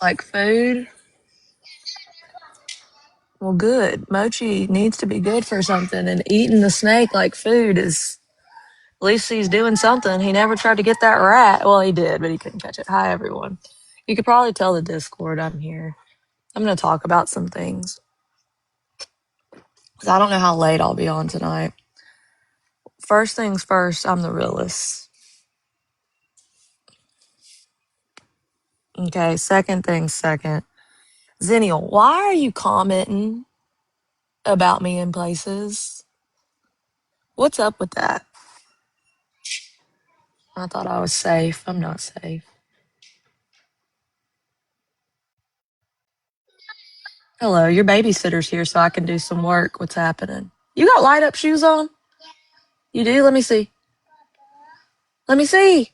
Like food? Well, good. Mochi needs to be good for something, and eating the snake like food is. At least he's doing something. He never tried to get that rat. Well, he did, but he couldn't catch it. Hi, everyone. You could probably tell the Discord I'm here. I'm going to talk about some things. 'Cause I don't know how late I'll be on tonight. First things first, I'm the realist. Okay, second things second. Zennial, why are you commenting about me in places? What's up with that? I thought I was safe. I'm not safe. Hello, your babysitter's here so I can do some work. What's happening? You got light up shoes on? You do? Let me see. Let me see.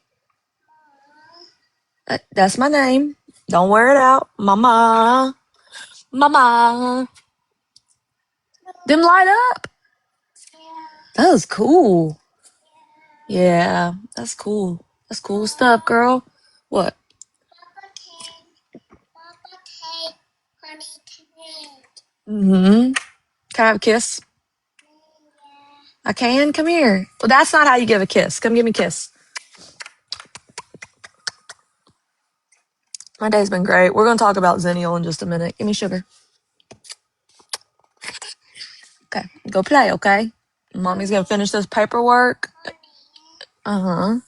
That's my name. Don't wear it out. Mama. Mama. Them light up. That was cool. Yeah, that's cool. That's cool stuff, girl. What? Mm-hmm. Can I have a kiss? I can? Come here. Well, that's not how you give a kiss. Come give me a kiss. My day's been great. We're going to talk about Zennial in just a minute. Give me sugar. Okay. Go play, okay? Mommy's going to finish this paperwork. Uh-huh.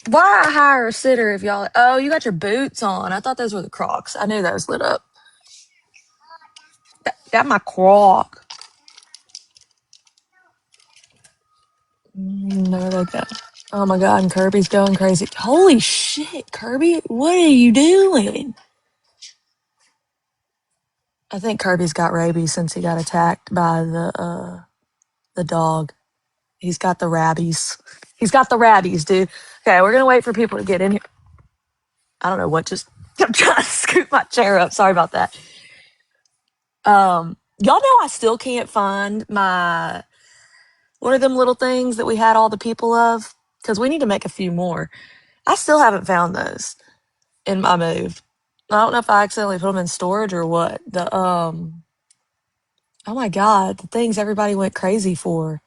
Why I hire a sitter if y'all... Oh, you got your boots on. I thought those were the Crocs. I knew those lit up. That my Croc. There they go. Oh my god, and Kirby's going crazy. Holy shit, Kirby, what are you doing? I think Kirby's got rabies since he got attacked by the dog. He's got the rabies. He's got the rabies, dude. Okay, we're gonna wait for people to get in here. I don't know what just I'm trying to scoop my chair up. Sorry about that. Y'all know I still can't find my what are them little things that we had all the people of? Because we need to make a few more. I still haven't found those in my move. I don't know if I accidentally put them in storage or what. Oh my god, the things everybody went crazy for.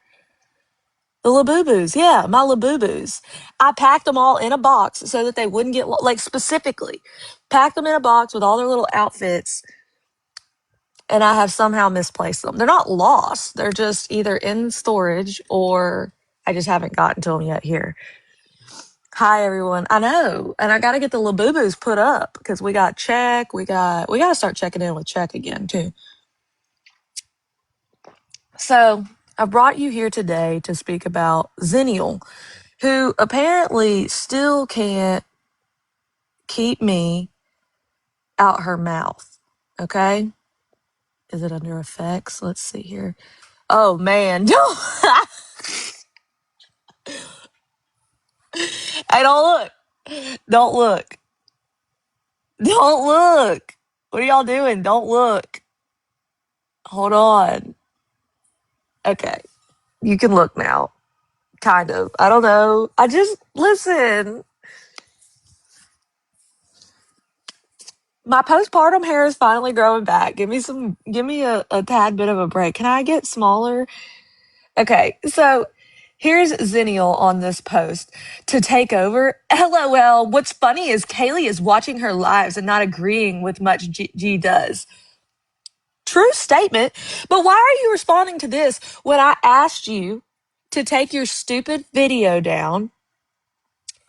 The Labubus, yeah, my Labubus. I packed them all in a box so that they wouldn't get, like, specifically, packed them in a box with all their little outfits, and I have somehow misplaced them. They're not lost, they're just either in storage or I just haven't gotten to them yet here. Hi everyone. I know, and I got to get the Labubus put up because we got check. We got to start checking in with check again too. So I brought you here today to speak about Zennial, who apparently still can't keep me out her mouth. Okay, is it under effects? Let's see here. Oh man, don't. Hey, don't look. Don't look. Don't look. What are y'all doing? Don't look. Hold on. Okay. You can look now. Kind of. I don't know. I just listen. My postpartum hair is finally growing back. Give me a tad bit of a break. Can I get smaller? Okay, so here's Zennial on this post to take over. LOL. What's funny is Kaylee is watching her lives and not agreeing with much G does. True statement. But why are you responding to this when I asked you to take your stupid video down?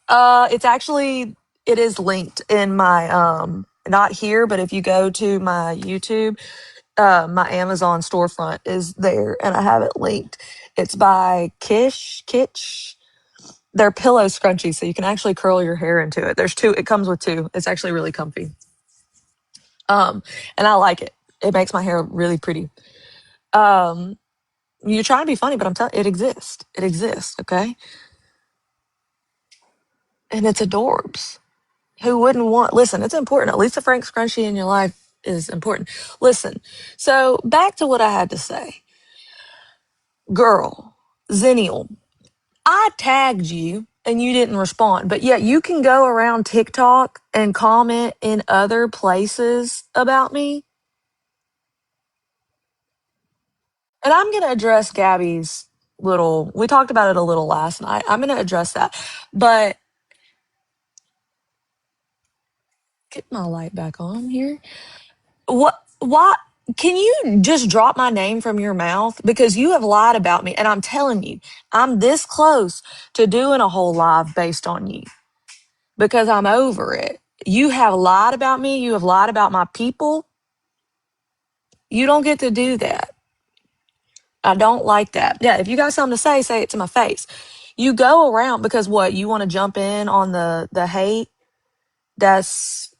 It is linked in my not here, but if you go to my YouTube, my Amazon storefront is there and I have it linked. It's by Kitsch. They're pillow scrunchies, so you can actually curl your hair into it. There's two, it comes with two. It's actually really comfy. And I like it. It makes my hair really pretty. You're trying to be funny, but I'm telling it exists. It exists, okay? And it's adorbs. Who wouldn't want listen, it's important. At least a Frank scrunchie in your life is important. Listen, so back to what I had to say. Girl, Zennial, I tagged you and you didn't respond. But yet you can go around TikTok and comment in other places about me. And I'm going to address Gabby's little, we talked about it a little last night. I'm going to address that. But get my light back on here. Why can you just drop my name from your mouth? Because you have lied about me. And I'm telling you, I'm this close to doing a whole live based on you because I'm over it. You have lied about me. You have lied about my people. You don't get to do that. I don't like that. Yeah, if you got something to say it to my face. You go around because what? You want to jump in on the hate? That's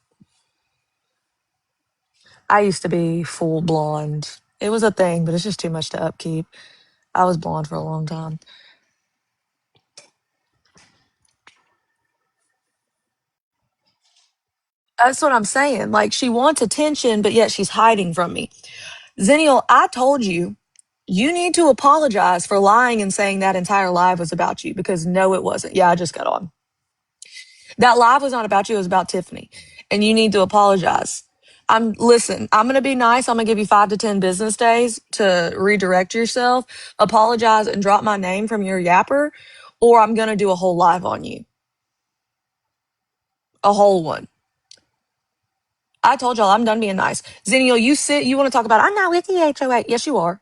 I used to be full blonde. It was a thing, but it's just too much to upkeep. I was blonde for a long time. That's what I'm saying. Like she wants attention, but yet she's hiding from me. Zenial, I told you, you need to apologize for lying and saying that entire live was about you because no, it wasn't. Yeah, I just got on. That live was not about you, it was about Tiffany. And you need to apologize. I'm gonna be nice. I'm gonna give you 5 to 10 business days to redirect yourself, apologize, and drop my name from your yapper, or I'm gonna do a whole live on you. A whole one. I told y'all I'm done being nice. Zenio, you want to talk about, I'm not with the HOA. Yes, you are.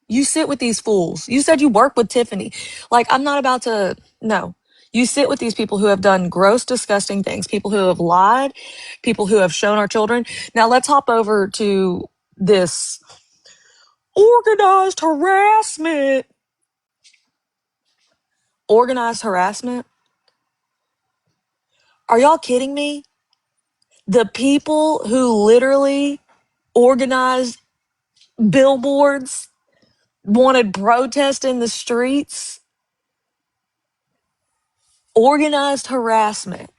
You sit with these fools. You said you work with Tiffany. Like, I'm not about to, no. You sit with these people who have done gross, disgusting things, people who have lied, people who have shown our children. Now, let's hop over to this organized harassment. Organized harassment? Are y'all kidding me? The people who literally organized billboards wanted protest in the streets, organized harassment,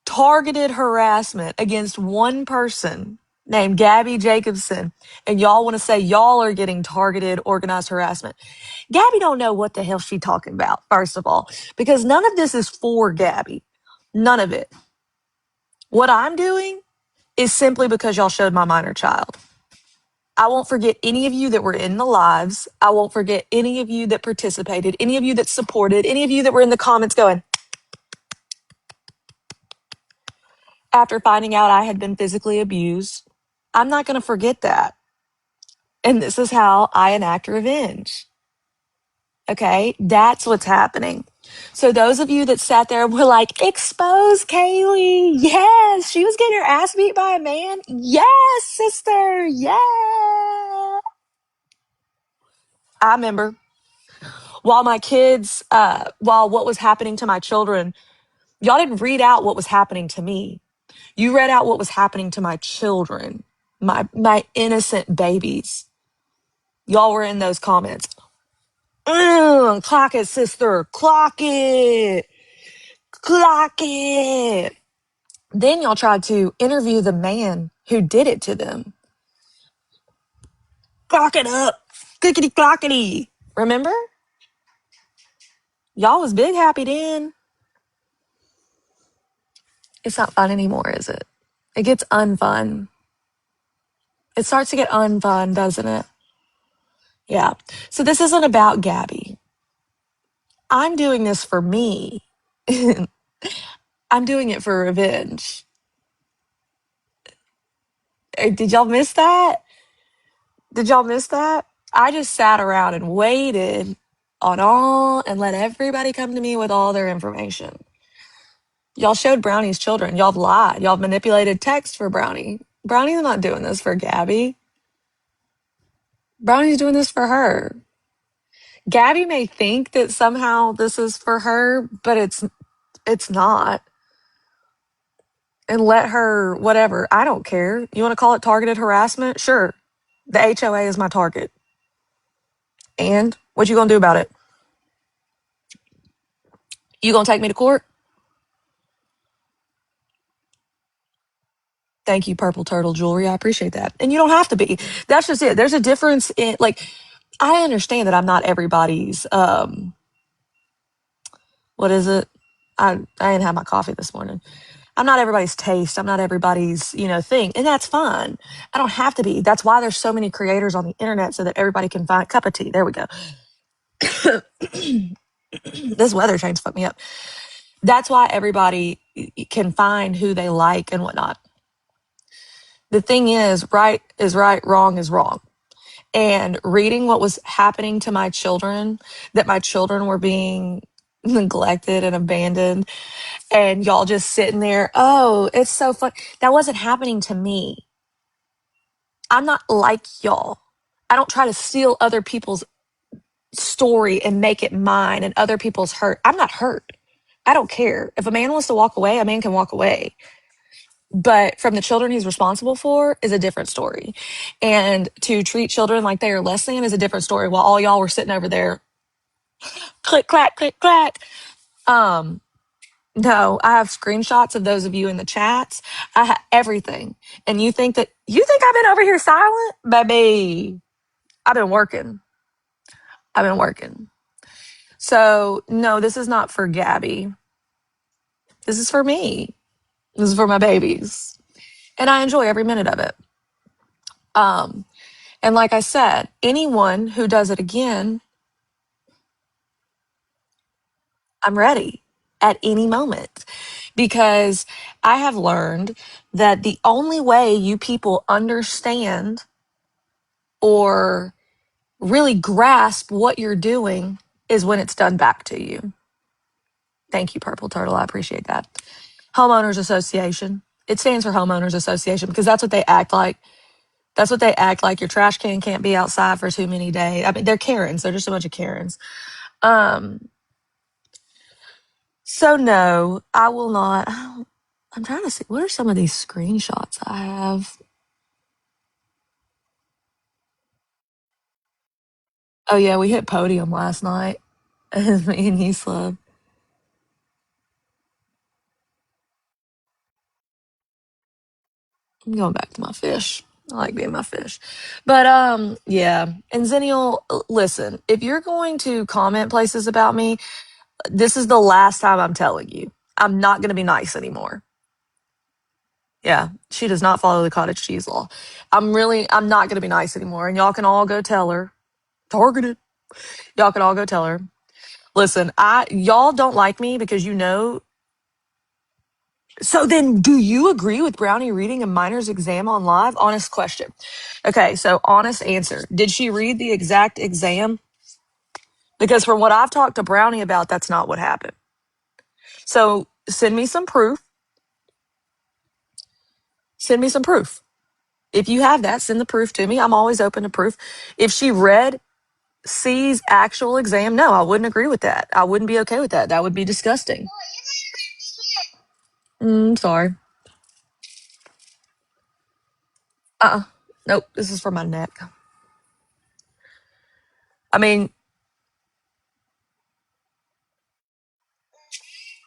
targeted harassment against one person named Gabby Jacobson, and y'all want to say y'all are getting targeted organized harassment. Gabby don't know what the hell she talking about, first of all, because none of this is for Gabby. None of it. What I'm doing is simply because y'all showed my minor child. I won't forget any of you that were in the lives. I won't forget any of you that participated, any of you that supported, any of you that were in the comments going, after finding out I had been physically abused. I'm not going to forget that. And this is how I enact revenge. Okay, that's what's happening. So those of you that sat there and were like, expose Kaylee. Yes, she was getting her ass beat by a man. Yes, sister. Yeah. I remember while my kids, while what was happening to my children, y'all didn't read out what was happening to me. You read out what was happening to my children, my innocent babies. Y'all were in those comments. Clock it, sister. Clock it. Clock it. Then y'all tried to interview the man who did it to them. Clock it up. Clickety clockety. Remember? Y'all was big happy then. It's not fun anymore, is it? It gets unfun. It starts to get unfun, doesn't it? Yeah. So this isn't about Gabby. I'm doing this for me. I'm doing it for revenge. Did y'all miss that? Did y'all miss that? I just sat around and waited on all and let everybody come to me with all their information. Y'all showed Brownie's children. Y'all have lied. Y'all have manipulated text for Brownie. Brownie's not doing this for Gabby. Brownie's doing this for her. Gabby may think that somehow this is for her, but it's not. And let her, whatever. I don't care. You want to call it targeted harassment? Sure. The HOA is my target. And what you gonna do about it? You gonna take me to court? Thank you, Purple Turtle Jewelry. I appreciate that. And you don't have to be. That's just it. There's a difference in, like, I understand that I'm not everybody's What is it? I didn't have my coffee this morning. I'm not everybody's taste. I'm not everybody's, thing. And that's fine. I don't have to be. That's why there's so many creators on the internet so that everybody can find a cup of tea. There we go. This weather change fucked me up. That's why everybody can find who they like and whatnot. The thing is right, wrong is wrong. And reading what was happening to my children, that my children were being neglected and abandoned, and y'all just sitting there, oh, it's so fun. That wasn't happening to me. I'm not like y'all. I don't try to steal other people's story and make it mine and other people's hurt. I'm not hurt. I don't care. If a man wants to walk away, a man can walk away. But from the children he's responsible for is a different story. And to treat children like they are less than is a different story while all y'all were sitting over there, click, clack, click, clack. Um, no, I have screenshots of those of you in the chats. I have everything. And you think I've been over here silent? Baby, I've been working. I've been working. So no, this is not for Gabby. This is for me. This is for my babies. And I enjoy every minute of it. And like I said, anyone who does it again, I'm ready at any moment, because I have learned that the only way you people understand or really grasp what you're doing is when it's done back to you. Thank you, Purple Turtle. I appreciate that. Homeowners Association. It stands for Homeowners Association because that's what they act like. That's what they act like. Your trash can can't be outside for too many days. I mean, they're Karens. They're just a bunch of Karens. So no, I will not. I'm trying to see, what are some of these screenshots I have? Oh yeah, we hit podium last night. Me and Heaslove. I'm going back to my fish. I like being my fish. But yeah. And Zennial, listen, if you're going to comment places about me, this is the last time I'm telling you. I'm not gonna be nice anymore. Yeah, she does not follow the cottage cheese law. I'm not gonna be nice anymore. And y'all can all go tell her. Targeted. Y'all can all go tell her. Listen, y'all don't like me because you know. So then, do you agree with Brownie reading a minor's exam on live? Honest question. Okay, so honest answer. Did she read the exact exam? Because from what I've talked to Brownie about, that's not what happened. So send me some proof. Send me some proof. If you have that, send the proof to me. I'm always open to proof. If she read C's actual exam, no, I wouldn't agree with that. I wouldn't be okay with that. That would be disgusting. Sorry. Nope, this is for my neck. I mean,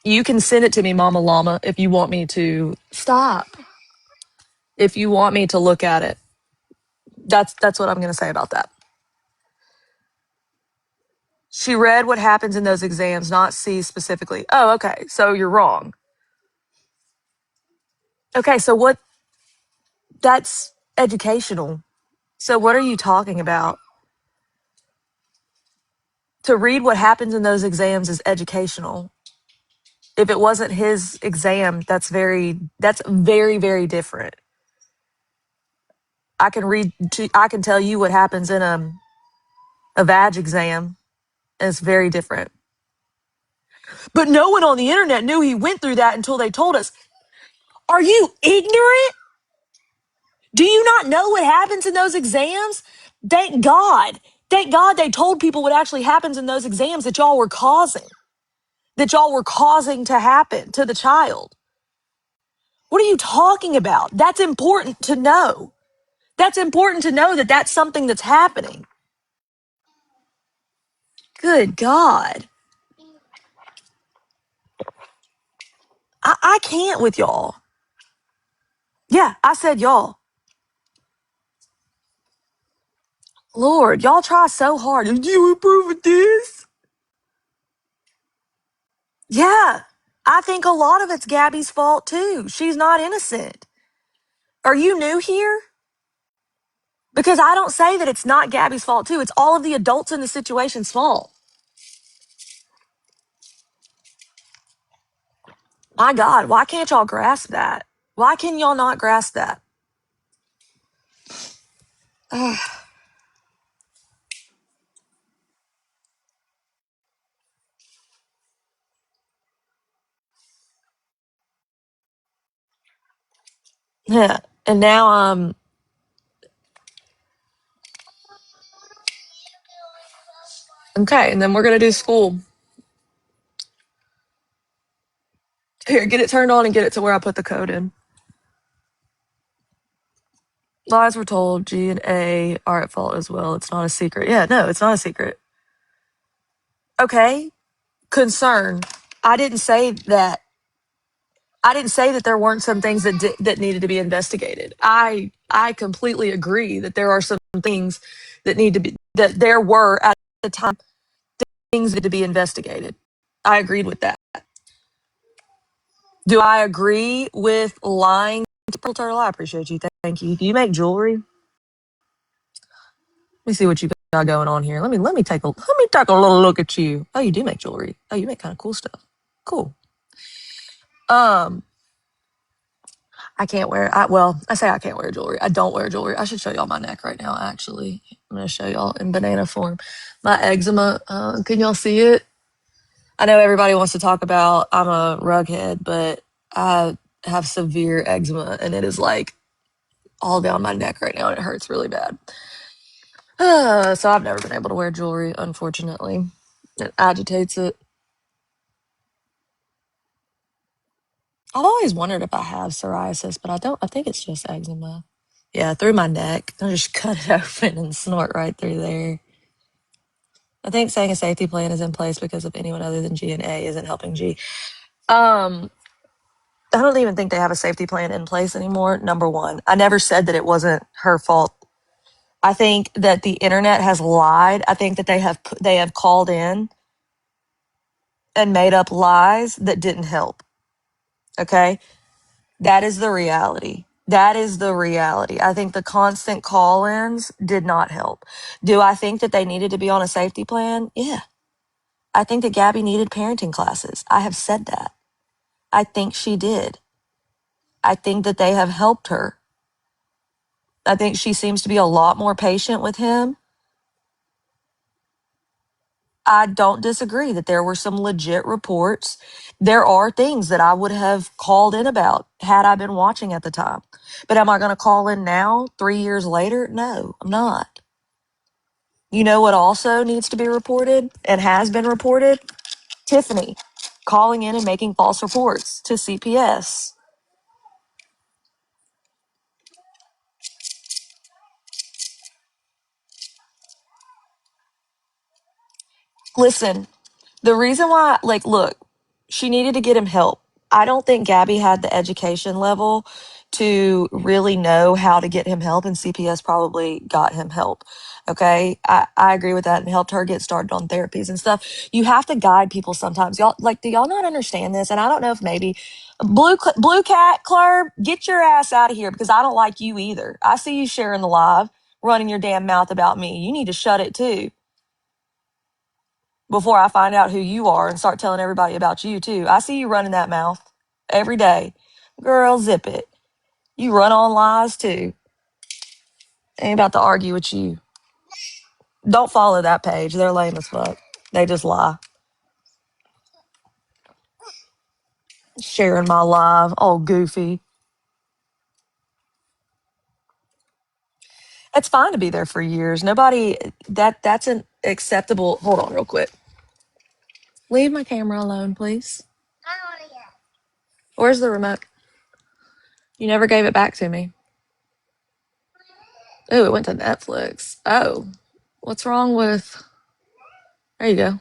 you can send it to me, Mama Llama, if you want me to stop. If you want me to look at it. That's what I'm going to say about that. She read what happens in those exams, not C specifically. Oh, okay. So you're wrong. Okay, so what? That's educational. So what are you talking about? To read what happens in those exams is educational. If it wasn't his exam, that's very, very different. I can tell you what happens in a vag exam, and it's very different. But no one on the internet knew he went through that until they told us. Are you ignorant? Do you not know what happens in those exams? Thank God. Thank God they told people what actually happens in those exams that y'all were causing. That y'all were causing to happen to the child. What are you talking about? That's important to know. That's important to know that that's something that's happening. Good God. I can't with y'all. Yeah, I said y'all. Lord, y'all try so hard. Do you approve of this? Yeah. I think a lot of it's Gabby's fault too. She's not innocent. Are you new here? Because I don't say that it's not Gabby's fault too. It's all of the adults in the situation's fault. My God, why can't y'all grasp that? Why can y'all not grasp that? Yeah. And now okay, and then we're gonna do school. Here, get it turned on and get it to where I put the code in. Lies were told, G and A are at fault as well. It's not a secret. Yeah, no, it's not a secret. Okay. Concern. I didn't say that. I didn't say that there weren't some things that needed to be investigated. I completely agree that there are some things that need to be that there were at the time things that to be investigated. I agreed with that. Do I agree with lying to Pearl Turtle? I appreciate you. Thank you. Do you make jewelry? Let me see what you got going on here. Let me take a little look at you. Oh, you do make jewelry. Oh, you make kind of cool stuff. Cool. Um, I can't wear. I say I can't wear jewelry. I don't wear jewelry. I should show y'all my neck right now. Actually, I'm gonna show y'all in banana form. My eczema. Can y'all see it? I know everybody wants to talk about I'm a rughead, but I have severe eczema, and it is like all down my neck right now, and it hurts really bad. So I've never been able to wear jewelry, unfortunately. It agitates it. I've always wondered if I have psoriasis, but I don't. I think it's just eczema. Yeah, through my neck. I just cut it open and snort right through there. I think saying a safety plan is in place because of anyone other than G and A isn't helping G. I don't even think they have a safety plan in place anymore. Number one, I never said that it wasn't her fault. I think that the internet has lied. I think that they have called in and made up lies that didn't help. Okay? That is the reality. That is the reality. I think the constant call ins did not help. Do I think that they needed to be on a safety plan? Yeah. I think that Gabby needed parenting classes. I have said that. I think she did. I think that they have helped her. I think she seems to be a lot more patient with him. I don't disagree that there were some legit reports. There are things that I would have called in about had I been watching at the time. But am I going to call in now, 3 years later? No, I'm not. You know what also needs to be reported and has been reported? Tiffany calling in and making false reports to CPS. Listen, the reason why, like, look, she needed to get him help. I don't think Gabby had the education level to really know how to get him help, and CPS probably got him help. Okay. I agree with that and helped her get started on therapies and stuff. You have to guide people sometimes. Y'all, like, do y'all not understand this? And I don't know if maybe Blue Cat Club, get your ass out of here because I don't like you either. I see you sharing the live, running your damn mouth about me. You need to shut it too before I find out who you are and start telling everybody about you too. I see you running that mouth every day. Girl, zip it. You run on lies too. Ain't about to argue with you. Don't follow that page. They're lame as fuck. They just lie. Sharing my live. Oh, goofy. It's fine to be there for years. Nobody that's an acceptable. Hold on real quick. Leave my camera alone, please. Where's the remote? You never gave it back to me. Oh, it went to Netflix. Oh. What's wrong with There you go.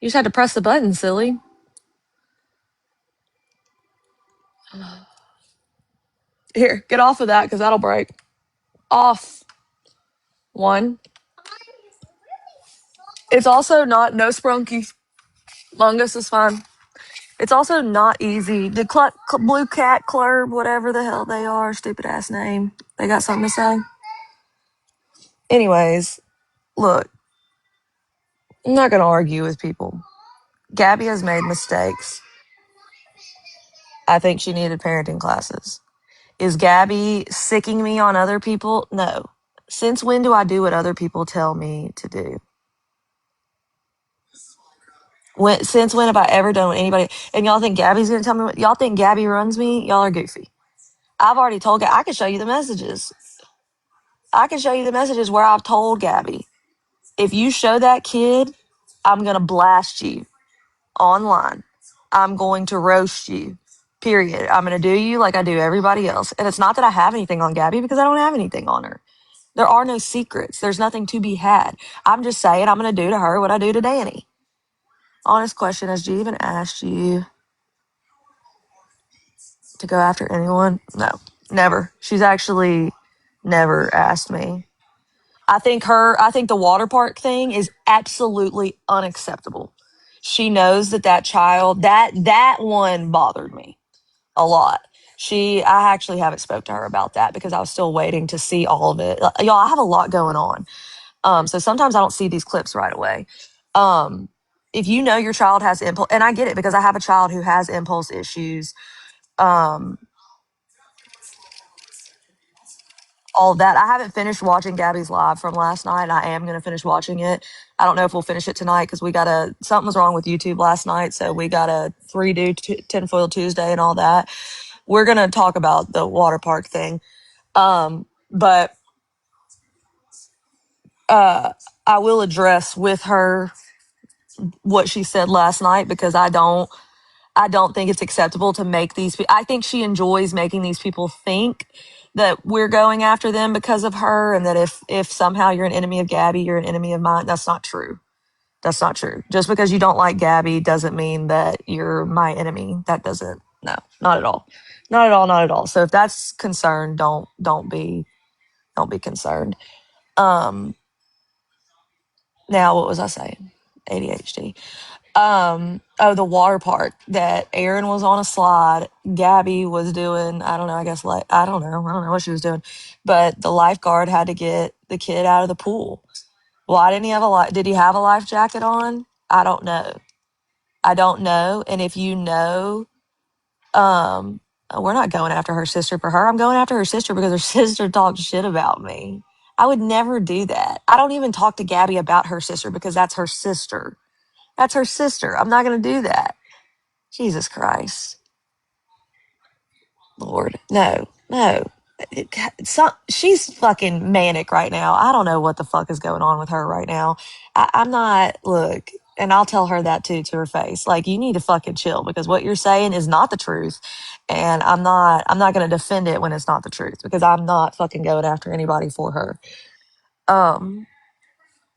You just had to press the button, silly. Here, get off of that because that'll break. Off. One. It's also not no sprunky. Longest is fine. It's also not easy. The Blue Cat Club, whatever the hell they are, stupid ass name. They got something to say. Anyways, look, I'm not gonna argue with people. Gabby has made mistakes. I think she needed parenting classes. Is Gabby sicking me on other people? No. Since when do I do what other people tell me to do? Since when have I ever done what anybody? And y'all think Gabby's gonna tell me what? Y'all think Gabby runs me? Y'all are goofy. I've already told Gabby. I can show you the messages. I can show you the messages where I've told Gabby, if you show that kid, I'm gonna blast you online. I'm going to roast you. Period. I'm gonna do you like I do everybody else. And it's not that I have anything on Gabby because I don't have anything on her. There are no secrets. There's nothing to be had. I'm just saying I'm going to do to her what I do to Danny. Honest question, has G even asked you to go after anyone? No, never. She's actually never asked me. I think the water park thing is absolutely unacceptable. She knows that child, that one bothered me a lot. I actually haven't spoke to her about that because I was still waiting to see all of it. Y'all, I have a lot going on. So sometimes I don't see these clips right away. If you know your child has impulse, and I get it because I have a child who has impulse issues, all that. I haven't finished watching Gabby's live from last night. I am going to finish watching it. I don't know if we'll finish it tonight because something was wrong with YouTube last night. So we got to redo Tinfoil Tuesday and all that. We're going to talk about the water park thing. But I will address with her what she said last night because I don't think it's acceptable to make these. I think she enjoys making these people think that we're going after them because of her, and that if somehow you're an enemy of Gabby, you're an enemy of mine. That's not true. That's not true. Just because you don't like Gabby doesn't mean that you're my enemy. That doesn't. No, not at all. Not at all. Not at all. So if that's concerned, don't be concerned. Now what was I saying? ADHD. The water park that Aaron was on a slide. Gabby was doing, I don't know, I guess like, I don't know what she was doing, but the lifeguard had to get the kid out of the pool. Why didn't he have did he have a life jacket on? I don't know. And if you know, we're not going after her sister for her. I'm going after her sister because her sister talked shit about me. I would never do that. I don't even talk to Gabby about her sister because that's her sister. That's her sister. I'm not going to do that. Jesus Christ. Lord. No. She's fucking manic right now. I don't know what the fuck is going on with her right now. I'm not, look, and I'll tell her that too to her face. Like, you need to fucking chill because what you're saying is not the truth. And I'm not going to defend it when it's not the truth because I'm not fucking going after anybody for her.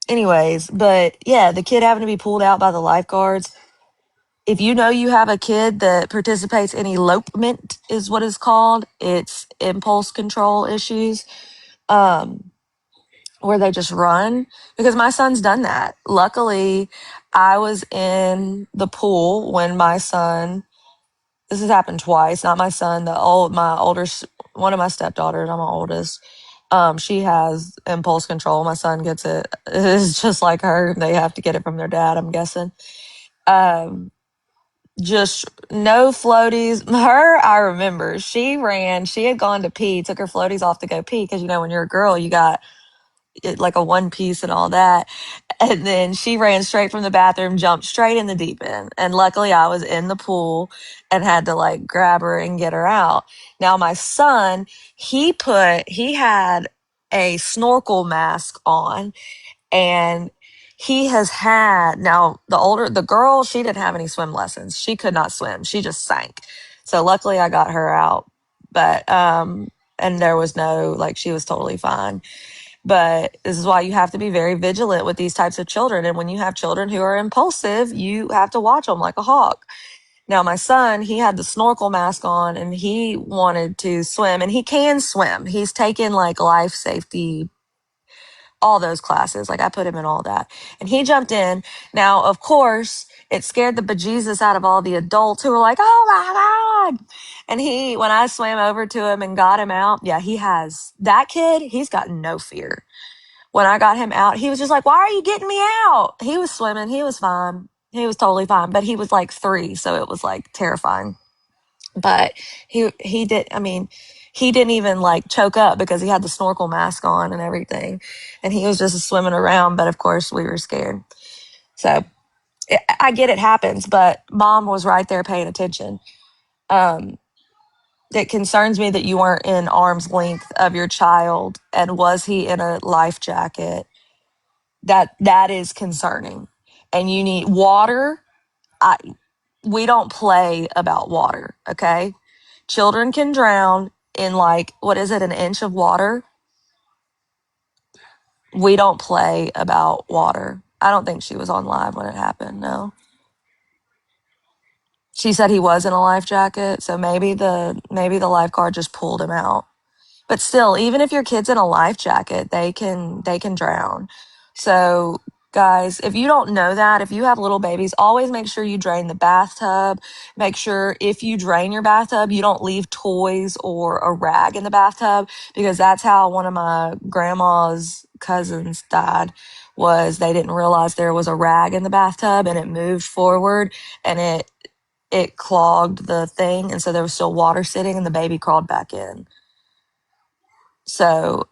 Anyways, but yeah, the kid having to be pulled out by the lifeguards. If you know you have a kid that participates in elopement is what it's called. It's impulse control issues, where they just run, because my son's done that. Luckily, I was in the pool when my son, this has happened twice, not my son, my older, one of my stepdaughters, I'm my oldest. She has impulse control. My son gets it. It's just like her. They have to get it from their dad, I'm guessing. Just no floaties. Her, I remember, she had gone to pee, took her floaties off to go pee, because when you're a girl, you got like a one piece and all that. And then she ran straight from the bathroom, jumped straight in the deep end. And luckily I was in the pool and had to like grab her and get her out. Now my son, he had a snorkel mask on, and he has had, now the girl, she didn't have any swim lessons. She could not swim. She just sank. So luckily I got her out, but, and there was no, like, she was totally fine. But this is why you have to be very vigilant with these types of children. And when you have children who are impulsive, you have to watch them like a hawk. Now, my son, he had the snorkel mask on and he wanted to swim, and he can swim. He's taken like life safety, all those classes. Like, I put him in all that, and he jumped in. Now, of course, it scared the bejesus out of all the adults who were like, oh my God. And when I swam over to him and got him out, yeah, that kid, he's got no fear. When I got him out, he was just like, why are you getting me out? He was swimming. He was fine. He was totally fine, but he was like 3. So it was like terrifying. But he did, I mean, he didn't even like choke up because he had the snorkel mask on and everything. And he was just swimming around. But of course we were scared. So I get it happens, but mom was right there paying attention. It concerns me that you weren't in arm's length of your child. And was he in a life jacket? That is concerning. And you need water. We don't play about water, okay? Children can drown in like, what is it, an inch of water? We don't play about water. I don't think she was on live when it happened, no. She said he was in a life jacket, so maybe the lifeguard just pulled him out. But still, even if your kid's in a life jacket, they can drown. So, guys, if you don't know that, if you have little babies, always make sure you drain the bathtub. Make sure if you drain your bathtub, you don't leave toys or a rag in the bathtub, because that's how one of my grandma's cousins died. Was they didn't realize there was a rag in the bathtub and it moved forward and it clogged the thing, and so there was still water sitting and the baby crawled back in. So,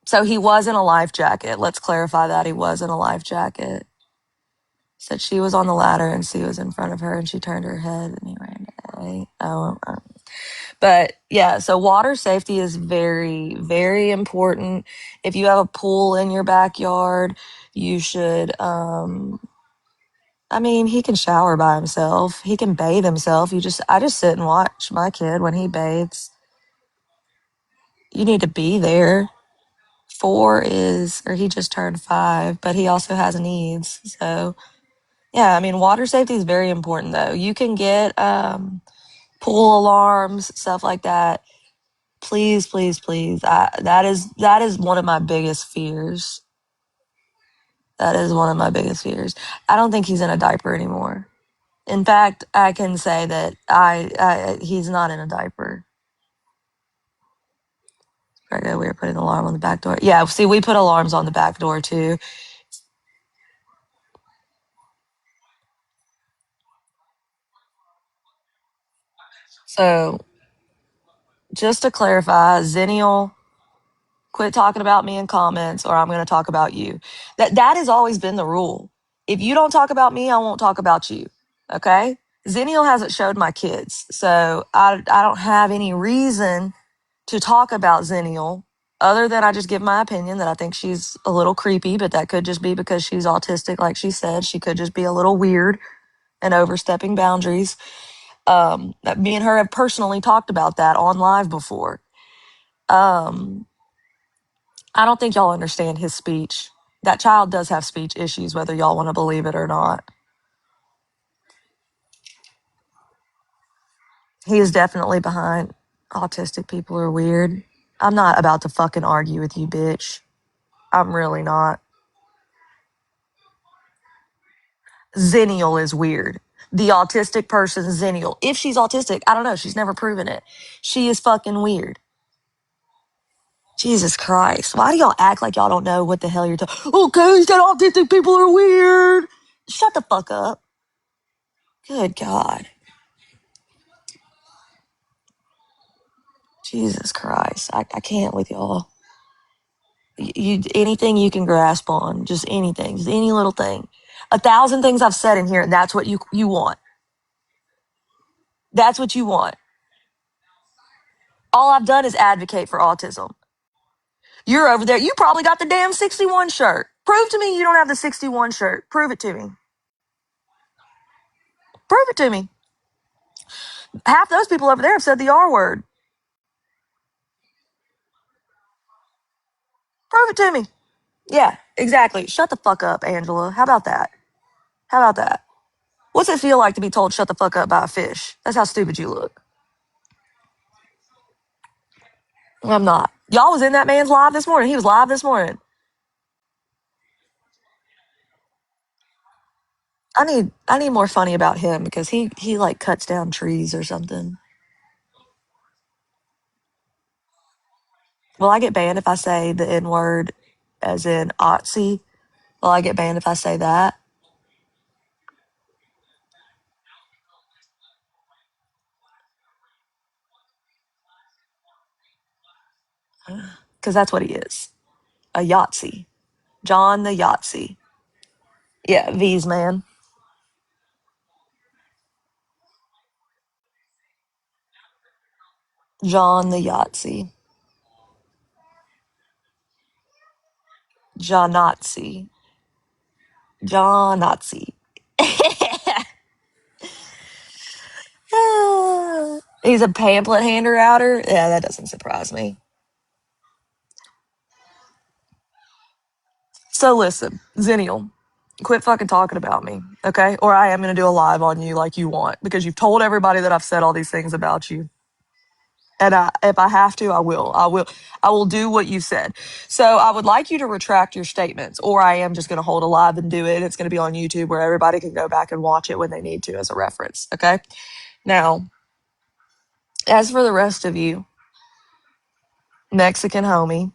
so he was in a life jacket. Let's clarify that he was in a life jacket. Said she was on the ladder and she was in front of her and she turned her head and he ran away. But yeah, so water safety is very, very important. If you have a pool in your backyard, you should, I mean, he can shower by himself. He can bathe himself. I just sit and watch my kid when he bathes. You need to be there. 4 or he just turned 5, but he also has needs. So yeah, I mean, water safety is very important though. You can get pool alarms, stuff like that. Please, please, please. That is one of my biggest fears. That is one of my biggest fears. I don't think he's in a diaper anymore. In fact, I can say that he's not in a diaper. Right, we were putting the alarm on the back door. Yeah, see, we put alarms on the back door too. So just to clarify, Zennial, quit talking about me in comments or I'm going to talk about you. That has always been the rule. If you don't talk about me, I won't talk about you. Okay? Zennial hasn't showed my kids. So I don't have any reason to talk about Zennial other than I just give my opinion that I think she's a little creepy, but that could just be because she's autistic. Like she said, she could just be a little weird and overstepping boundaries. Me and her have personally talked about that on live before. I don't think y'all understand his speech. That child does have speech issues, whether y'all want to believe it or not. He is definitely behind. Autistic people are weird. I'm not about to fucking argue with you, bitch. I'm really not. Zennial is weird. The autistic person, Zennial. If she's autistic, I don't know. She's never proven it. She is fucking weird. Jesus Christ. Why do y'all act like y'all don't know what the hell you're talking? Okay, he said autistic people are weird. Shut the fuck up. Good God. Jesus Christ. I can't with y'all. Anything you can grasp on, just anything, just any little thing. 1,000 things I've said in here, and that's what you want. That's what you want. All I've done is advocate for autism. You're over there. You probably got the damn 61 shirt. Prove to me you don't have the 61 shirt. Prove it to me. Prove it to me. Half those people over there have said the R word. Prove it to me. Yeah, exactly. Shut the fuck up, Angela. How about that? How about that? What's it feel like to be told shut the fuck up by a fish? That's how stupid you look. I'm not. Y'all was in that man's live this morning. He was live this morning. I need more funny about him because he like cuts down trees or something. Will I get banned if I say the N word as in Otzi? Will I get banned if I say that? Because that's what he is. A Yahtzee. John the Yahtzee. Yeah, V's man. John the Yahtzee. John Nazi. John Nazi. He's a pamphlet hander outer. Yeah, that doesn't surprise me. So listen, Zennial, quit fucking talking about me, okay? Or I am gonna do a live on you like you want because you've told everybody that I've said all these things about you. And if I have to, I will. I will do what you said. So I would like you to retract your statements, or I am just going to hold a live and do it. It's going to be on YouTube where everybody can go back and watch it when they need to as a reference. Okay. Now, as for the rest of you, Mexican homie,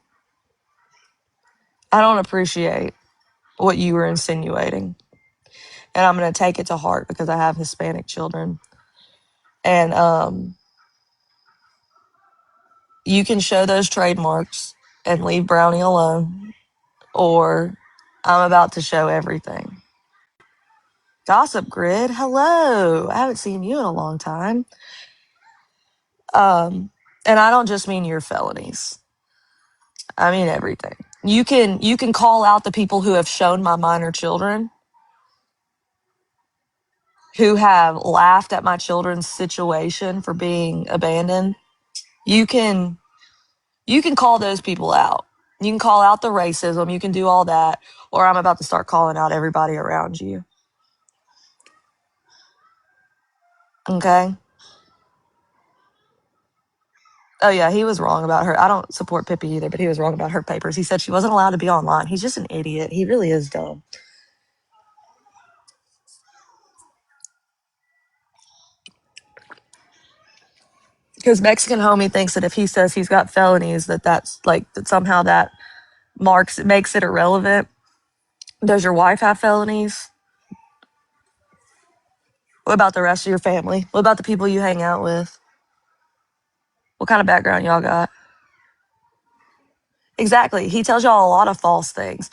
I don't appreciate what you were insinuating, and I'm going to take it to heart because I have Hispanic children, and you can show those trademarks and leave Brownie alone, or I'm about to show everything. Gossip Grid, hello. I haven't seen you in a long time. And I don't just mean your felonies. I mean everything. You can call out the people who have shown my minor children, who have laughed at my children's situation for being abandoned. You can call those people out. You can call out the racism, you can do all that, or I'm about to start calling out everybody around you. Okay? Oh yeah, he was wrong about her. I don't support Pippi either, but he was wrong about her papers. He said she wasn't allowed to be online. He's just an idiot. He really is dumb. Because Mexican homie thinks that if he says he's got felonies, that's like that somehow that makes it irrelevant. Does your wife have felonies? What about the rest of your family? What about the people you hang out with? What kind of background y'all got? Exactly. He tells y'all a lot of false things.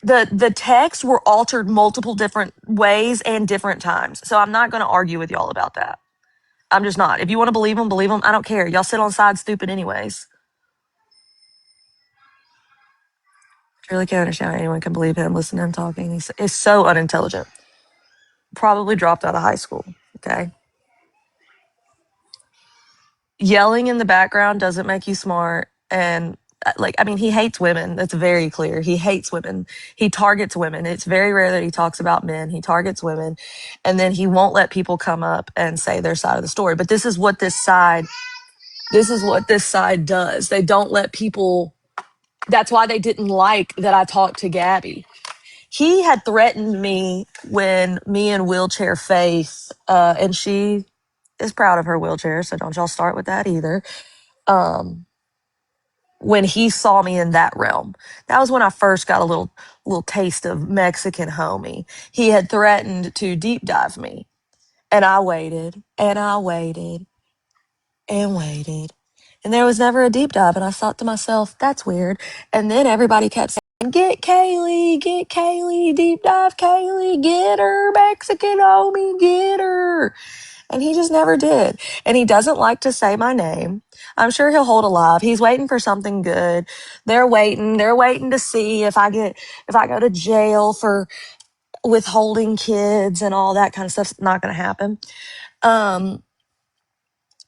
The texts were altered multiple different ways and different times. So I'm not going to argue with y'all about that. I'm just not. If you want to believe them, believe them. I don't care. Y'all sit on side stupid anyways. I really can't understand how anyone can believe him. Listen to him talking. He's so unintelligent. Probably dropped out of high school. Okay. Yelling in the background doesn't make you smart. And like, I mean, he hates women. That's very clear. He hates women. He targets women. It's very rare that he talks about men. He targets women. And then he won't let people come up and say their side of the story. But this is what this side does. They don't let people. That's why they didn't like that I talked to Gabby. He had threatened me when me and Wheelchair Faith, and she is proud of her wheelchair, so don't y'all start with that either. Um, when he saw me in that realm, that was when I first got a little taste of Mexican homie. He had threatened to deep dive me, and I waited and I waited and waited. And there was never a deep dive. And I thought to myself, that's weird. And then everybody kept saying, get Kaylee, deep dive Kaylee, get her, Mexican homie, get her. And he just never did. And he doesn't like to say my name. I'm sure he'll hold alive. He's waiting for something good. They're waiting to see if I go to jail for withholding kids and all that kind of stuff's not going to happen.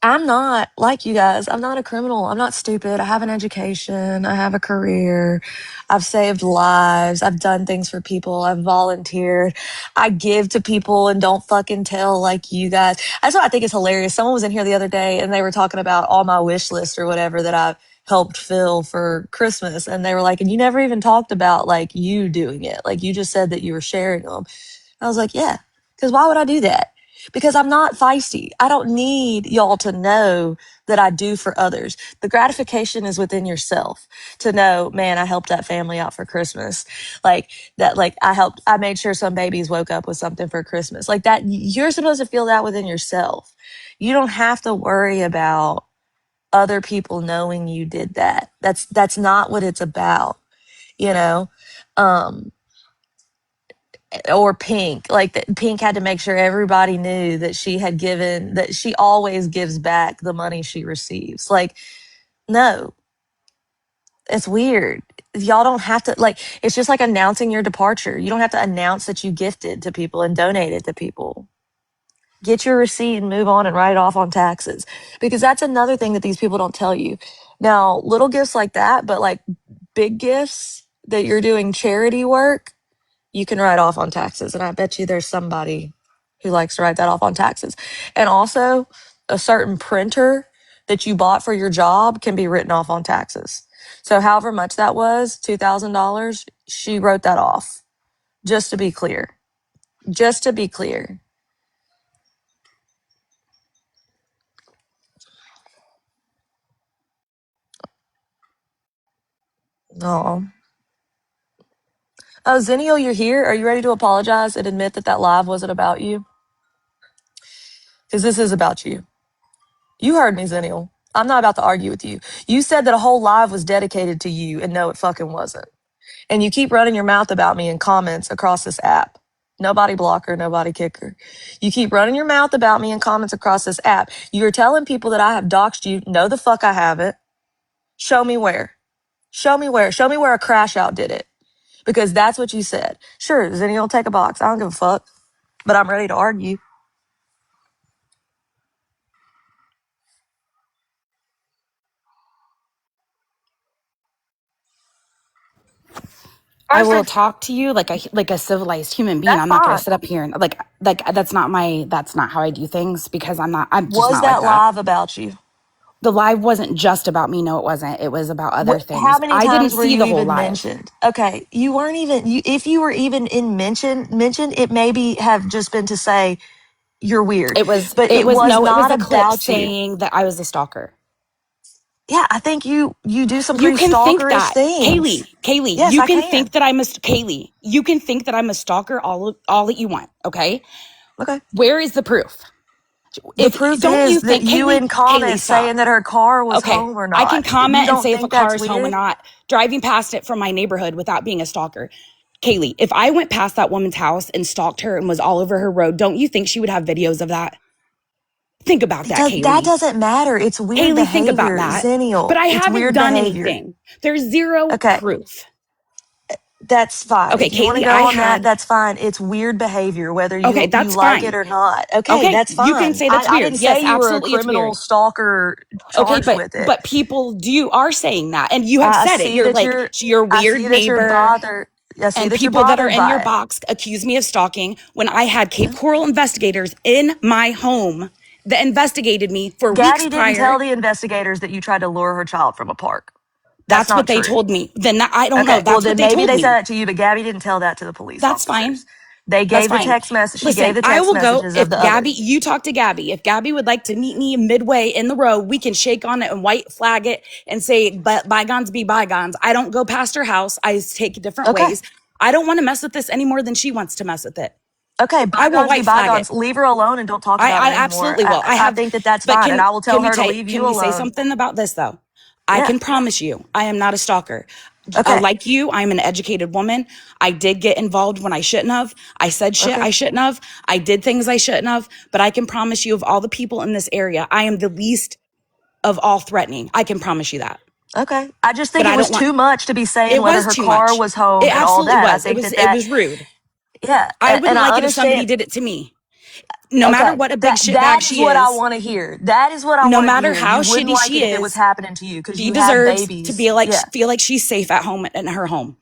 I'm not like you guys. I'm not a criminal. I'm not stupid. I have an education. I have a career. I've saved lives. I've done things for people. I've volunteered. I give to people and don't fucking tell like you guys. That's what I think is hilarious. Someone was in here the other day and they were talking about all my wish list or whatever that I've helped fill for Christmas. And they were like, and you never even talked about like you doing it. Like you just said that you were sharing them. I was like, yeah. Because why would I do that? Because I'm not feisty. I don't need y'all to know that I do for others. The gratification is within yourself to know, man, I helped that family out for Christmas. Like that, like I made sure some babies woke up with something for Christmas. Like that, you're supposed to feel that within yourself. You don't have to worry about other people knowing you did that. That's not what it's about, you know? Um, or Pink, like that Pink had to make sure everybody knew that she had given, that she always gives back the money she receives. Like, no, it's weird. Y'all don't have to, like, it's just like announcing your departure. You don't have to announce that you gifted to people and donated to people. Get your receipt and move on and write it off on taxes. Because that's another thing that these people don't tell you. Now, little gifts like that, but like big gifts that you're doing charity work, you can write off on taxes. And I bet you there's somebody who likes to write that off on taxes. And also, a certain printer that you bought for your job can be written off on taxes. So, however much that was, $2,000, she wrote that off. Just to be clear. Just to be clear. Oh. Oh, Zennial, you're here. Are you ready to apologize and admit that that live wasn't about you? Because this is about you. You heard me, Zennial. I'm not about to argue with you. You said that a whole live was dedicated to you, and no, it fucking wasn't. And you keep running your mouth about me in comments across this app. Nobody blocker, nobody kicker. You keep running your mouth about me in comments across this app. You're telling people that I have doxed you. No, the fuck I haven't. Show me where. Show me where. Show me where a crash out did it. Because that's what you said. Sure, Zenny will take a box. I don't give a fuck. But I'm ready to argue. I will talk to you like a civilized human being. That's I'm not going fine. to sit up here and like that's not how I do things because I'm just Was not like that that. live about you? The live wasn't just about me. No, it wasn't. It was about other How things. many I didn't times were see you the whole even live. mentioned? Okay, you weren't even. If you were even in mentioned, it maybe have just been to say you're weird, It was but it it was was no, it was not a clip about you. saying that I was a stalker. Yeah, I think you do some You pretty can think stalkerish that. things. Kaylee, Yes, you I can can. think that Kaylee, you can think that I'm a stalker all that you want, okay? Okay. Where is the proof? The If proof don't is you that think you in Kaylee, comments saying stop. that her car was Okay, home or I can not. You comment and don't say if a think car that's is home or weird? not, driving past it from my neighborhood without being a stalker. Kaylee, if I went past that woman's house and stalked her and was all over her road, don't you think she would have videos of that? Think about that, That Kaylee. doesn't matter. It's weird Kaylee, think about behavior, that. But Zennial. I It's haven't weird done behavior. anything. There's zero Okay. proof. That's fine. Okay, If you want to Kaylee, go on that, that's fine. It's weird behavior, whether okay, you that's like it fine. or not. Okay, Okay, that's you can fine. say that's I weird. didn't Yes, say you were a absolutely, it's criminal weird. stalker Okay, charged with it. but people are saying that, and you have I said it. see You're that like your I weird see that you're neighbor, bothered. I see and that you're people that are bothered in your by it. box accuse me of stalking when I had Cape Yeah. Coral investigators in my home that investigated me for weeks Gabby didn't prior. tell the investigators that you tried to lure her child from a park. That's That's not what they true. told me. Then I don't know. Okay, well That's what then they maybe told they said me. that to you, but Gabby didn't tell that to the police That's fine. officers. They That's gave the fine. text message. She gave Listen, the I text will go messages of if the other. Gabby, you talk to Gabby. If Gabby would like to meet me midway in the road, we can shake on it and white flag it and say, but bygones be bygones. I don't go past her house. I take different Okay. ways. I don't want to mess with this any more than she wants to mess with it. Okay, I will bygones be white flag it. bygones. Leave her alone and don't talk about I her anymore. absolutely will. I I have, think that that's but fine, and I will tell her to leave can you we say alone. something about this though? I Yeah. can promise you, I am not a stalker. Okay. Like you, I'm an educated woman. I did get involved when I shouldn't have. I said shit Okay. I shouldn't have. I did things I shouldn't have. But I can promise you, of all the people in this area, I am the least of all threatening. I can promise you that. Okay. I just But think it I was don't want. too much to be saying It whether was her too car much. was home It and all absolutely that. I was. think It that was rude. yeah, I and wouldn't I like it if somebody understand. did it to me. No matter Okay, what a big that shitbag is she what I is, want to hear. That is what I no wanted to matter hear. how You wouldn't shitty like it she if it was is, happening to you because she you have deserves to babies. be like Yeah, feel like she's safe at home in her home.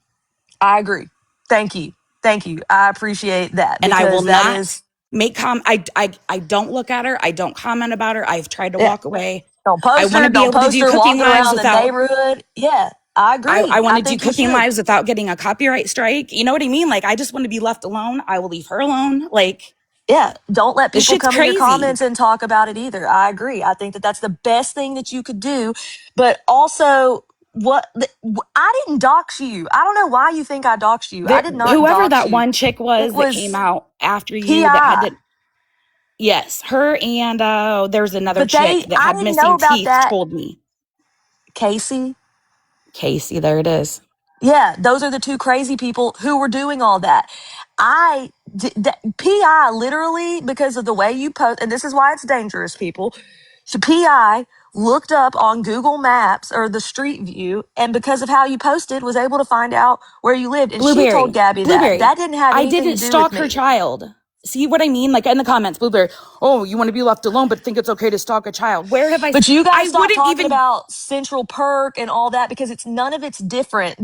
I agree. Thank you. Thank you. I appreciate that And I will because that not is make I don't look at her. I don't comment about her. I've tried to yeah. walk away. Don't I post want her. to be Don't able to post do her cooking walking lives around the without neighborhood. Yeah, I I agree. want I to do think you cooking should. lives without getting a copyright strike. You know what I mean? Like I just want to be left alone. I will leave her alone. Like Yeah, don't let This people shit's come in your crazy. comments and talk about it either. I agree. I think that that's the best thing that you could do. But also, I didn't dox you. I don't know why you think I doxed you. I did not Whoever dox that you. one chick It was that came was out after you that had PI. to, yes, her and there's another But chick that I had didn't know missing about teeth that. told me. Casey. Casey, there it is. Yeah, those are the two crazy people who were doing all that. PI literally, because of the way you post, and this is why it's dangerous, people. So PI looked up on Google Maps or the Street View, and because of how you posted, was able to find out where you lived. And she told Blueberry. Gabby that. Blueberry. That didn't have I anything to didn't do with stalk her me. child. See what I mean? Like in the comments, Blueberry, oh, you want to be left alone, but think it's okay to stalk a child. Where have But you got to I stop wouldn't talking even, about Central Perk and all that because it's none of it's different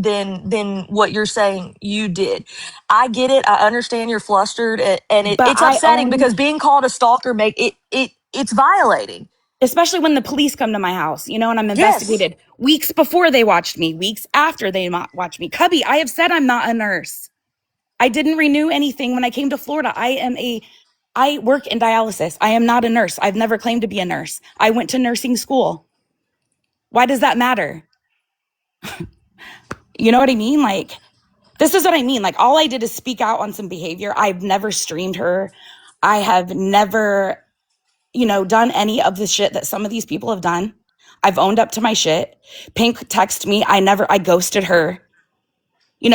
than what you're saying you did. I get it. I understand you're flustered and but it's I upsetting own, because being called a stalker it's violating. especially when the police come to my house, you know, and I'm Yes. investigated weeks before they watched me, weeks after they watched me. Cubby, I have said I'm not a nurse. I didn't renew anything when I came to Florida. I work in dialysis. I am not a nurse. I've never claimed to be a nurse. I went to nursing school. Why does that matter? You know what I mean? Like, this is what I mean. Like, all I did is speak out on some behavior. I've never streamed her. I have never, done any of the shit that some of these people have done. I've owned up to my shit. Pink texted me. I ghosted her.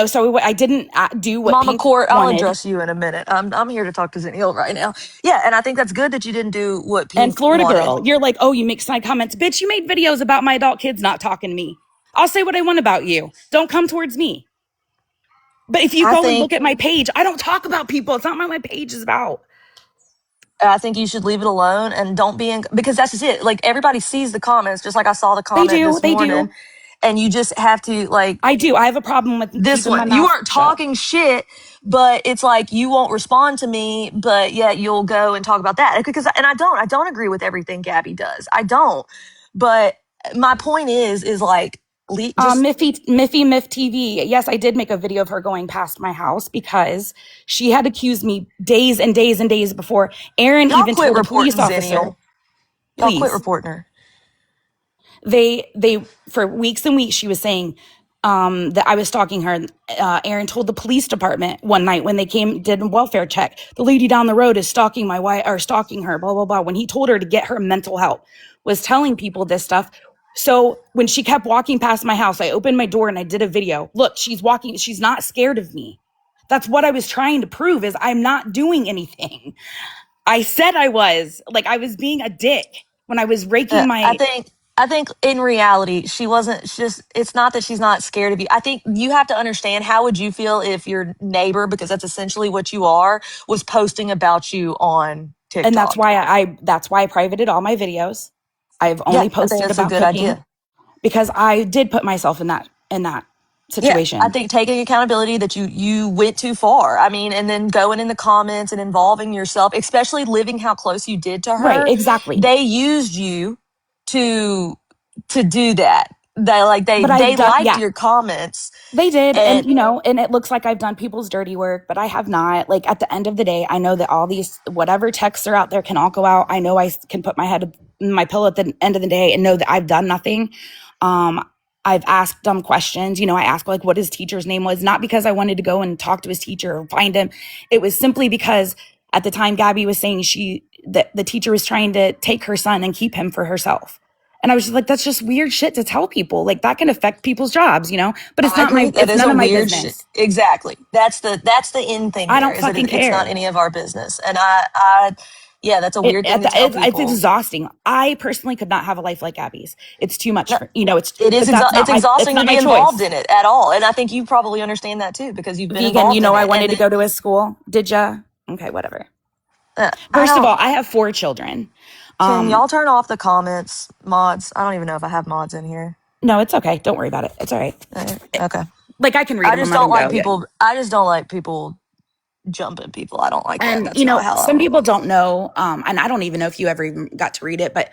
So I didn't do what Mama Pink Court, I'll wanted. address you in a minute. I'm here to talk to Zennial right now. Yeah, and I think that's good that you didn't do what And Pink Florida wanted. girl, you're like, oh, you make side comments. Bitch, you made videos about my adult kids not talking to me. I'll say what I want about you. Don't come towards me. But if you I go and look think at my page, I don't talk about people. It's not what my page is about. I think you should leave it alone and don't be in because that's just it. Like everybody sees the comments, just like I saw the They comment do. this They morning, do. and you just have to like I do. I have a problem with this keeping my one. You mouth aren't shut. talking shit, but it's like you won't respond to me, but yet you'll go and talk about that because and I don't agree with everything Gabby does. I don't, but my point is like just Miffy TV. Yes, I did make a video of her going past my house because she had accused me days and days and days before. Aaron y'all even quit told a reporting police officer, Zennial. Y'all quit please. reporting her. They for weeks and weeks she was saying that I was stalking her. Aaron told the police department one night when they did a welfare check, the lady down the road is stalking my wife or stalking her, blah blah blah. When he told her to get her mental help, was telling people this stuff. So when she kept walking past my house, I opened my door and I did a video. Look, she's walking. She's not scared of me. That's what I was trying to prove is I'm not doing anything. I said I was like I was being a dick when I was raking I my. think in reality, she wasn't just, it's not that she's not scared of you. I think you have to understand how would you feel if your neighbor, because that's essentially what you are, was posting about you on And that's TikTok. why I privated all my videos. I've Yeah, only I think posted that's a about good cooking idea. because I did put myself in that Yeah, I situation. think taking accountability that you went too far. I mean, and then going in the comments and involving yourself, especially living how close you did to Right, her. exactly. They used you to do that. They like But I've they done, liked yeah, your comments they did. and And it looks like I've done people's dirty work, but I have not. Like at the end of the day, I know that all these, whatever texts are out there can all go out. I know I can put my head in my pillow at the end of the day and know that I've done nothing. Um, I've asked dumb questions. I asked like what his teacher's name was, not because I wanted to go and talk to his teacher or find him. It was simply because at the time Gabby was saying that the teacher was trying to take her son and keep him for herself. And I was just like, that's just weird shit to tell people. Like that can affect people's jobs, but I agree. That it's is none a of my weird business. exactly. That's the end thing I there don't is that fucking it's not care. any of our business. And I yeah, that's a weird thing to tell It's people. exhausting. I personally could not have a life like Abby's. It's too much No, for, it's it's exhausting to not be my involved choice. in it at all. And I think you probably understand that too because you've been Vegan, involved in I it. wanted And to go to his school. Did ya? Okay, whatever. I First of don't all, I have 4 children. can Um, y'all turn off the comments mods? I don't even know if I have mods in here. no, it's okay. Don't worry about it. It's all right. Okay. Like I can read them and let them go. Yeah. I just don't like people jumping people. I don't like that. And That's not how I some roll. people don't know, and I don't even know if you ever even got to read it, but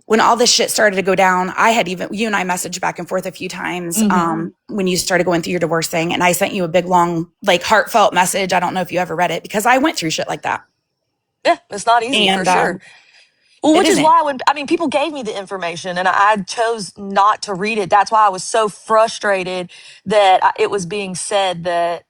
when all this shit started to go down, you and I messaged back and forth a few times Mm-hmm. when you started going through your divorce thing. And I sent you a big, long, like heartfelt message. I don't know if you ever read it because I went through shit like that. Yeah, it's not easy for And sure. Well, it which is isn't. why when I mean people gave me the information and I chose not to read it. That's why I was so frustrated that it was being said that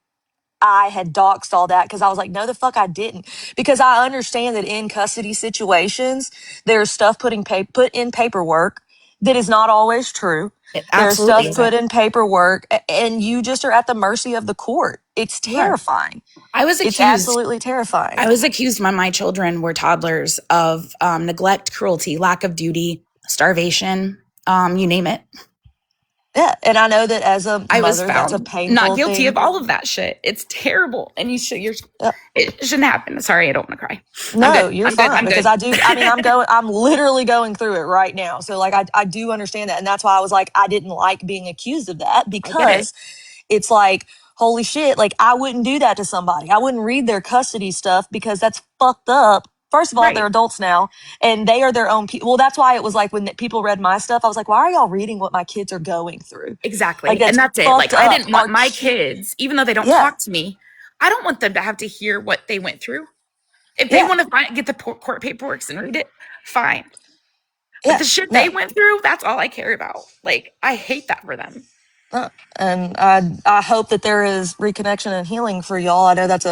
I had doxed all that because I was like, no, the fuck I didn't. Because I understand that in custody situations, there's stuff put in paperwork that is not always true. It There's absolutely stuff put isn't. in paperwork, and you just are at the mercy of the court. It's You are. terrifying. I was It's accused. absolutely terrifying. I was accused when my children were toddlers of neglect, cruelty, lack of duty, starvation, you name it. Yeah, and I know that as a I was mother, that's a found not painful guilty of thing. all of that shit. It's terrible, and Yeah. it shouldn't happen. Sorry, I don't want to cry. I'm No, good. you're I'm good. fine I'm because good. I do. I mean, I'm literally going through it right now. So like, I do understand that. And that's why I was like, I didn't like being accused of that I get it. because it's like, holy shit, like I wouldn't do that to somebody. I wouldn't read their custody stuff because that's fucked up. First of all, they're Right. adults now and they are their own people. Well, that's why it was like when people read my stuff, I was like, why are y'all reading what my kids are going through? Like Exactly. And that's that's it. Like, fucked I up. didn't want my kids, even though they don't Yeah, talk to me, I don't want them to have to hear what they went through. If they yeah, want to get the court paperwork and read it, fine. But yeah. the shit they No. went through, that's all I care about. Like, I hate that for them. And I hope that there is reconnection and healing for y'all. I know that's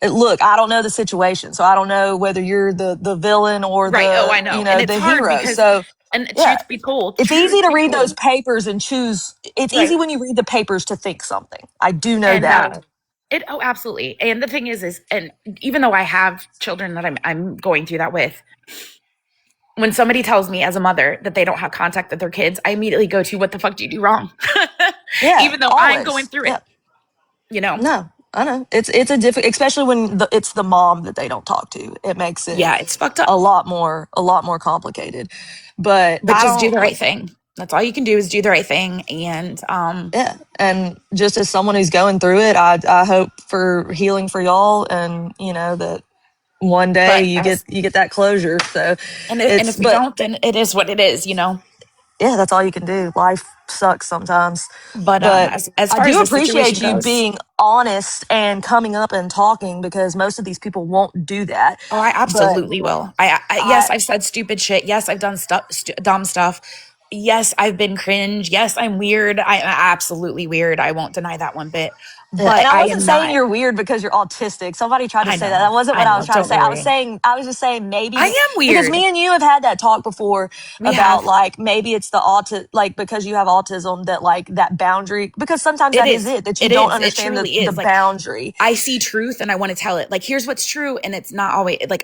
look. I don't know the situation, so I don't know whether you're the villain or Right. Oh, the I know. And it's the hard hero. because, So and yeah, it's easy truth to be read those told, papers and choose. It's easy right. when you read the papers to think something. I do know And that. oh, absolutely. And the thing is, and even though I have children that I'm going through that with, when somebody tells me as a mother that they don't have contact with their kids, I immediately go to, what the fuck do you do wrong? Yeah, Even though I'm going always. through it, Yeah, you know? no, I know it's a difficult, especially when it's the mom that they don't talk to. It makes it Yeah, it's fucked up. a lot more complicated. But But I just do don't. the right thing. That's all you can do, is do the right thing. And Yeah. And just as someone who's going through it, I hope for healing for y'all and that one day but as you get that closure. So and it's if we but don't, then it is what it is, you know. yeah, that's all you can do. Life sucks sometimes. But But as I far as do the situation appreciate you goes, being honest and coming up and talking because most of these people won't do that. oh, I But absolutely will. Yes, I I've said stupid shit. Yes, I've done dumb stuff. Yes, I've been cringe. Yes, I'm weird. I'm absolutely weird. I won't deny that one bit. Yeah, and But I I wasn't am saying not. you're weird because you're autistic. Somebody tried to I say that. That know. wasn't I what I was know. trying to Don't say. worry. I was just saying I maybe am because weird. me and you have had that talk before We about have. like maybe it's the like because you have autism that like that boundary because sometimes It that is is. it that you It don't is. It understand truly the is. Like, boundary. I see truth and I want to tell it. Like, here's what's true, and it's not always like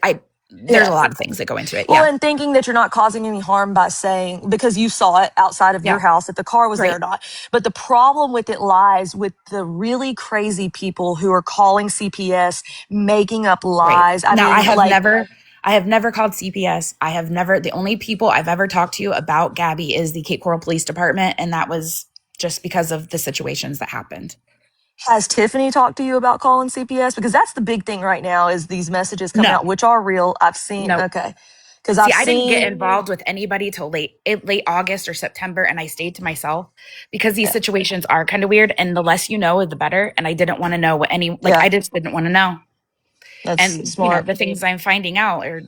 there's Yeah. a lot of things that go into it. Well, Yeah. and thinking that you're not causing any harm by saying, because you saw it outside of your Yeah. house, if the car was there or Right. not. But the problem with it lies with the really crazy people who are calling CPS, making up Right. lies. I Now, mean, like, I have never called CPS. I have never, the only people I've ever talked to about Gabby is the Cape Coral Police Department. And that was just because of the situations that happened. has Tiffany talked to you about calling CPS? Because that's the big thing right now is these messages coming No, out, which are real. I've seen, no. okay. Because See, I've I didn't get seen, involved with anybody till late August or September, and I stayed to myself because these yeah, situations are kind of weird. And the less you know, the better. And I didn't want to know what yeah, I just didn't want to know. that's And smart. the things I'm finding out are,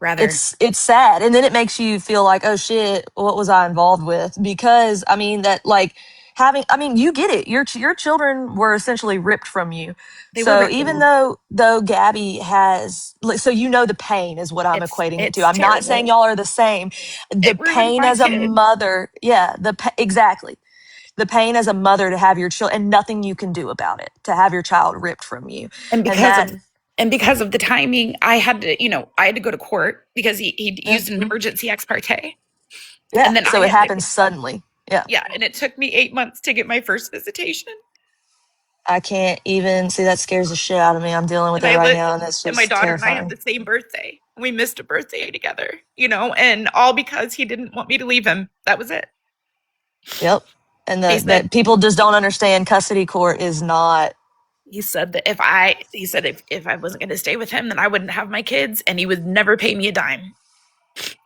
rather, It's sad and then it makes you feel like oh shit what was I involved with because I mean that like having I mean you get it your children were essentially ripped from you they were so ripped from even me. though Gabby has like so the pain is what I'm equating it to. It's I'm not saying terrible. y'all are the same. The It ruined pain my as a kid. mother, yeah, exactly, the pain as a mother to have your child and nothing you can do about it to have your child ripped from you and and because that of and because of the timing, I had to go to court because he yeah, used an emergency ex parte. yeah, And then so it happens suddenly. Yeah. yeah, and it took me 8 months to get my first visitation. I can't even see that scares the shit out of me. I'm dealing with And it right now, and that's and my just daughter and I have terrifying. the same birthday. We missed a birthday together, and all because he didn't want me to leave him. That was it. Yep. And He said that people just don't understand custody court is not. he said that if I wasn't going to stay with him, then I wouldn't have my kids, and he would never pay me a dime.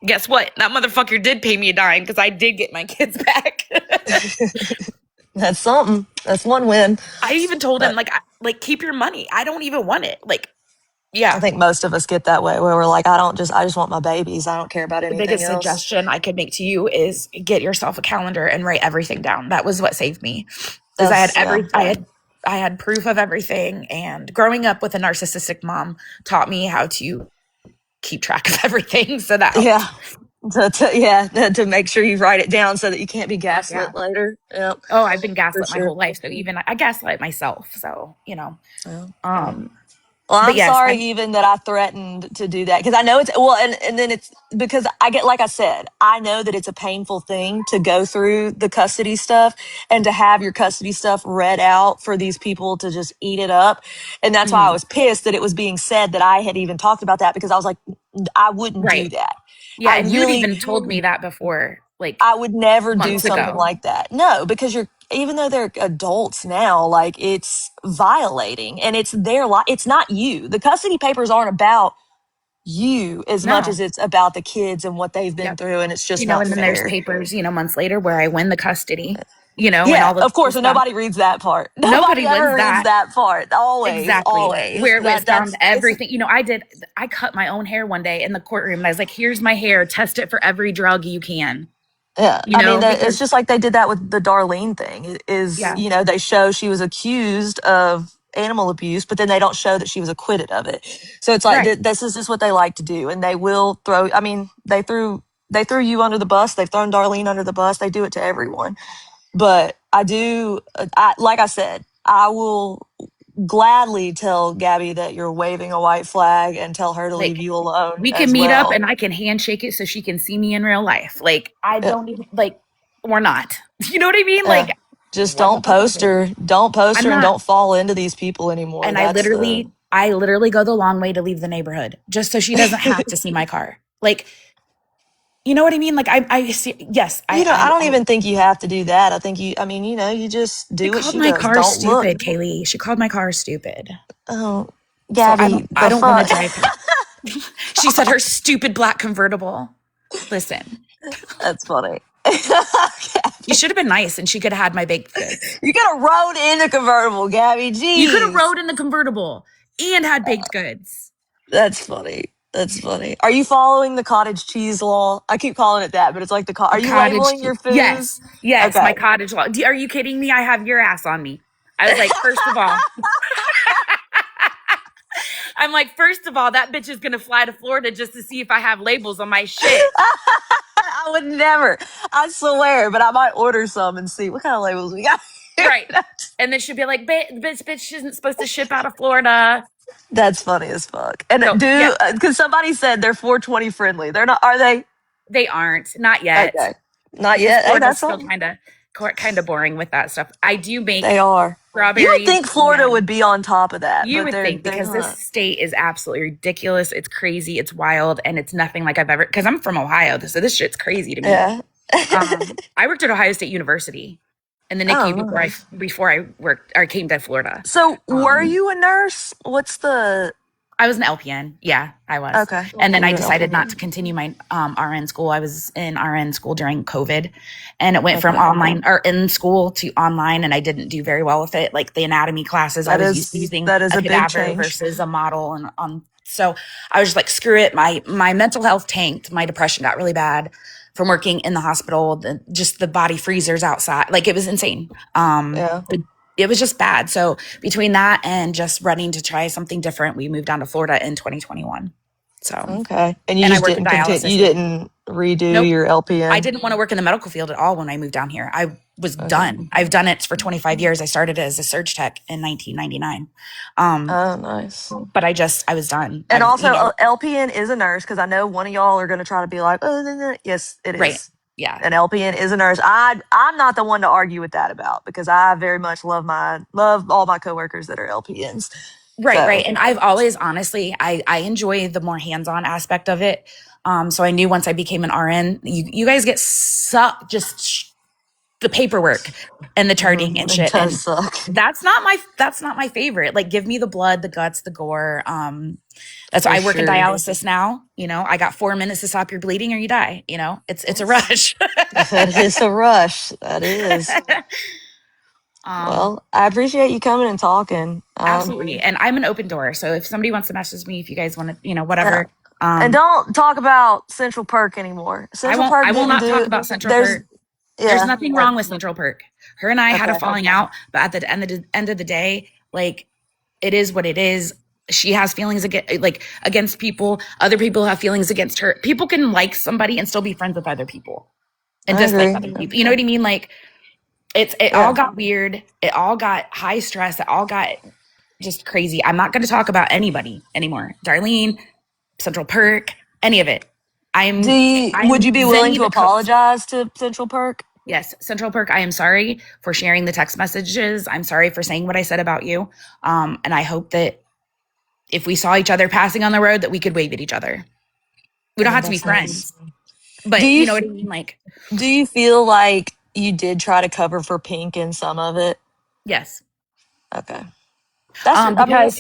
Guess what? That motherfucker did pay me a dime because I did get my kids back. That's something. That's one win. I even told him But like keep your money. I don't even want it. Like, I Yeah. think most of us get that way where we're like, I just want my babies. I don't care about The anything biggest else. suggestion I could make to you is get yourself a calendar and write everything down. That was what saved me. Is Yeah. I had proof of everything, and growing up with a narcissistic mom taught me how to keep track of everything. So that Yeah. helped. To make sure you write it down so that you can't be Fuck yeah. gaslit later. Yep, Oh, I've been for gaslit my sure. whole life. So even I gaslight myself. So, Yeah. um, Well, but I'm yes, sorry even that I threatened to do that because I know it's well, and then it's because I get like I said, I know that it's a painful thing to go through the custody stuff and to have your custody stuff read out for these people to just eat it up, and that's why I mhm, was pissed that it was being said that I had even talked about that because I was like, I wouldn't do right. that. Yeah. I And you had really, even told me that before, like I would never do months something ago. like that. No, because you're even though they're adults now, like it's violating and it's their life. It's not you. The custody papers aren't about you as much No. as it's about the kids and what they've been Yep. through, and it's just not And then there's fair. papers, months later where I win the custody, and Yeah, all this of course, other and stuff. nobody reads that part. Nobody Nobody wins ever reads that. that part. Always, Exactly. always. Where it was found It's everything. I cut my own hair one day in the courtroom and I was like, here's my hair, test it for every drug you can, yeah. I mean, it's because, just like they did that with the Darlene thing. yeah, They show she was accused of animal abuse, but then they don't show that she was acquitted of it. So it's like right. this is just what they like to do, and they will throw. I mean, they threw you under the bus. They've thrown Darlene under the bus. They do it to everyone. But I do, like I said, I will gladly tell Gabby that you're waving a white flag and tell her to leave Like, you alone we can as meet up well. and I can handshake it so she can see me in real life. Like, I Uh, don't even, like, we're not. You know what I mean? uh, Like, just what the fuck is it? don't post I'm her, and not. don't fall into these people anymore. And That's the, I literally go the long way to leave the neighborhood just so she doesn't have to see my car. Like, you know what I mean? Like I see, yes, I don't even think you have to do that. I think I mean, you just she do what called she my does. car Don't look. stupid, Kaylee. She called my car stupid. Oh, So Gabby, I the don't want to fuck? drive her. She said her stupid black convertible. Listen, That's funny. you should have been nice and she could have had my baked goods. You could have rode in the convertible, Gabby. You could have Jeez. rode in the convertible and had baked goods. That's funny. That's funny. Are you following the cottage cheese law? I keep calling it that, but it's like are you labeling your food? Yes, yes, my Okay. cottage law. Are you kidding me? I have your ass on me. I was like, first of all, that bitch is gonna fly to Florida just to see if I have labels on my shit. I would never. I swear, but I might order some and see what kind of labels we got here. Right. And then she'll be like, bitch isn't supposed to ship out of Florida. That's funny as fuck. And So, yeah, because somebody said they're 420 friendly. They're not, are they? they aren't. Not yet. Okay. Not Because yet. Hey, Florida's that's still something. kind of boring with that stuff. I do They make are. You would strawberries think Florida would and be on top of that, you but would think they're because this not. state is absolutely ridiculous. It's crazy. It's wild. And it's nothing like I've ever, because I'm from Ohio. So this shit's crazy to me. Yeah. I worked at Ohio State University in the Oh, NICU nice. before I worked or came to Florida. So, were Um, you a nurse? What's the? I was an LPN. Yeah, I was. Okay, And then I you're an decided LPN. not to continue my RN school. I was in RN school during COVID and it went from Okay, online or in school to online and I didn't do very well with it. Like the anatomy classes, I was used to using that is a a big cadaver change. versus a model and so I was just like, screw it. My mental health tanked. My depression got really bad from working in the hospital, just the body freezers outside. Like it was insane. Yeah. It was just bad. So between that and just running to try something different, we moved down to Florida in 2021. So, Okay. And you and I just worked in didn't continue. dialysis You here. didn't redo Nope. your I LPN. didn't want to work in the medical field at all when I moved down here. I was Okay. done. I've done it for 25 years. I started as a surge tech in 1999. Oh, nice. But I was done. And also, LPN is a nurse because I know one of y'all are going to try to be like, oh, no, no. Yes, it Right. is. Yeah. An LPN is a nurse. I'm not the one to argue with that about because I very much love all my coworkers that are LPNs. Right, So, right. And I've always honestly, I enjoy the more hands-on aspect of it. So I knew once I became an RN, you guys get sucked the paperwork and the charting and it shit. does And suck. that's not my favorite. Like give me the blood, the guts, the gore. That's why I work in sure. dialysis now. I got 4 minutes to stop your bleeding or you die. It's a rush. That is a rush. That is. Well, I appreciate you coming and talking. Absolutely. And I'm an open door. So if somebody wants to message me, if you guys want to, Yeah. whatever. And don't talk about Central Perk anymore. Central Perk I will didn't not talk do. about Central There's Perk. There's yeah. nothing wrong with Central Perk. Her and I had a Okay. falling out, but at the end of the day, like, it is what it is. She has feelings against people. Other people have feelings against her. People can like somebody and still be friends with other people and I dislike agree. other people. You know what I mean? Like, it all got weird. It all got high stress. It all got just crazy. I'm not going to talk about anybody anymore. Darlene, Central Perk, any of it. Would you be willing Zenny to the coach. apologize to Central Perk? Yes, Central Perk, I am sorry for sharing the text messages. I'm sorry for saying what I said about you. And I hope that if we saw each other passing on the road, that we could wave at each other. We don't have to be friends, but Do you you know what I mean? Like, do you feel like you did try to cover for Pink in some of it? yes. Okay. That's I mean,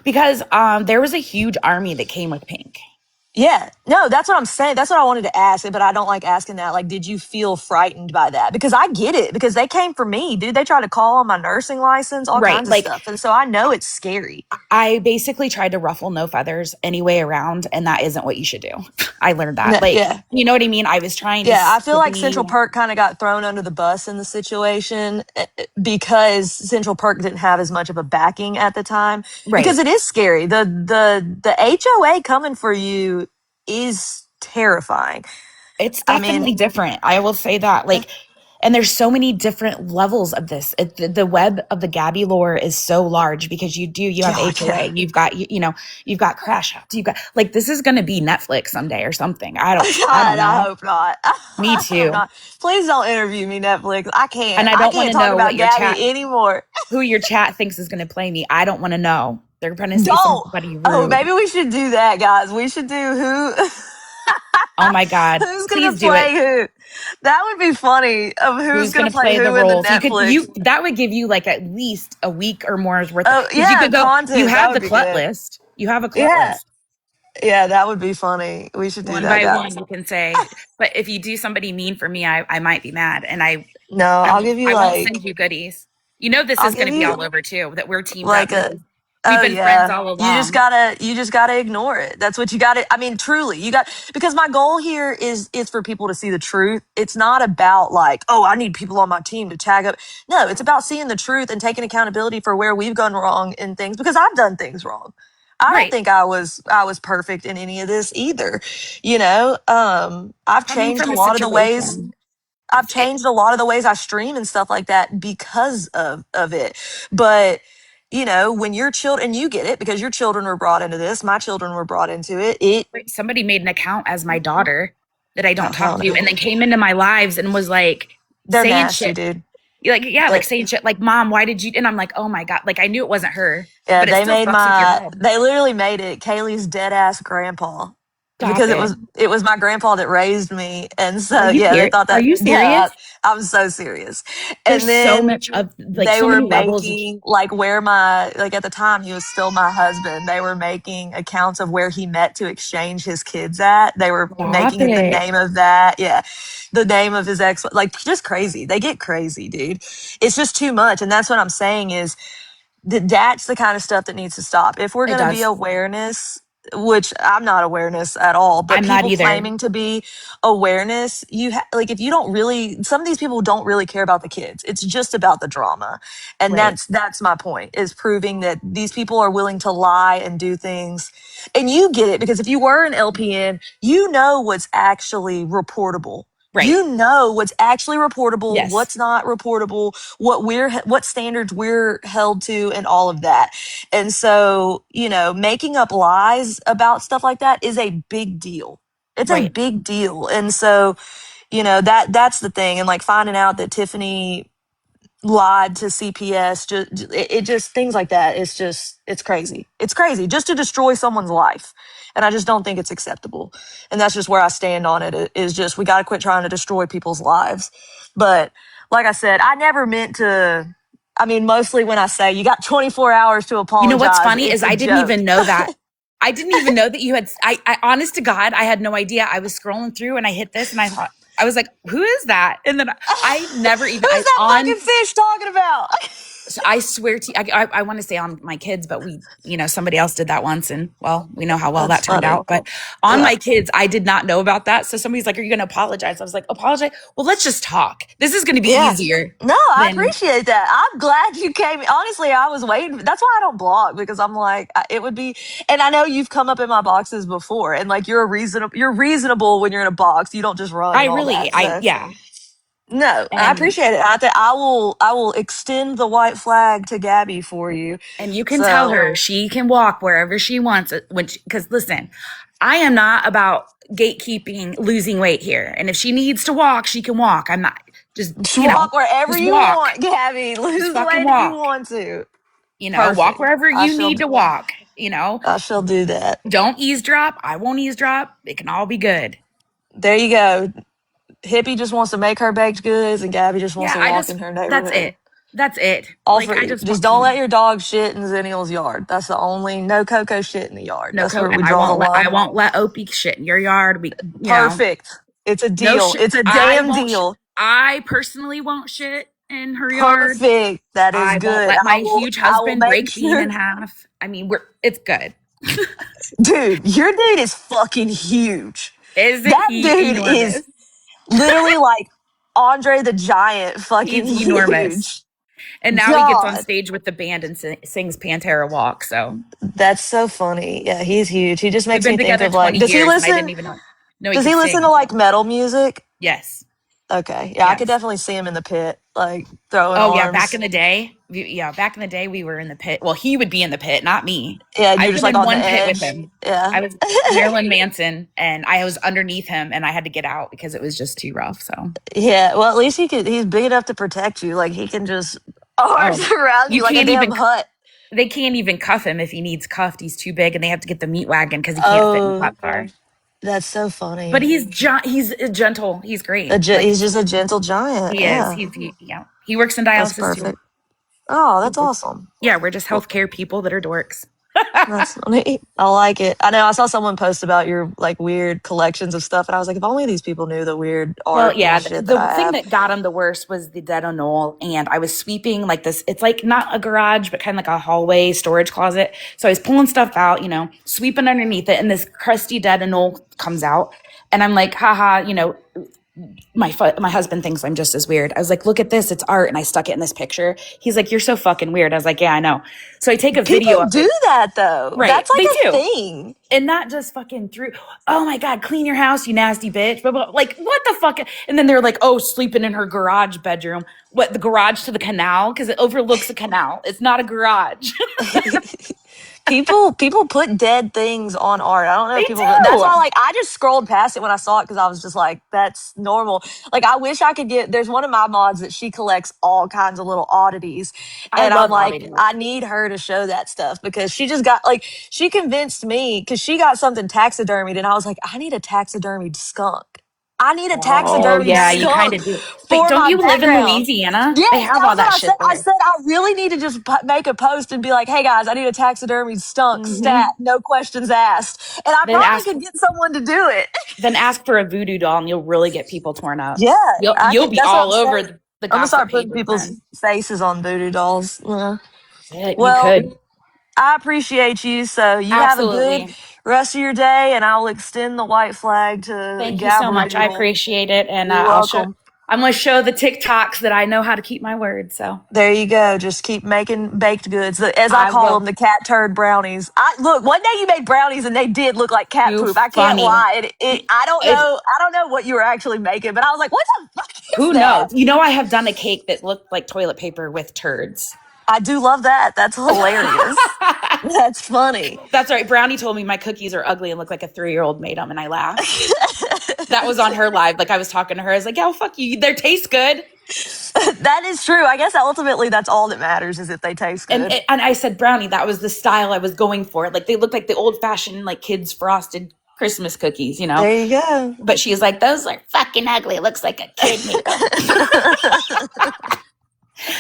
Because there was a huge army that came with Pink. yeah. No, that's what I'm saying. That's what I wanted to ask, but I don't like asking that. Like, did you feel frightened by that? Because I get it, because they came for me, dude. They tried to call on my nursing license, all Right. kinds of Like, stuff. And so I know it's scary. I basically tried to ruffle no feathers any way around, and that isn't what you should do. I learned that. No, Like, yeah. you know what I mean? I was trying to Yeah, I feel like be Central Perk kind of got thrown under the bus in the situation because Central Perk didn't have as much of a backing at the time. Because right. it is scary. The HOA coming for you is terrifying. It's I mean, definitely different. I will say that. Like, and there's so many different levels of this. The web of the Gabby lore is so large because you have God, HOA, yeah. you've got, you've got crash outs, you've got, like, this is going to be Netflix someday or something. I don't God, I know. hope not. Me I hope too. not. Please don't interview me, Netflix. I And can't. I I don't want can't to talk know what about your chat, Gabby anymore. who your chat thinks is going to play me. I don't want to know. They're going to say Don't. somebody Oh, rude. maybe we should do that, guys. We should do who Oh my God. who's gonna Please do play it. who. That would be funny of who's Who's gonna going to play play the who in the roles? Netflix. That would give you like at least a week or more's worth, Oh because you yeah, could go, you content. That have would the be clut good. list. You have a clut Yeah. list. Yeah, that would be funny. We should do One that, by one, guys. you can say, but if you do somebody mean for me, I might be mad. And No, I'll give you I won't like send you goodies. You know, this I'll is going give to be you all over too, that we're teamed up. like a We've oh been friends yeah, all along. you just gotta ignore it. That's what you gotta, I mean, truly, you got, because my goal here is for people to see the truth. It's not about like, oh, I need people on my team to tag up. No, it's about seeing the truth and taking accountability for where we've gone wrong in things, because I've done things wrong. I don't Right. think I was perfect in any of this either. I've Coming changed from a a lot of the ways situation. I've changed a lot of the ways I stream and stuff like that because of it. But when your children, and you get it because your children were brought into this, my children were brought into it. Somebody made an account as my daughter that I don't Oh talk hell to, no, and then came into my lives and was like they're saying nasty, shit. dude. Like, yeah, like They, saying shit like, Mom, why did you? And I'm like, oh my God. Like, I knew it wasn't her, yeah, but it still fucks with your head. they literally made it Kaylee's dead ass grandpa Stop because it. it was my grandpa that raised me, and Are so you yeah, they serious? thought Are that, you yeah, serious? I'm so serious. There's And so then much of, like, they so were many levels of, making like where my, like at the time he was still my husband, they were making accounts of where he met to exchange his kids at. They were stop making it the it. name of that, yeah, the name of his ex, like just crazy. They get crazy, dude. It's just too much. And that's what I'm saying is that's the kind of stuff that needs to stop. If we're It going to be does. awareness, which I'm not awareness at all, but I'm not people either. claiming to be awareness, like if you don't really, some of these people don't really care about the kids. It's just about the drama. And Right. that's my point, is proving that these people are willing to lie and do things. And you get it, because if you were an LPN, you know what's actually reportable. Right. You know what's actually reportable, Yes. what's not reportable, what standards we're held to, and all of that. And so, making up lies about stuff like that is a big deal. It's a Right. big deal. And so, that's the thing. And like finding out that Tiffany lied to CPS, it just, things like that. It's crazy. It's crazy just to destroy someone's life. And I just don't think it's acceptable. And that's just where I stand on it, is just, we got to quit trying to destroy people's lives. But like I said, I never meant to, I mean, mostly when I say you got 24 hours to You know what's apologize, funny it's is a I didn't joke. even know that. I didn't even know that you had, honest to God, I had no idea. I was scrolling through and I hit this and I thought, I was like, who is that? And then I never even, Who's that fucking fish talking about? I swear to you, I want to say on my kids, but somebody else did that once, and well, we know how well That's that turned funny. out. But on Yeah. my kids, I did not know about that. So somebody's like, "Are you going to apologize?" I was like, "Apologize? Well, let's just talk. This is going to be easier." No, I than appreciate that. I'm glad you came. Honestly, I was waiting. That's why I don't blog, because I'm like, it would be. And I know you've come up in my boxes before, and like you're reasonable when you're in a box. You don't just run I and all really, that. So yeah, no, I and appreciate it. I will extend the white flag to Gabby for you. you can tell So her she can walk wherever she wants. Because listen, I am not about gatekeeping losing weight here, and if she needs to walk, she can walk. I'm not just just walk wherever just you walk, want, Gabby. just Lose the fucking weight if you walk. want to. Walk Perfect. wherever you need to walk. I shall do that. Don't eavesdrop. I won't eavesdrop. It can all be good. There you go. Hippie just wants to make her baked goods, and Gabby just wants Yeah, to walk in her neighborhood. That's it. All Like for I you. just Just want don't let to your dog shit in Zennial's yard. That's the only no Coco shit in the yard. no That's coat, where we and draw the I line. won't let Opie shit in your yard. Perfect. It's a No deal. shit. It's a I damn won't. deal. I personally won't shit in her yard. Perfect. That is I won't good. let my huge I will husband make break Bean sure. in half. I mean, it's good. Dude, your dude is fucking huge. Isn't That he dude enormous? is literally like Andre the Giant fucking He's enormous. huge. And now he gets on God, stage with the band and sings Pantera Walk. So that's so funny. Yeah, he's huge. He just we've makes been me think together of like, 20 does he years and I listen? didn't even know he Does he could listen sing. to So like metal music? yes. Okay. Yeah, I could Yes. definitely see him in the pit, like throwing Oh yeah, back arms. in the day. Back in the day we were in the pit. Well, he would be in the pit, not me. Yeah, and you're I've just been like in on the one pit with edge. him. Yeah. I was Marilyn Manson and I was underneath him and I had to get out because it was just too rough. So Yeah. Well, at least he's big enough to protect you. Like he can just arms oh, around you you like a can't damn even hut. they can't even cuff him if he needs cuffed. He's too big and they have to get the meat wagon because he can't fit in the Oh, cop car. that's so But funny. he's gentle. He's great. Like He's just a gentle giant. he is. Yeah. He works in That's dialysis too. perfect. Oh, that's awesome. Yeah, we're just Well, healthcare people that are dorks. that's funny. I like it. I know I saw someone post about your like weird collections of stuff, and I was like, if only these people knew the weird Well, art yeah, and shit that the I thing have. that got him the worst was the dead on knoll, and I was sweeping like this. It's like not a garage, but kind of like a hallway storage closet. So I was pulling stuff out, sweeping underneath it, and this crusty dead on knoll comes out, and I'm like, haha, my husband thinks I'm just as weird. I was like, look at this, it's art, and I stuck it in this picture. He's like, you're so fucking weird. I was like, yeah, I know. So I take a video People of do it. that though. Right, That's like they a do. thing. And not just fucking through, oh my God, clean your house, you nasty bitch. But like, what the fuck? And then they're like, oh, sleeping in her garage bedroom. What, the garage to the canal? Because it overlooks the canal. It's not a garage. People put dead things on art. I don't know They if people. That's do. why, like, I just scrolled past it when I saw it because I was just like, that's normal. Like, I wish I could get. There's one of my mods that she collects all kinds of little oddities, I and I'm love like, oddities. I need her to show that stuff because she just got like she convinced me because she got something taxidermied, and I was like, I need a taxidermied skunk. I need a Oh, taxidermied yeah, you kind of skunk do. But for don't my you live in background. Louisiana? They Yes, have all that's what that I said. shit I there. said I really need to just make a post and be like, "Hey guys, I need a taxidermy skunk Hmm. stat, no questions asked," and I Then probably ask, could get someone to do it. then ask for a voodoo doll, and you'll really get people torn up. Yeah, I You'll could. be That's what I'm all saying. over the I'm gonna gossip start page putting with people's men. faces on voodoo dolls. You Well, could I appreciate you. So you have a good absolutely. rest of your day, and I'll extend the white flag to Thank you so much. I Gabrielle. appreciate it, and You're welcome. I'm gonna show the TikToks that I know how to keep my word. So There you go. Just keep making baked goods, as I I call will. them, the cat turd brownies. I look one day you made brownies and they did look like cat Too poop. I can't funny. lie. I don't It, know. I don't know what you were actually making, but I was like, what the fuck is who that? knows? I have done a cake that looked like toilet paper with turds. I do love that. That's hilarious. That's funny. That's right. Brownie told me my cookies are ugly and look like a 3-year-old made them, and I laughed. That was on her live. Like I was talking to her. I was like, "Yeah, well, fuck you. They taste good." That is true. I guess ultimately that's all that matters is if they taste good. And I said, Brownie, that was the style I was going for. Like they look like the old fashioned like kids frosted Christmas cookies, There you go. But she's like, those are fucking ugly. It looks like a kid made them.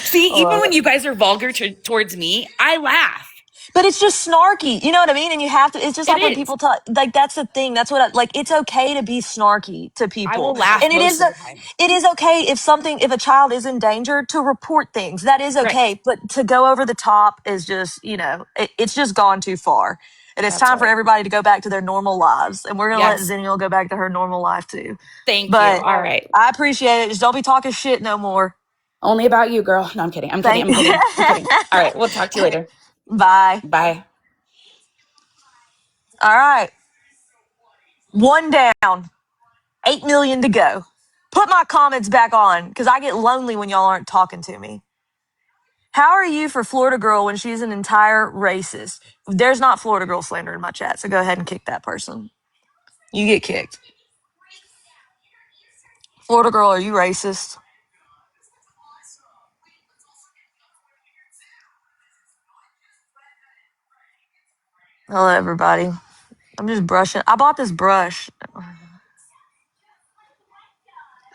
See, even when you guys are vulgar towards me, I laugh. But it's just snarky. You know what I mean? And you have to, it's just It like when is. people talk, like that's the thing. That's what like, it's okay to be snarky to I will people. laugh And most of the time. it is okay if a child is in danger to report things. That is Right. okay. But to go over the top is just, it's just gone too far. And it's That's time for right. everybody to go back to their normal lives. And we're going to let Yes. Zennial go back to her normal life too. Thank you. But All right. I appreciate it. Just don't be talking shit no more. Only about you, girl. No, I'm kidding. I'm kidding. Thank I'm kidding. I'm kidding. All right. We'll talk to you later. Bye. Bye. All right. One down. 8 million to go. Put my comments back on because I get lonely when y'all aren't talking to me. How are you for Florida girl when she's an entire racist? There's not Florida girl slander in my chat, so go ahead and kick that person. You get kicked. Florida girl, are you racist? Hello, everybody. I'm just brushing. I bought this brush.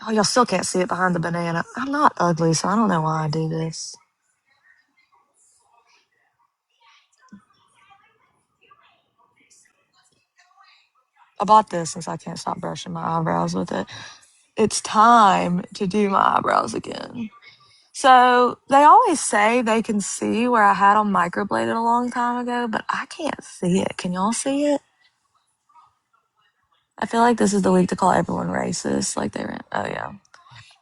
Oh, y'all still can't see it behind the banana. I'm not ugly, so I don't know why I do this. I bought this since I can't stop brushing my eyebrows with it. It's time to do my eyebrows again. So they always say they can see where I had them microbladed a long time ago, but I can't see it. Can y'all see it? I feel like this is the week to call everyone racist. Like oh yeah.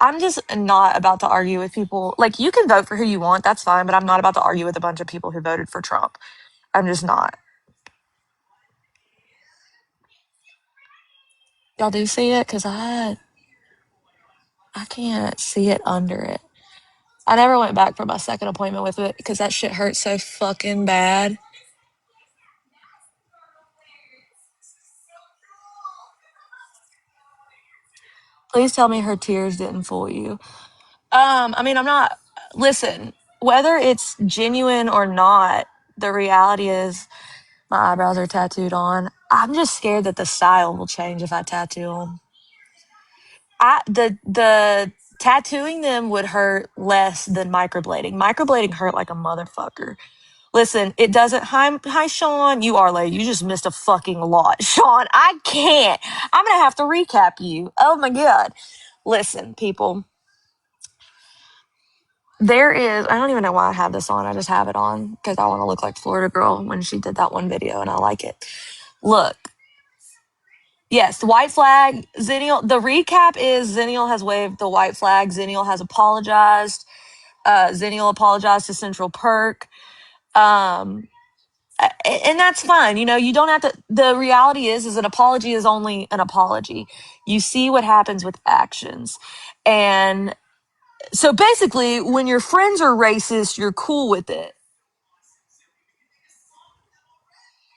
I'm just not about to argue with people. Like, you can vote for who you want, that's fine, but I'm not about to argue with a bunch of people who voted for Trump. I'm just not. Y'all do see it? Because I can't see it under it. I never went back for my second appointment with it because that shit hurts so fucking bad. Please tell me her tears didn't fool you. I mean, I'm not. Listen, whether it's genuine or not, the reality is my eyebrows are tattooed on. I'm just scared that the style will change if I tattoo them. The tattooing them would hurt less than microblading. Microblading hurt like a motherfucker. Listen, it doesn't. Hi, Sean. You are late. You just missed a fucking lot, Sean. I can't. I'm gonna have to recap you. Oh my god. Listen, people. There is, I don't even know why I have this on. I just have it on because I want to look like Florida Girl when she did that one video and I like it. Look, yes, the white flag, Zennial, the recap is Zennial has waved the white flag. Zennial has apologized. Zennial apologized to Central Perk. And that's fine. You don't have to, the reality is an apology is only an apology. You see what happens with actions. And so basically, when your friends are racist, you're cool with it.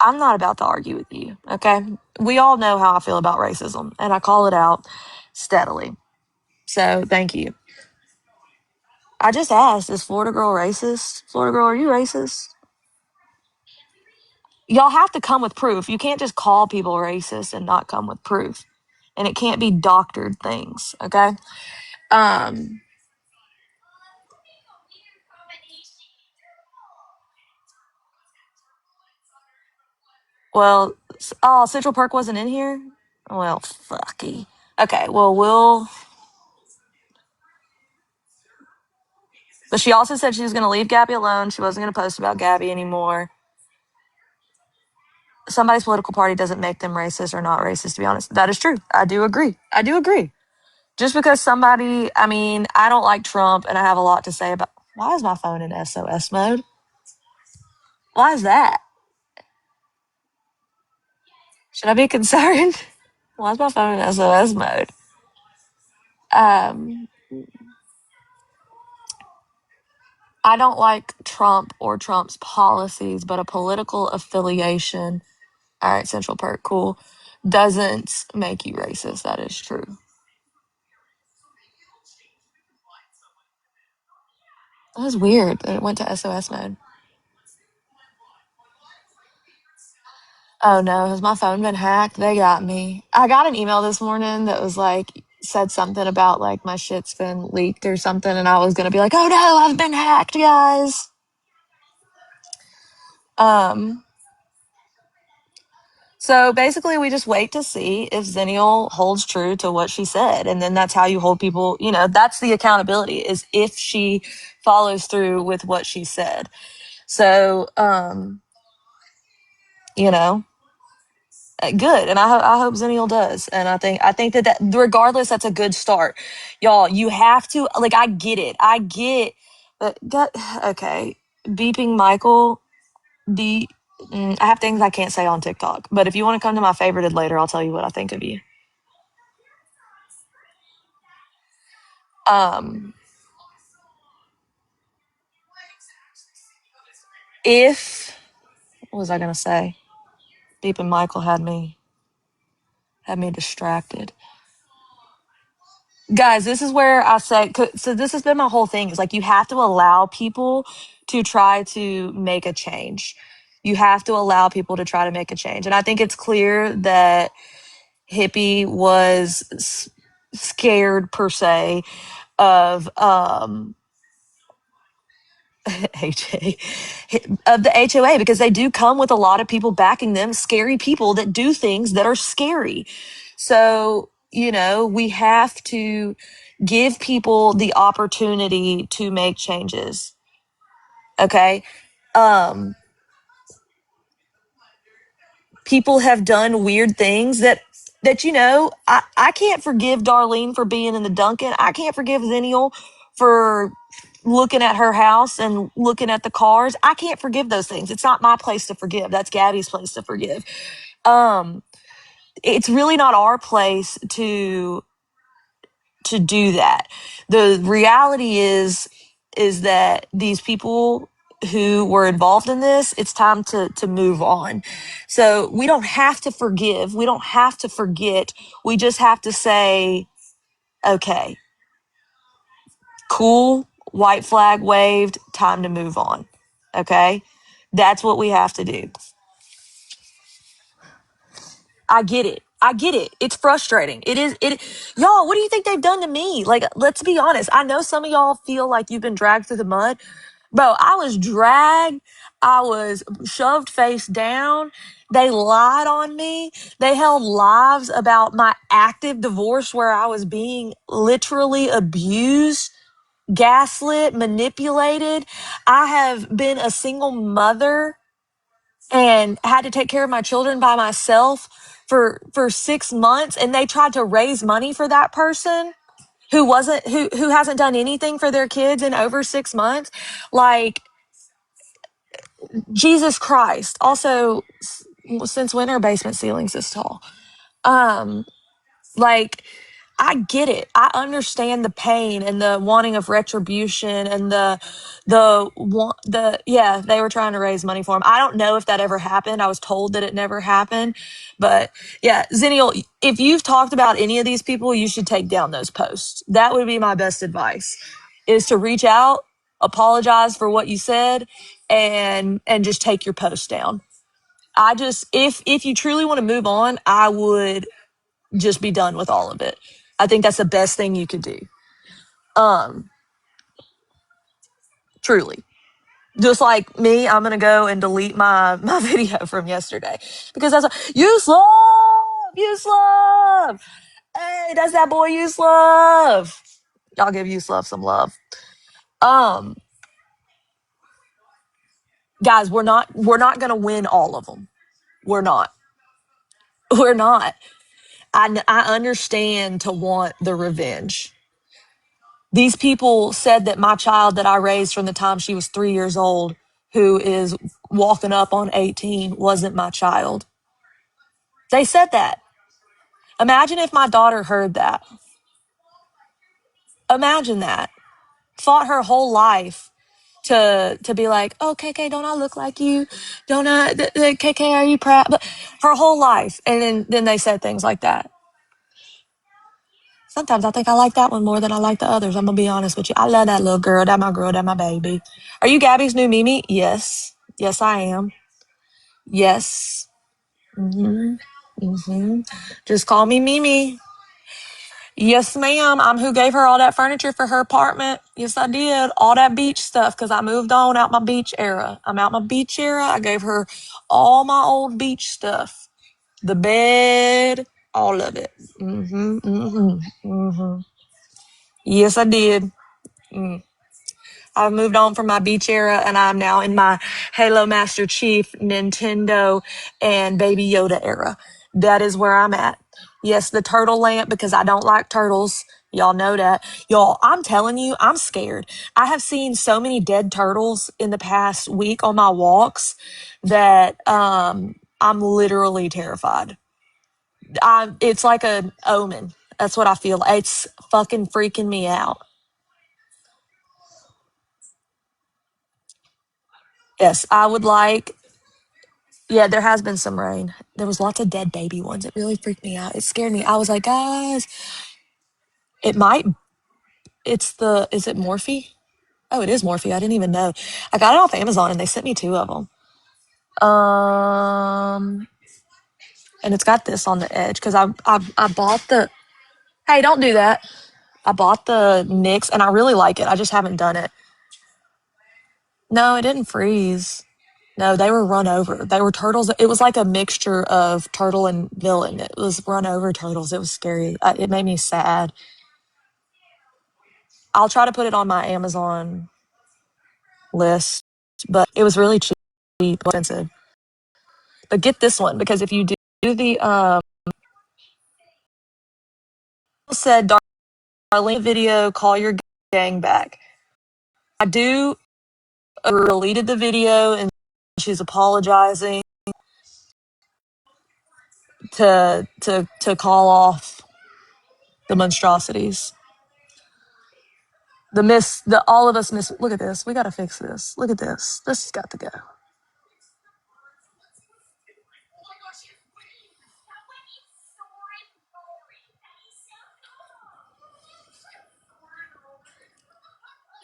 I'm not about to argue with you, okay? We all know how I feel about racism, and I call it out steadily. So, thank you. I just asked, is Florida Girl racist? Florida Girl, are you racist? Y'all have to come with proof. You can't just call people racist and not come with proof. And it can't be doctored things, okay? Well, Central Perk wasn't in here? Well, fucky. Okay, well, but she also said she was going to leave Gabby alone. She wasn't going to post about Gabby anymore. Somebody's political party doesn't make them racist or not racist, to be honest. That is true. I do agree. Just because somebody, I mean, I don't like Trump and I have a lot to say about. Why is my phone in SOS mode? Why is that? Should I be concerned? Why is my phone in SOS mode? I don't like Trump or Trump's policies, but a political affiliation, all right, Central Perk, cool, doesn't make you racist. That is true. That was weird that it went to SOS mode. Oh no, has my phone been hacked? They got me. I got an email this morning that was like, said something about like my shit's been leaked or something, and I was gonna be like, oh no, I've been hacked, guys. Um, so basically, we just wait to see if Zennial holds true to what she said. And then that's how you hold people, that's the accountability, is if she follows through with what she said. So, you know, good. And I hope Zennial does. And I think that regardless, that's a good start. Y'all, you have to, like, I get it. I get that. Okay. Beeping Michael. I have things I can't say on TikTok, but if you want to come to my favorited later, I'll tell you what I think of you. Um, if what was I gonna say? Deep and Michael had me distracted. Guys, this is where I say, so this has been my whole thing. Is like, you have to allow people to try to make a change. You have to allow people to try to make a change. And I think it's clear that Hippie was scared, per se, of HA of the HOA, because they do come with a lot of people backing them, scary people that do things that are scary. So, we have to give people the opportunity to make changes. Okay? People have done weird things that I can't forgive Darlene for being in the Duncan. I can't forgive Zennial for looking at her house and looking at the cars. I can't forgive those things. It's not my place to forgive. That's Gabby's place to forgive. It's really not our place to do that. The reality is that these people who were involved in this, it's time to move on. So we don't have to forgive. We don't have to forget. We just have to say, okay, cool, white flag waved, time to move on. Okay? That's what we have to do. I get it. I get it. It's frustrating. Y'all, what do you think they've done to me? Like, let's be honest. I know some of y'all feel like you've been dragged through the mud. Bro, I was dragged. I was shoved face down. They lied on me. They held lies about my active divorce where I was being literally abused, gaslit, manipulated. I have been a single mother and had to take care of my children by myself for 6 months, and they tried to raise money for that person who hasn't done anything for their kids in over 6 months. Like, Jesus Christ. Also, since when are basement ceilings this tall? Like, I get it. I understand the pain and the wanting of retribution and yeah, they were trying to raise money for him. I don't know if that ever happened. I was told that it never happened. But yeah, Zennial, if you've talked about any of these people, you should take down those posts. That would be my best advice, is to reach out, apologize for what you said, and just take your post down. If you truly want to move on, I would just be done with all of it. I think that's the best thing you could do. Truly. Just like me, I'm gonna go and delete my video from yesterday because that's use love. Hey, that's that boy use love. Y'all give use love some love. Guys, we're not gonna win all of them. We're not. We're not. I understand to want the revenge. These people said that my child that I raised from the time she was 3 years old, who is walking up on 18, wasn't my child. They said that. Imagine if my daughter heard that. Imagine that. Fought her whole life to be like, oh, KK, don't I look like you? Don't I, KK, are you proud? But her whole life. And then they said things like that. Sometimes I think I like that one more than I like the others. I'm going to be honest with you. I love that little girl. That my baby. Are you Gabby's new Mimi? Yes. Yes, I am. Yes. Just call me Mimi. Yes, ma'am. I'm who gave her all that furniture for her apartment. Yes, I did. All that beach stuff because I moved on out my beach era. I'm out my beach era. I gave her all my old beach stuff. The bed, all of it. Yes, I did. Mm. I've moved on from my beach era and I'm now in my Halo Master Chief, Nintendo, and Baby Yoda era. That is where I'm at. Yes, the turtle lamp because I don't like turtles. Y'all know that. Y'all, I'm telling you, I'm scared. I have seen so many dead turtles in the past week on my walks that I'm literally terrified. It's like an omen. That's what I feel. It's fucking freaking me out. Yes, I would like. Yeah, there has been some rain. There was lots of dead baby ones. It really freaked me out. It scared me. I was like, guys, it might. It's the. Is it Morphe? Oh, it is Morphe. I didn't even know. I got it off Amazon and they sent me two of them. And it's got this on the edge because I bought the. Hey, don't do that. I bought the NYX and I really like it. I just haven't done it. No, it didn't freeze. No, they were run over. They were turtles. It was like a mixture of turtle and villain. It was run over turtles. It was scary. It made me sad. I'll try to put it on my Amazon list, but it was really cheap, expensive. But get this one because if you do the said Darlene video, call your gang back. I do deleted the video and she's apologizing to call off the monstrosities. The all of us miss. Look at this. We got to fix this. Look at this. This has got to go.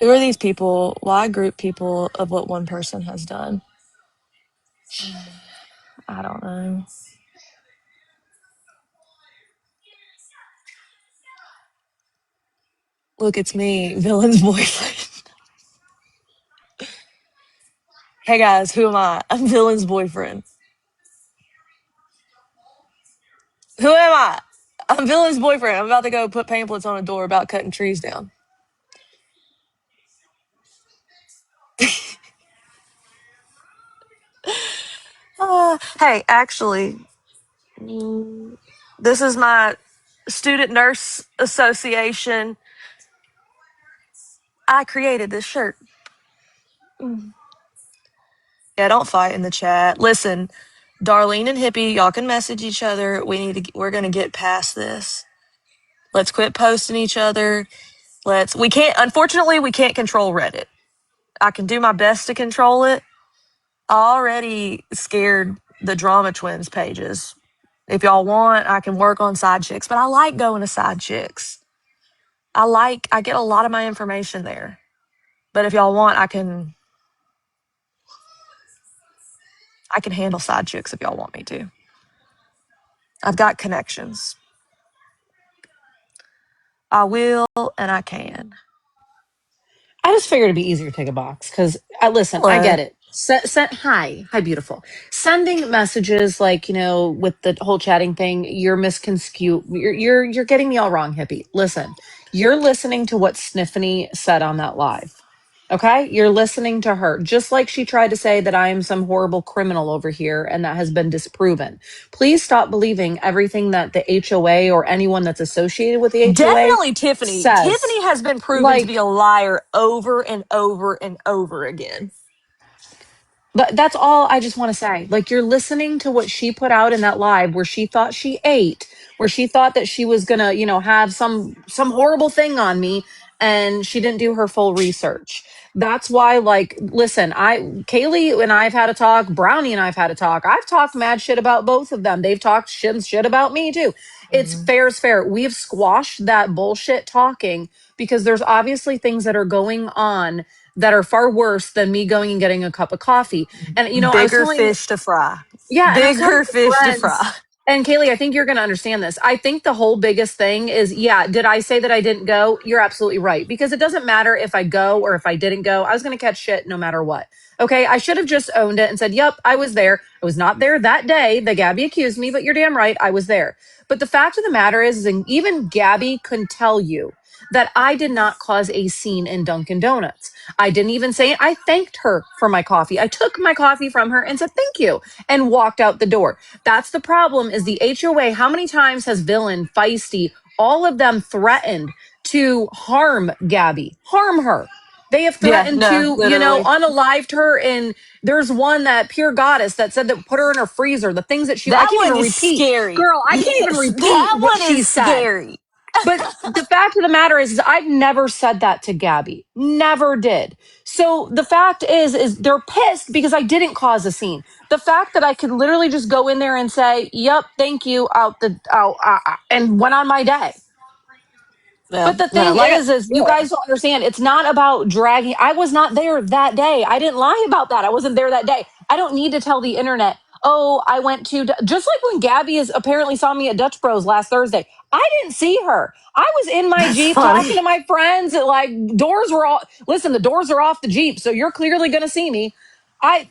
Who are these people? Why group people of what one person has done? I don't know. Look, it's me, villain's boyfriend. Hey guys, who am I? I'm villain's boyfriend. Who am I? I'm villain's boyfriend. I'm about to go put pamphlets on a door about cutting trees down. Hey, actually, this is my student nurse association. I created this shirt. Yeah, don't fight in the chat. Listen, Darlene and Hippie, y'all can message each other. We're gonna get past this. Let's quit posting each other. Unfortunately, we can't control Reddit. I can do my best to control it. I already scared the Drama Twins pages. If y'all want, I can work on Side Chicks, but I like going to Side Chicks. I get a lot of my information there. But if y'all want, I can handle Side Chicks if y'all want me to. I've got connections. I will and I can. I just figured it'd be easier to take a box because I listen. I Hello. get it. Hi, beautiful. Sending messages like with the whole chatting thing, you're misconstrue. You're getting me all wrong, hippie. Listen, you're listening to what Sniffany said on that live. Okay, you're listening to her, just like she tried to say that I am some horrible criminal over here, and that has been disproven. Please stop believing everything that the HOA or anyone that's associated with the HOA Definitely Tiffany. says. Tiffany has been proven to be Like, a liar over and over and over again. but that's all I just want to say. Like, you're listening to what she put out in that live where she thought she ate, where she thought that she was gonna, have some horrible thing on me, and she didn't do her full research. That's why, like, listen, Kaylee and I've had a talk, Brownie and I've had a talk. I've talked mad shit about both of them. They've talked shit about me too. It's fair is fair. We've squashed that bullshit talking because there's obviously things that are going on that are far worse than me going and getting a cup of coffee. And I was Bigger telling, fish to fry. yeah, and I was telling Bigger my fish to friends, fry. And Kaylee, I think you're going to understand this. I think the whole biggest thing is, yeah, did I say that I didn't go? You're absolutely right. Because it doesn't matter if I go or if I didn't go. I was going to catch shit no matter what. Okay. I should have just owned it and said, yep, I was there. I was not there that day that Gabby accused me, but you're damn right. I was there. But the fact of the matter is, and even Gabby can tell you that I did not cause a scene in Dunkin' Donuts. I didn't even say it. I thanked her for my coffee. I took my coffee from her and said, thank you, and walked out the door. That's the problem is the HOA. How many times has Villain, Feisty, all of them threatened to harm Gabby, harm her? They have Yeah, threatened no, to, literally. unalived her. And there's one that Pure Goddess that said that put her in her freezer. The things that I That can't one even is repeat. scary. Girl, I can't even Yes, repeat that what one she is said. scary. But the fact of the matter is I've never said that to Gabby. Never did. So the fact is they're pissed because I didn't cause a scene. The fact that I could literally just go in there and say, "Yep, thank you," and went on my day. But No, the no, thing like, is you yeah, guys don't understand. It's not about dragging. I was not there that day. I didn't lie about that. I wasn't there that day. I don't need to tell the internet. Oh, I went to just like when Gabby is apparently saw me at Dutch Bros last Thursday. I didn't see her. I was in my that's Jeep talking funny. to my friends. Like doors were all listen. The doors are off the Jeep, so you're clearly going to see me.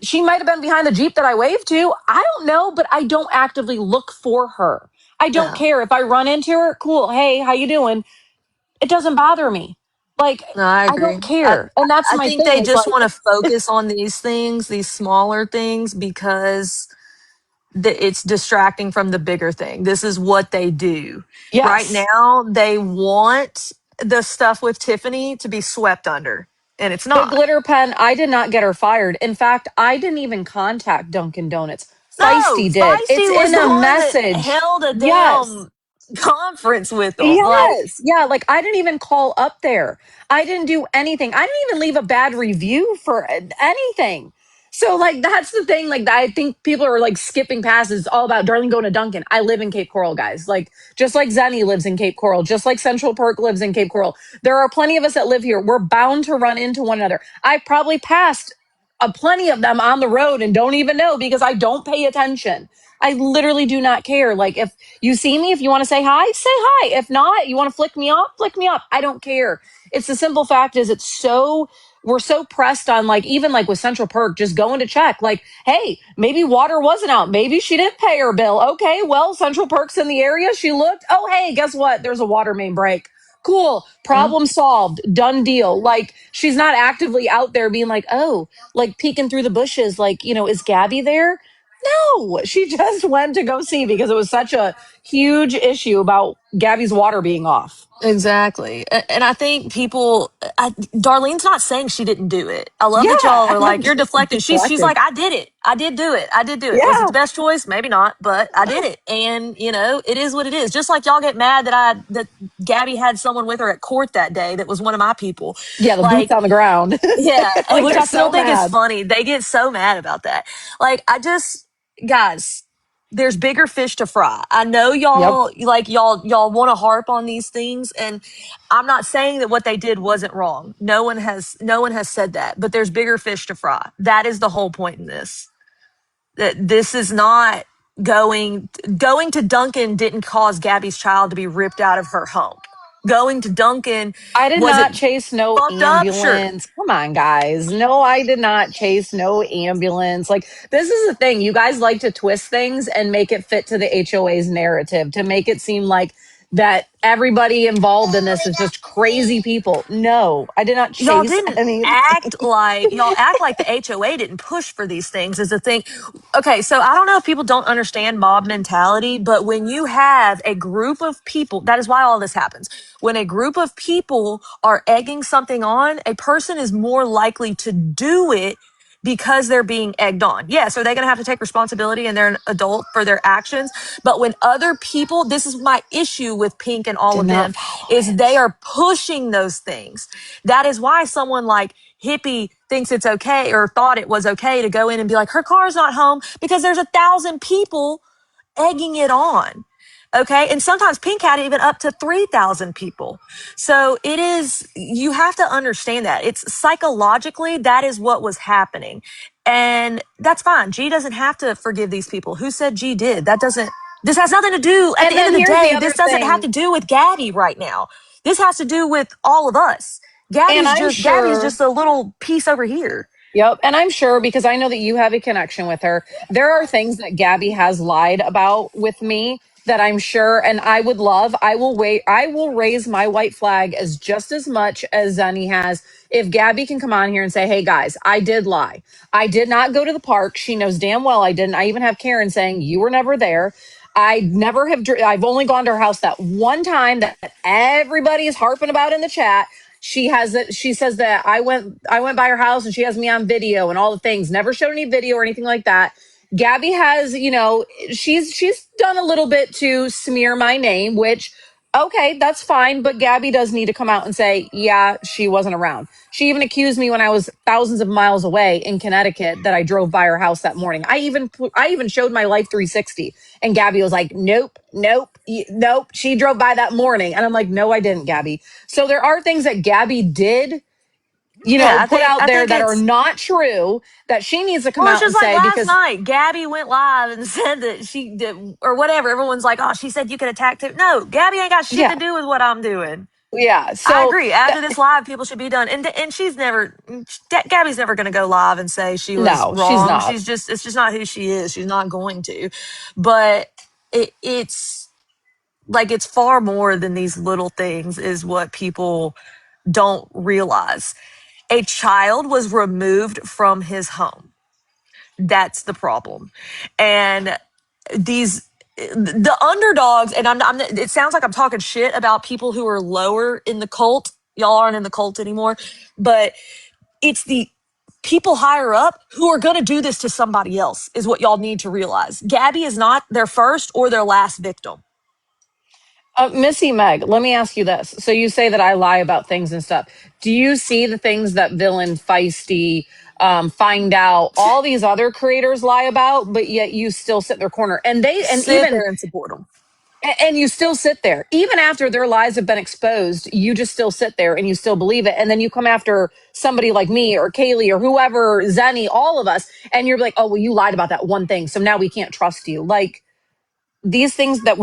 She might have been behind the Jeep that I waved to. I don't know, but I don't actively look for her. I don't No, care if I run into her. Cool. Hey, how you doing? It doesn't bother me. Like, no, I I agree. don't care. And that's I my think thing they is just like, want to focus on these things, these smaller things, because it's distracting from the bigger thing. This is what they do. Right yes, now, they want the stuff with Tiffany to be swept under, and it's but not. Glitter Pen, I did not get her fired. In fact, I didn't even contact Dunkin' Donuts. No, Feisty did. It's Feisty was in the a one that message. held a Yes. damn conference with them. Like, Yes. Yeah. Like I didn't even call up there. I didn't do anything. I didn't even leave a bad review for anything. So like that's the thing. Like I think people are like skipping past. It's all about Darlene going to Duncan. I live in Cape Coral, guys. Like just like Zenny lives in Cape Coral, just like Central Perk lives in Cape Coral. There are plenty of us that live here. We're bound to run into one another. I probably passed plenty of them on the road and don't even know because I don't pay attention. I literally do not care. Like if you see me, if you want to say hi, say hi. If not, you want to flick me off, flick me off. I don't care. It's the simple fact is we're so pressed on like even like with Central Perk just going to check like hey maybe water wasn't out, maybe she didn't pay her bill. Okay, well Central Perk's in the area, she looked, oh hey guess what, there's a water main break. Cool, mm, problem solved, done deal. Like she's not actively out there being like oh like peeking through the bushes like is Gabby there. No, she just went to go see because it was such a huge issue about Gabby's water being off. exactly. And I think Darlene's not saying she didn't do it. I love Yeah, that y'all I'm are like like, you're deflecting. She's deflecting. like, I did it. I did do it. I did do it. Was it Yeah. the best choice? Maybe not, but I did it. And it is what it is. Just like y'all get mad that Gabby had someone with her at court that day that was one of my people. Yeah, the boots Like, on the ground. yeah, and Like which they're I still so think is mad. funny. They get so mad about that. Like, guys, there's bigger fish to fry. I know Yep. y'all want to harp on these things, and I'm not saying that what they did wasn't wrong. No one has said that, but there's bigger fish to fry. That is the whole point in this. That this is not going to Duncan didn't cause Gabby's child to be ripped out of her home. Going to Duncan, I did was it not chase no fucked up? Sure. ambulance. Come on, guys. No, I did not chase no ambulance. Like, this is the thing. You guys like to twist things and make it fit to the HOA's narrative to make it seem like that everybody involved in this is just crazy people. No, I did not y'all chase didn't any. act like the HOA didn't push for these things is the thing. Okay, so I don't know if people don't understand mob mentality, but when you have a group of people, that is why all this happens. When a group of people are egging something on, a person is more likely to do it because they're being egged on. Yes, are they going to have to take responsibility and they're an adult for their actions? But when other people, this is my issue with Pink and all Did of not them, follow is they it. are pushing those things. That is why someone like Hippie thinks it's okay or thought it was okay to go in and be like, her car's not home because there's 1,000 people egging it on. Okay. And sometimes Pink had even up to 3,000 people. So you have to understand that it's psychologically, that is what was happening. And that's fine. G doesn't have to forgive these people. Who said G did? This has nothing to do, at And the end then of the here's the day, other this doesn't have thing, to do with Gabby right now. This has to do with all of us. and I'm Gabby's sure. just a little piece over here. Yep. And I'm sure because I know that you have a connection with her, there are things that Gabby has lied about with me that I'm sure, and I would love, I will wait, I will raise my white flag as just as much as Zenny has. If Gabby can come on here and say, hey guys, I did lie. I did not go to the park. She knows damn well I didn't. I even have Karen saying, you were never there. I never have, I've only gone to her house that one time that everybody is harping about in the chat. She has it. She says that I went by her house and she has me on video and all the things. Never showed any video or anything like that. Gabby has, she's done a little bit to smear my name, which okay, that's fine. But Gabby does need to come out and say, yeah, she wasn't around. She even accused me when I was thousands of miles away in Connecticut that I drove by her house that morning. I even showed my Life 360, and Gabby was like, nope, nope, nope. She drove by that morning, and I'm like, no, I didn't, Gabby. So there are things that Gabby did, Yeah, put out I there think that are it's not true that she needs to come well, it's out and just like say last because night, Gabby went live and said that she did or whatever. Everyone's like, oh, she said you could attack too. No, Gabby ain't got shit yeah, to do with what I'm doing. yeah. I So agree. After this live, people should be done. And Gabby's never going to go live and say she was no, she's wrong. not. It's just not who she is. She's not going to. But it's like it's far more than these little things, is what people don't realize. A child was removed from his home. That's the problem. And these the underdogs, and it sounds like I'm talking shit about people who are lower in the cult. Y'all aren't in the cult anymore, but it's the people higher up who are going to do this to somebody else, is what y'all need to realize. Gabby is not their first or their last victim. Missy Meg, let me ask you this. So you say that I lie about things and stuff. Do you see the things that Villain, Feisty, Find Out, all these other creators lie about, but yet you still sit in their corner, and Sit even there and support them. and you still sit there even after their lies have been exposed. You just still sit there and you still believe it, and then you come after somebody like me or Kaylee or whoever, Zenny, all of us, and you're like, oh well, you lied about that one thing, so now we can't trust you. Like, these things that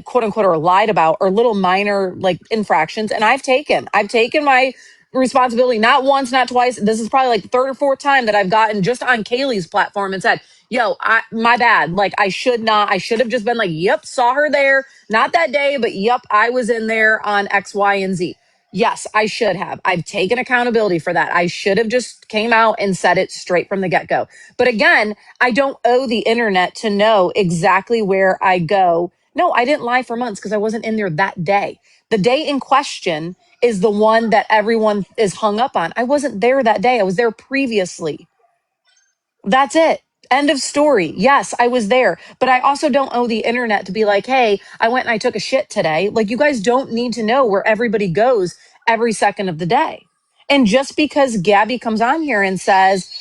quote unquote are lied about are little minor like infractions, and I've taken my responsibility, not once, not twice. This is probably like the third or fourth time that I've gotten just on Kaylee's platform and said, yo, my bad, like I should have just been like, yep, saw her there, not that day, but yep, I was in there on X, Y, and Z. Yes, I should have. I've taken accountability for that. I should have just came out and said it straight from the get-go. But again, I don't owe the internet to know exactly where I go. No, I didn't lie for months because I wasn't in there that day. The day in question is the one that everyone is hung up on. I wasn't there that day. I was there previously. That's it. End of story. Yes, I was there, but I also don't owe the internet to be like, hey, I went and I took a shit today. Like, you guys don't need to know where everybody goes every second of the day. And just because Gabby comes on here and says,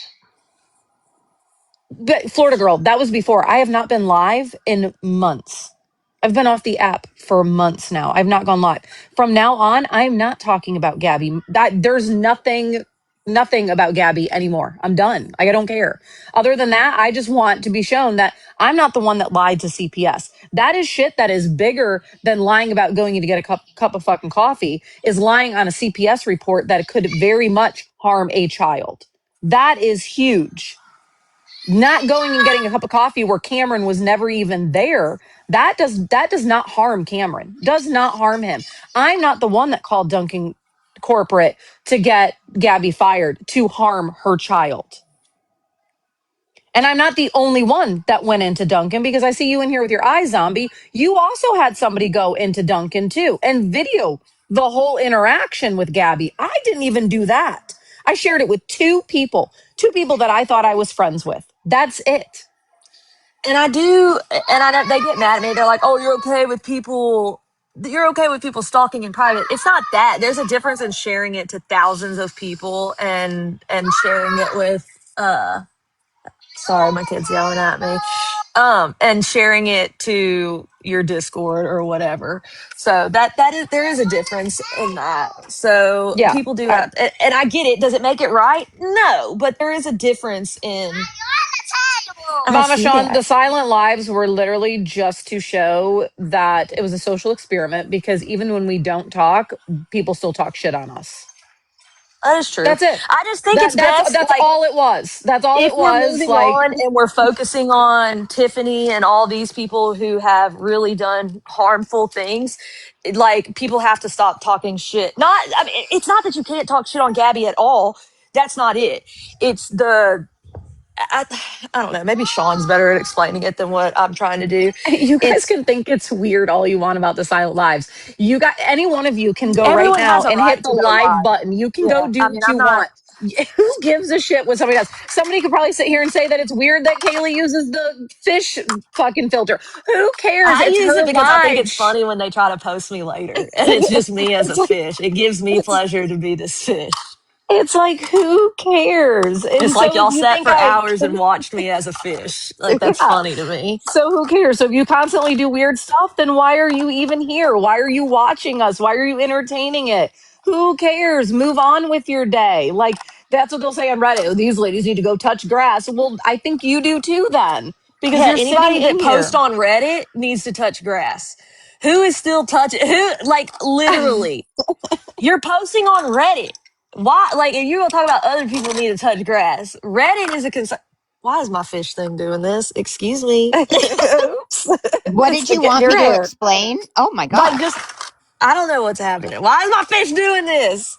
but Florida Girl, that was before. I have not been live in months. I've been off the app for months now. I've not gone live. From now on, I'm not talking about Gabby. There's nothing about Gabby anymore. I'm done. I don't care. Other than that, I just want to be shown that I'm not the one that lied to CPS. That is shit that is bigger than lying about going in to get a cup of fucking coffee, is lying on a CPS report that could very much harm a child. That is huge. Not going and getting a cup of coffee where Cameron was never even there, that does not harm Cameron, does not harm him. I'm not the one that called Duncan corporate to get Gabby fired to harm her child. And I'm not the only one that went into Duncan, because I see you in here with your eye zombie. You also had somebody go into Duncan too and video the whole interaction with Gabby. I didn't even do that. I shared it with two people that I thought I was friends with. That's it. And I do, and I know they get mad at me. They're like, "Oh, you're okay with people stalking in private." It's not that. There's a difference in sharing it to thousands of people and sharing it with sorry, my kid's yelling at me. And sharing it to your Discord or whatever. So that is, there is a difference in that. So Yeah. people do have, and I get it. Does it make it right? No, but there is a difference in I Mama see Sean, the that. silent lives were literally just to show that it was a social experiment because even when we don't talk, people still talk shit on us. That is true. That's it. I just think it's best, That's like, all it was. That's all if it we're was. moving Like, on and we're focusing on Tiffany and all these people who have really done harmful things, like, people have to stop talking shit. Not, I mean, it's not that you can't talk shit on Gabby at all. That's not it. It's the, I, I don't know. Maybe Sean's better at explaining it than what I'm trying to do. you guys It's can think it's weird all you want about the silent lives. You got any one of you can go right everyone now has a and hit right the to go live live. button. You can Yeah. go do I mean, what I'm you not. want. Who gives a shit what somebody does? Somebody could probably sit here and say that it's weird that Kaylee uses the fish fucking filter. Who cares? I It's use it her because I think it's live. funny when they try to post me later, and it's just me as a It's like fish. It gives me pleasure to be this fish. it's like who cares? It's And like so if y'all you sat think for I hours and watched me as a fish. Like, that's yeah. funny to me. So who cares? So if you constantly do weird stuff, then why are you even here? Why are you watching us? Why are you entertaining it? Who cares? Move on with your day. Like that's what they'll say on Reddit. "Oh, these ladies need to go touch grass." Well, I think you do too then. Because Yeah, you're sitting anybody in that posts here. on Reddit needs to touch grass. Who is still touching? Who, like, literally, you're posting on Reddit. Why? Like, if you're gonna talk about other people need to touch grass, Reddit is a concern. Why is my fish thing doing this? Excuse me. Oops. What It's did to you get want your me to hair. explain? Oh my Like, gosh. just, I don't know what's happening. Why is my fish doing this?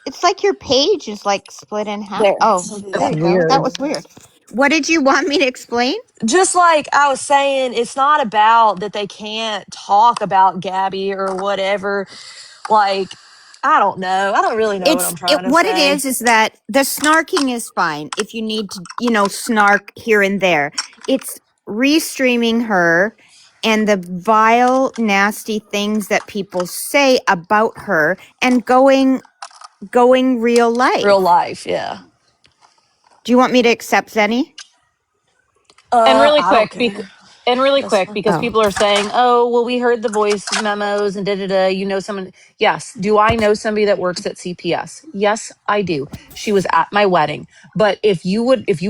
It's like your page is like split in half. There. Oh, So do there It's you that. go. That weird. was weird. What did you want me to explain? Just like I was saying, it's not about that they can't talk about Gabby or whatever. Like, I don't know. I don't really know what I'm trying to What it say. is that the snarking is fine if you need to, snark here and there. It's restreaming her and the vile, nasty things that people say about her and going real Real life. life, yeah. Do you want me to accept any? And really I don't quick, care. That's quick, fine. because Oh. people are saying, "Oh, well, we heard the voice memos and da da da." You know, someone. Yes. Do I know somebody that works at CPS? Yes, I do. She was at my wedding. But if you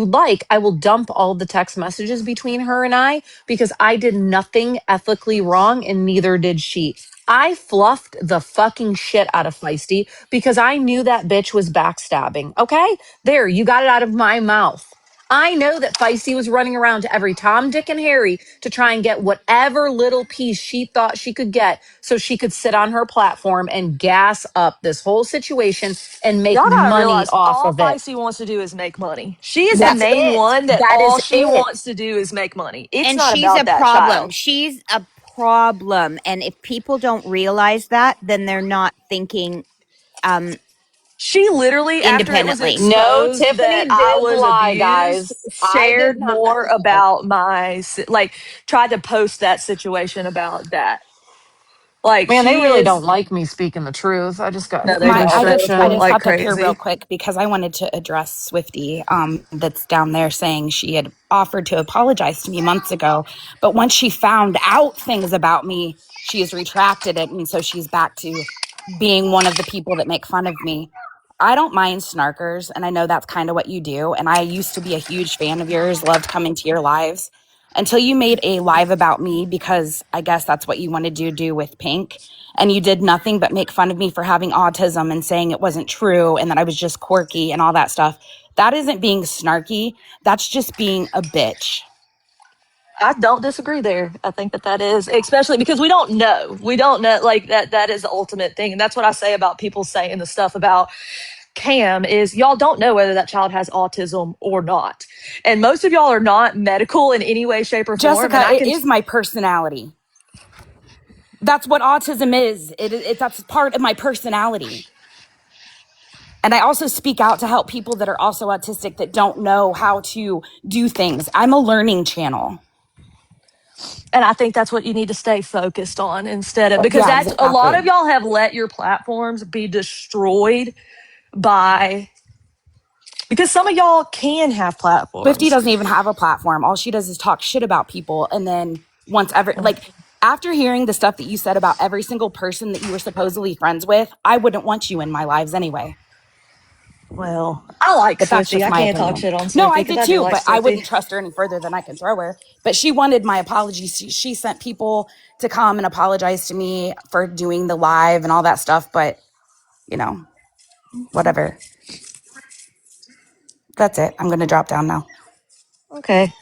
like, I will dump all the text messages between her and I because I did nothing ethically wrong, and neither did she. I fluffed the fucking shit out of Feisty because I knew that bitch was backstabbing. Okay, there, you got it out of my mouth. I know that Feisty was running around to every Tom, Dick, and Harry to try and get whatever little piece she thought she could get so she could sit on her platform and gas up this whole situation and make Y'all gotta money realize off all of it. Feisty wants to do is make money. She is the That's main it. one that That all is she it. wants to do is make money. It's And not she's a about that problem. child. She's a problem. And if people don't realize that, then they're not thinking um She literally, after it was independently. No, exposed that Tiffany I did was lie, abused, guys. I shared did not. more about like, tried to post that situation about that. Like, Man, they she really is, don't like me speaking the truth. I just got no, hit they with My that don't. I They shit just I report show. just like hopped up here real crazy. quick because I wanted to address Swifty that's down there saying she had offered to apologize to me months ago, but once she found out things about me, she has retracted it, and so she's back to being one of the people that make fun of me. I don't mind snarkers, and I know that's kind of what you do, and I used to be a huge fan of yours, loved coming to your lives until you made a live about me because I guess that's what you wanted to do with Pink, and you did nothing but make fun of me for having autism and saying it wasn't true and that I was just quirky and all that stuff. That isn't being snarky. That's just being a bitch. I don't disagree there. I think that that is, especially because we don't know. We don't know, like, that is the ultimate thing. And that's what I say about people saying the stuff about Cam is y'all don't know whether that child has autism or not. And most of y'all are not medical in any way, shape, or form. And Jessica, I it can, is my personality. That's what autism is. That's part of my personality. And I also speak out to help people that are also autistic that don't know how to do things. I'm a learning channel. and I think that's what you need to stay focused on instead of, because Yeah, that's a lot of exactly. y'all have let your platforms be destroyed by, because some of y'all can have 50 platforms. doesn't even have a platform. All she does is talk shit about people. And then once ever, like, after hearing the stuff that you said about every single person that you were supposedly friends with, I wouldn't want you in my lives anyway. Well, I like But that's Swifty. just I my can't talk opinion. shit on No, Swifty I because did I do too, like but I Swifty. wouldn't trust her any further than I can throw her. But she wanted my apologies. She sent people to come and apologize to me for doing the live and all that stuff. But, you know, whatever. That's it. I'm going to drop down now. Okay.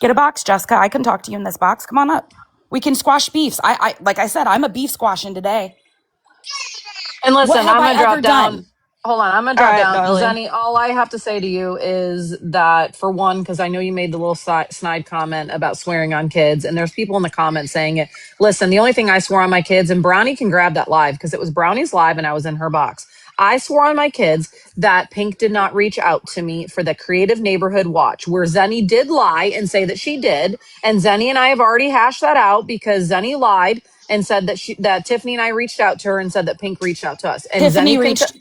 Get a box, Jessica. I can talk to you in this box. Come on up. We can squash beefs. I like I said, I'm a beef squashing today. And What listen, have I'm I gonna ever drop down. done? Hold on, I'm gonna All drop right, down. darling. Zenny, all I have to say to you is that, for one, because I know you made the little snide comment about swearing on kids, and there's people in the comments saying it. Listen, the only thing I swore on my kids, and Brownie can grab that live because it was Brownie's live and I was in her box. I swore on my kids that Pink did not reach out to me for the Creative Neighborhood Watch, where Zenny did lie and say that she did. And Zenny and I have already hashed that out because Zenny lied and said that Tiffany and I reached out to her and said that Pink reached out to us. And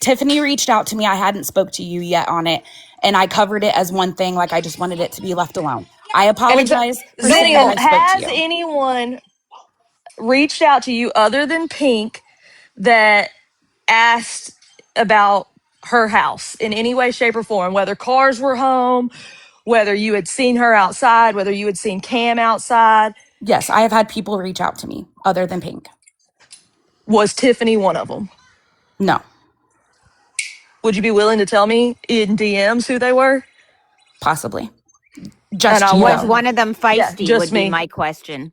Tiffany reached out to me. I hadn't spoke to you yet on it, and I covered it as one thing. Like I just wanted it to be left alone. I apologize for no, saying that Zenny, I spoke to has you. anyone reached out to you other than Pink that asked about her house in any way, shape, or form? Whether cars were home, whether you had seen her outside, whether you had seen Cam outside. Yes, I have had people reach out to me other than Pink. Was Tiffany one of them? No, Would you be willing to tell me in DMs who they were? possibly. And Just I you Was want, though. one of them yeah, feisty? just Would be me. my question.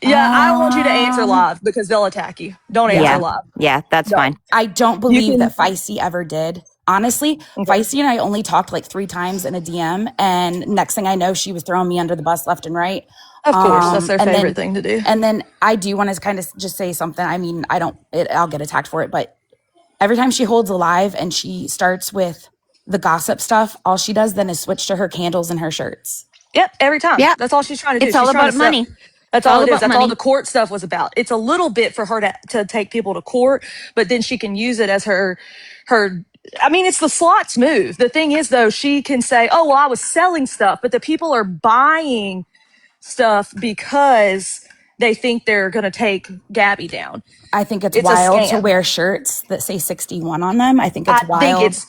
Yeah, I don't want you to answer Um, live because they'll attack you. Don't answer yeah. Yeah, live. yeah, that's No, fine. I don't you believe can. that Feisty ever did. Honestly, Okay. Feisty and I only talked like 3 times in a DM, and next thing I know, she was throwing me under the bus left and right. Of course, that's their And favorite then, thing to do. and then I do want to kind of just say something. I mean, I'll get attacked for it, but every time she holds a live and she starts with the gossip stuff, all she does then is switch to her candles and her shirts. Yep, every time. Yeah, That's all she's trying to do. it's She's all trying to about sell. money. That's It's all all it is. about That's all money. the court stuff was about. It's a little bit for her to take people to court, but then she can use it as her. I mean, it's the slots move. The thing is, though, she can say, "Oh, well, I was selling stuff," but the people are buying stuff because they think they're going to take Gabby down. I think it's It's a wild to scam. wear shirts that say 61 on them. I think it's I think wild. it's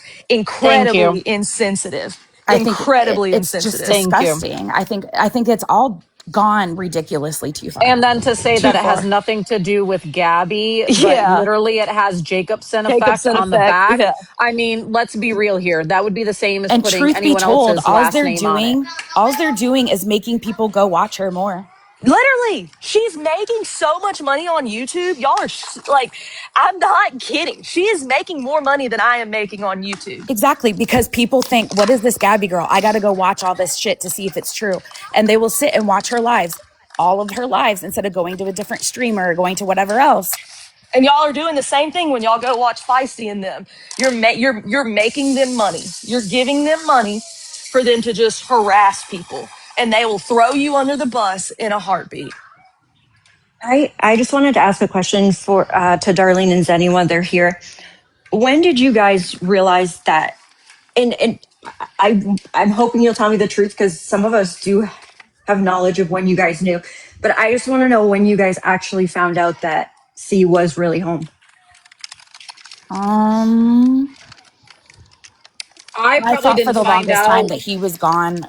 thank you. incredibly insensitive. I think Incredibly it's just insensitive. Thank you. disgusting. I think it's all gone ridiculously too far. And then to say Too that it has far. nothing to do with Gabby, but Yeah. literally it has Jacobson effect Jacobson on the effect. back. Yeah. I mean, let's be real here. That would be the same as And putting truth be anyone told, else's last name on it. all they're doing is making people go watch her more. Literally, she's making so much money on YouTube. Y'all are like, I'm not kidding. She is making more money than I am making on YouTube. Exactly, because people think, what is this Gabby girl? I got to go watch all this shit to see if it's true. And they will sit and watch her lives, all of her lives, instead of going to a different streamer or going to whatever else. And y'all are doing the same thing when y'all go watch Feisty and them. You're making them money. You're giving them money for them to just harass people, and they will throw you under the bus in a heartbeat. I just wanted to ask a question for to Darlene and Zenny while they're here. When did you guys realize that? And I'm hoping you'll tell me the truth because some of us do have knowledge of when you guys knew. But I just want to know when you guys actually found out that C was really home. I I probably thought for didn't the find longest time out. that he was gone.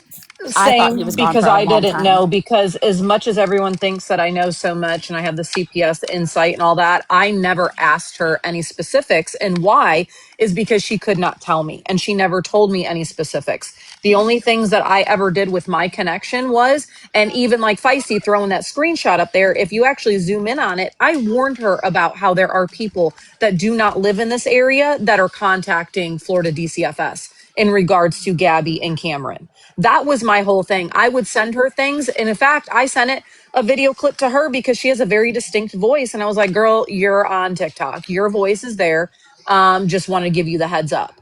I thought he Same, was gone for because a I long didn't time. know. Because as much as everyone thinks that I know so much and I have the CPS insight and all that, I never asked her any specifics. And why is because she could not tell me, and she never told me any specifics. The only things that I ever did with my connection was, and even like Feisty throwing that screenshot up there, if you actually zoom in on it, I warned her about how there are people that do not live in this area that are contacting Florida DCFS in regards to Gabby and Cameron. That was my whole thing. I would send her things. And in fact, I sent a video clip to her because she has a very distinct voice. And I was like, girl, you're on TikTok. Your voice is there. Just want to give you the heads up.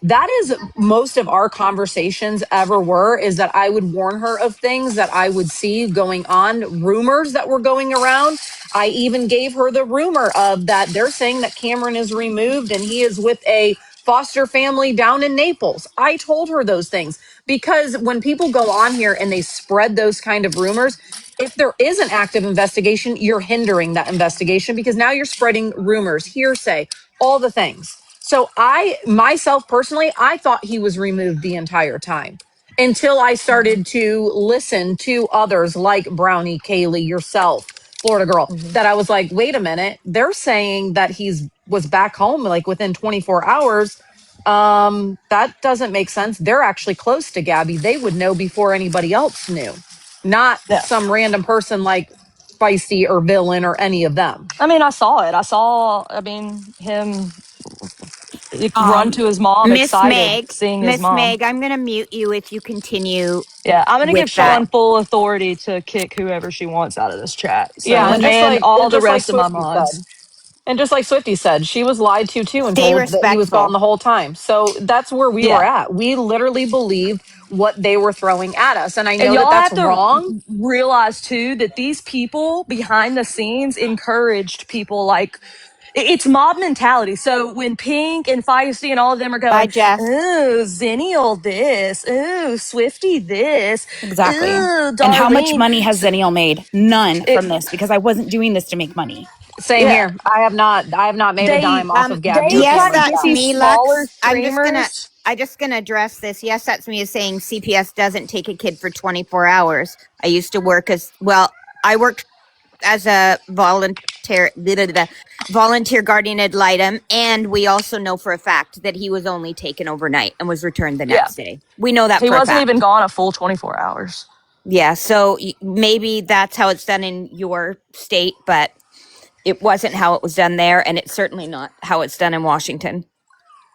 That is most of our conversations ever were, is that I would warn her of things that I would see going on, rumors that were going around. I even gave her the rumor of that they're saying that Cameron is removed and he is with a foster family down in Naples. I told her those things because when people go on here and they spread those kind of rumors, if there is an active investigation, you're hindering that investigation because now you're spreading rumors, hearsay, all the things. So I, myself personally, I thought he was removed the entire time until I started to listen to others like Brownie, Kaylee, yourself, Florida Girl, that I was like, wait a minute, they're saying that he's was back home like within 24 hours. That doesn't make sense. They're actually close to Gabby. They would know before anybody else knew, not Yeah. some random person like Feisty or Villain or any of them. I mean, I saw it. I mean, him run to his mom, excited seeing his Miss mom. Meg, I'm going to mute you if you continue Yeah, I'm gonna give with that. Sean full authority to kick whoever she wants out of this chat. Yeah, So, and and all the just like rest of my Swifty mods. said. And just like Swifty said, she was lied to too and Stay told that he was gone respectful. the whole time. So that's where we were Yeah. at. We literally believed what they were throwing at us. And I And know that y'all that's have to wrong. realize too that these people behind the scenes encouraged people like it's mob mentality. So when Pink and Feisty and all of them are Bye, going, Jess. ooh, Zennial this, ooh, Swifty this, Exactly. ooh, And how much Darlene. money has Zennial made? None It, from this because I wasn't doing this to make money. Same yeah, here. I have not made a dime off of Gabby they or Yes, try any to of get that's that. these me, smaller Lux. streamers. I just gonna address this. Yes, that's me, is saying CPS doesn't take a kid for 24 hours. I used to work I worked as a volunteer guardian ad litem, and we also know for a fact that he was only taken overnight and was returned the Yeah, next day. We know that he for a wasn't fact. even gone a full 24 hours. Yeah, so maybe that's how it's done in your state, but it wasn't how it was done there, and it's certainly not how it's done in Washington.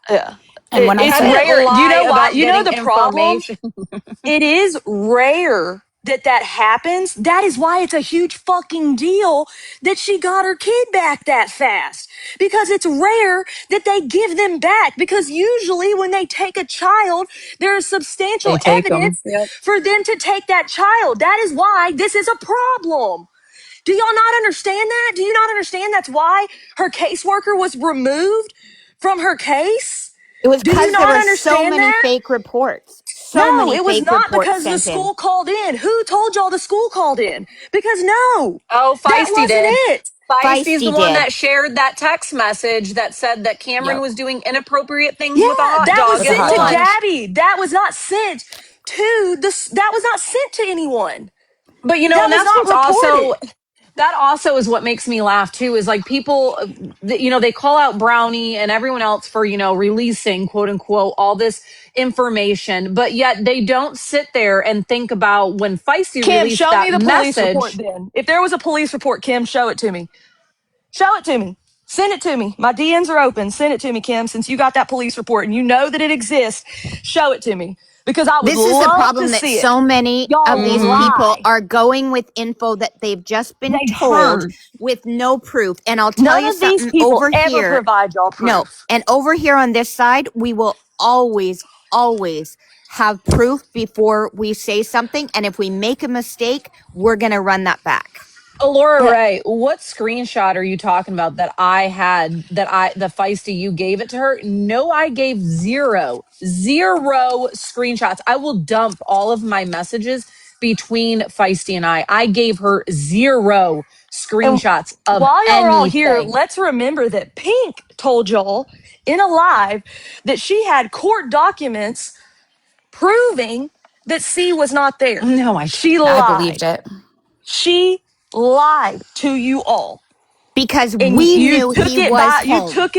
Yeah. And when I It's I said, didn't rare. Do you lie know why? about You know getting the problem? information. It is rare that happens. That is why it's a huge fucking deal that she got her kid back that fast. Because it's rare that they give them back. Because usually when they take a child, there is They substantial take them. evidence for them to take that child. That is why this is a problem. Do y'all not understand that? Do you not understand that's why her caseworker was removed from her case? It was Do you because there not were so understand many that? fake reports. So No, many it was fake not reports because the sent in. school called in. Who told y'all the school called in? Because no, Oh, that Feisty wasn't did. it. Feisty's the Feisty one did. that shared that text message that said that Cameron yep, was doing inappropriate things with a Yeah, hot that was dog with a and sent hot to dog. lunch. Gabby. That was not sent to that was not sent to anyone. But That and was that's not what's reported. also that also is what makes me laugh too is like people they call out Brownie and everyone else for releasing quote unquote all this information, but yet they don't sit there and think about when Feisty Kim, released show me that the police report message. then. If there was a police report, Kim, show it to me. Show it to me. Send it to me. My DMs are open. Send it to me, Kim, since you got that police report and you know that it exists. Show it to me because I would This is the love to problem, that see it. so many of Y'all these people lie. are going with info that they've just been They've told heard. with no proof. And I'll tell None you of these something, people over ever here. provide y'all No, proof. and over here on this side, we will always have proof before we say something. And if we make a mistake, we're going to run that back. Laura Yeah. Ray, what screenshot are you talking about that I had the Feisty you gave it to her? No, I gave zero screenshots. I will dump all of my messages between Feisty and I. I gave her zero And screenshots of while y'all are all here, anything. let's remember that Pink told y'all in a live that she had court documents proving that C was not there. No, I She didn't. I believed lied. it. She lied to you all. Because And we knew he was home.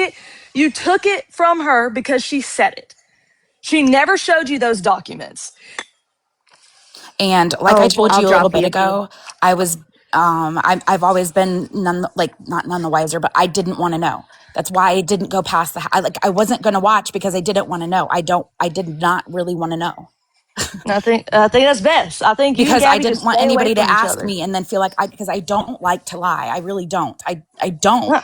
You took it from her because she said it. She never showed you those documents. And like I told I'll you a little drop bit you. ago, I was I've always been not none the wiser, but I didn't want to know. That's why I didn't go past I wasn't going to watch because I didn't want to know. I did not really want to know. I think that's best. I think you and Because I Gabby didn't just want stay away anybody to from each ask other. me and then feel like because I don't like to lie. I really don't. I don't, Huh.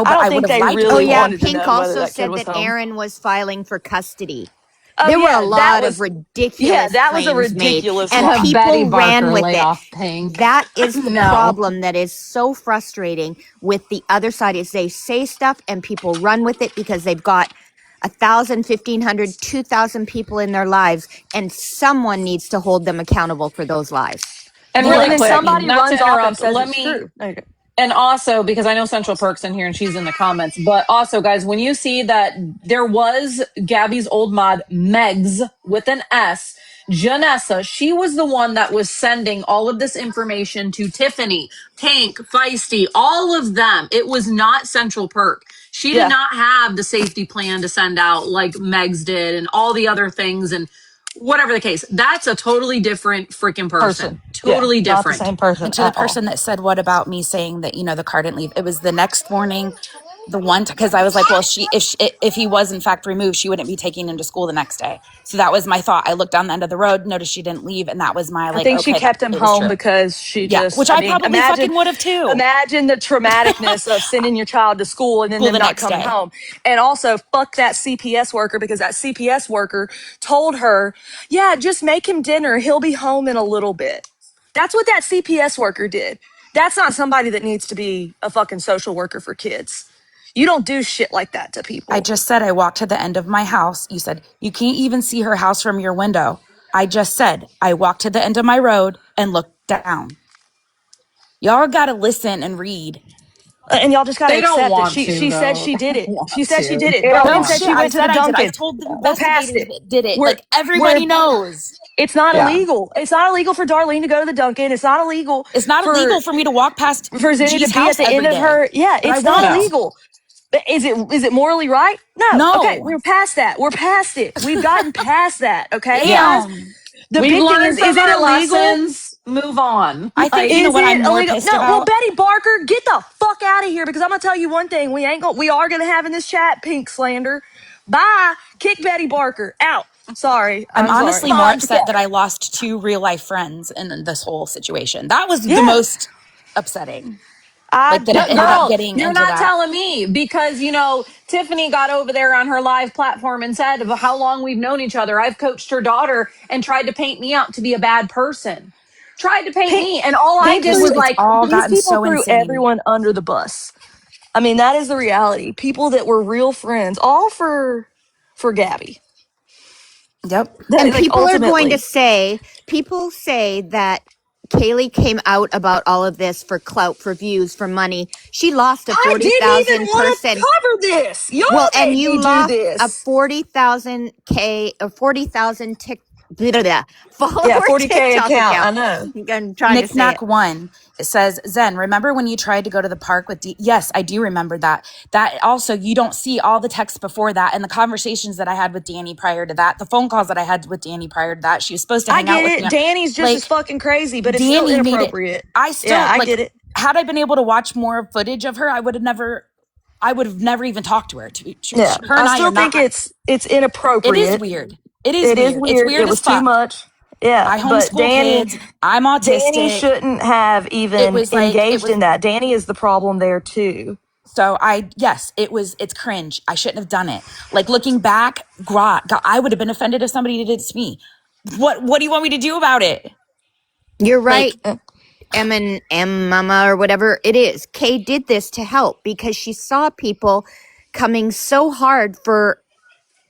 I but don't I would think have they liked Oh really yeah, before. wanted to Pink know whether also that kid said was that home. Aaron was filing for custody. Oh There were a yeah, lot of ridiculous that was a claims made, ridiculous and lie. Betty people ran Barker with lay it. off Pink. That is the No. problem that is so frustrating with the other side, is they say stuff and people run with it because they've got 1,000, 1,500, 2,000 people in their lives, and someone needs to hold them accountable for those lives. And Well, really and then quick, somebody not to runs off and interrupt, says let it's me, true. There you go. and also because I know Central Perk's in here and she's in the comments, but also guys, when you see that there was Gabby's old mod, Megs with an S, Janessa, she was the one that was sending all of this information to Tiffany, Pink, Feisty, all of them. It was not Central Perk. She did Yeah. not have the safety plan to send out like Megs did and all the other things and whatever the case. That's a totally different freaking person. Totally Yeah, not the different. same person And to the at all. person that said, what about me saying that, the car didn't leave? It was the next morning, the one, because I was like, well, if he was in fact removed, she wouldn't be taking him to school the next day. So that was my thought. I looked down the end of the road, noticed she didn't leave. And that was my I think she okay, kept him it was home true. because she Yeah, just, which I probably fucking would have too. Imagine the traumaticness of sending your child to school and then School them the not next coming day. home. And also, fuck that CPS worker because that CPS worker told her, yeah, just make him dinner. He'll be home in a little bit. That's what that CPS worker did. That's not somebody that needs to be a fucking social worker for kids. You don't do shit like that to people. I just said I walked to the end of my house. You said, you can't even see her house from your window. I just said I walked to the end of my road and looked down. Y'all got to listen and read. And y'all just got to They don't accept that want she to, said though. she did They it. don't She want said she to. did it. They don't Darlene want said to. she I went to the said I did. I Dunkin'. told the We're past investigators it. that did it. We're, Like everybody we're knows. It's not Yeah. illegal. It's not illegal for Darlene to go to the Dunkin'. It's not illegal It's not for illegal for me to walk past Zenny to G's be at house the end every of day. her. Yeah, But I it's not won't. No. illegal. But is it morally right? No. Okay, No. we're past that. We're past it. We've gotten past that. Okay, Yeah. guys. Damn. The We've big thing learned is from it our illegal? lessons. Move on. I think, Like, you know Is what I'm it more illegal? pissed No. Well, about? Betty Barker, get the fuck out of here because I'm gonna tell you one thing. We are gonna have in this chat pink slander. Bye. Kick Betty Barker out. Sorry. I'm I'm sorry. honestly more upset that I lost 2 real life friends in this whole situation. That was the Yeah. most upsetting. I Like that it did ended not. up girl, getting you're into not that. telling me because, Tiffany got over there on her live platform and said of how long we've known each other. I've coached her daughter and tried to paint me out to be a bad person. Tried to paint Pink, me. And all I Pink did threw was It's like, all these gotten people so threw insane. everyone under the bus. I mean, that is the reality. People that were real friends, all for Gabby. Yep. And Like ultimately, people say that Kaylee came out about all of this for clout, for views, for money. She lost a I didn't even 40,000 want to person. cover this. Y'all Well, and made you me do lost a this. 40,000 follower Yeah, 40K TikTok account. I account. know. I'm trying to say it. Knack1, it says, Zen, remember when you tried to go to the park with Yes, I do remember that. That also, you don't see all the texts before that and the conversations that I had with Danny prior to that, the phone calls that I had with Danny prior to that. She was supposed to I hang out get with it. me. Danny's just as Like, fucking crazy, but it's still Danny made it. inappropriate. I still, Yeah, I like, get it. had I been able to watch more footage of her, I would have never even talked to her. Yeah, Her and I I are still think not. it's It inappropriate. is weird. It is It is weird. It's weird. weird It as was too fuck. much. Yeah, I but homeschool kids. I'm Danny autistic. shouldn't have It even was like, engaged in that. Danny is the problem there too. so it's cringe. I shouldn't have done it. Like looking back, God, I would have been offended if somebody did it to me. What do you want me to do about it? You're right, Like, M Mama or whatever it is. Kay did this to help because she saw people coming so hard for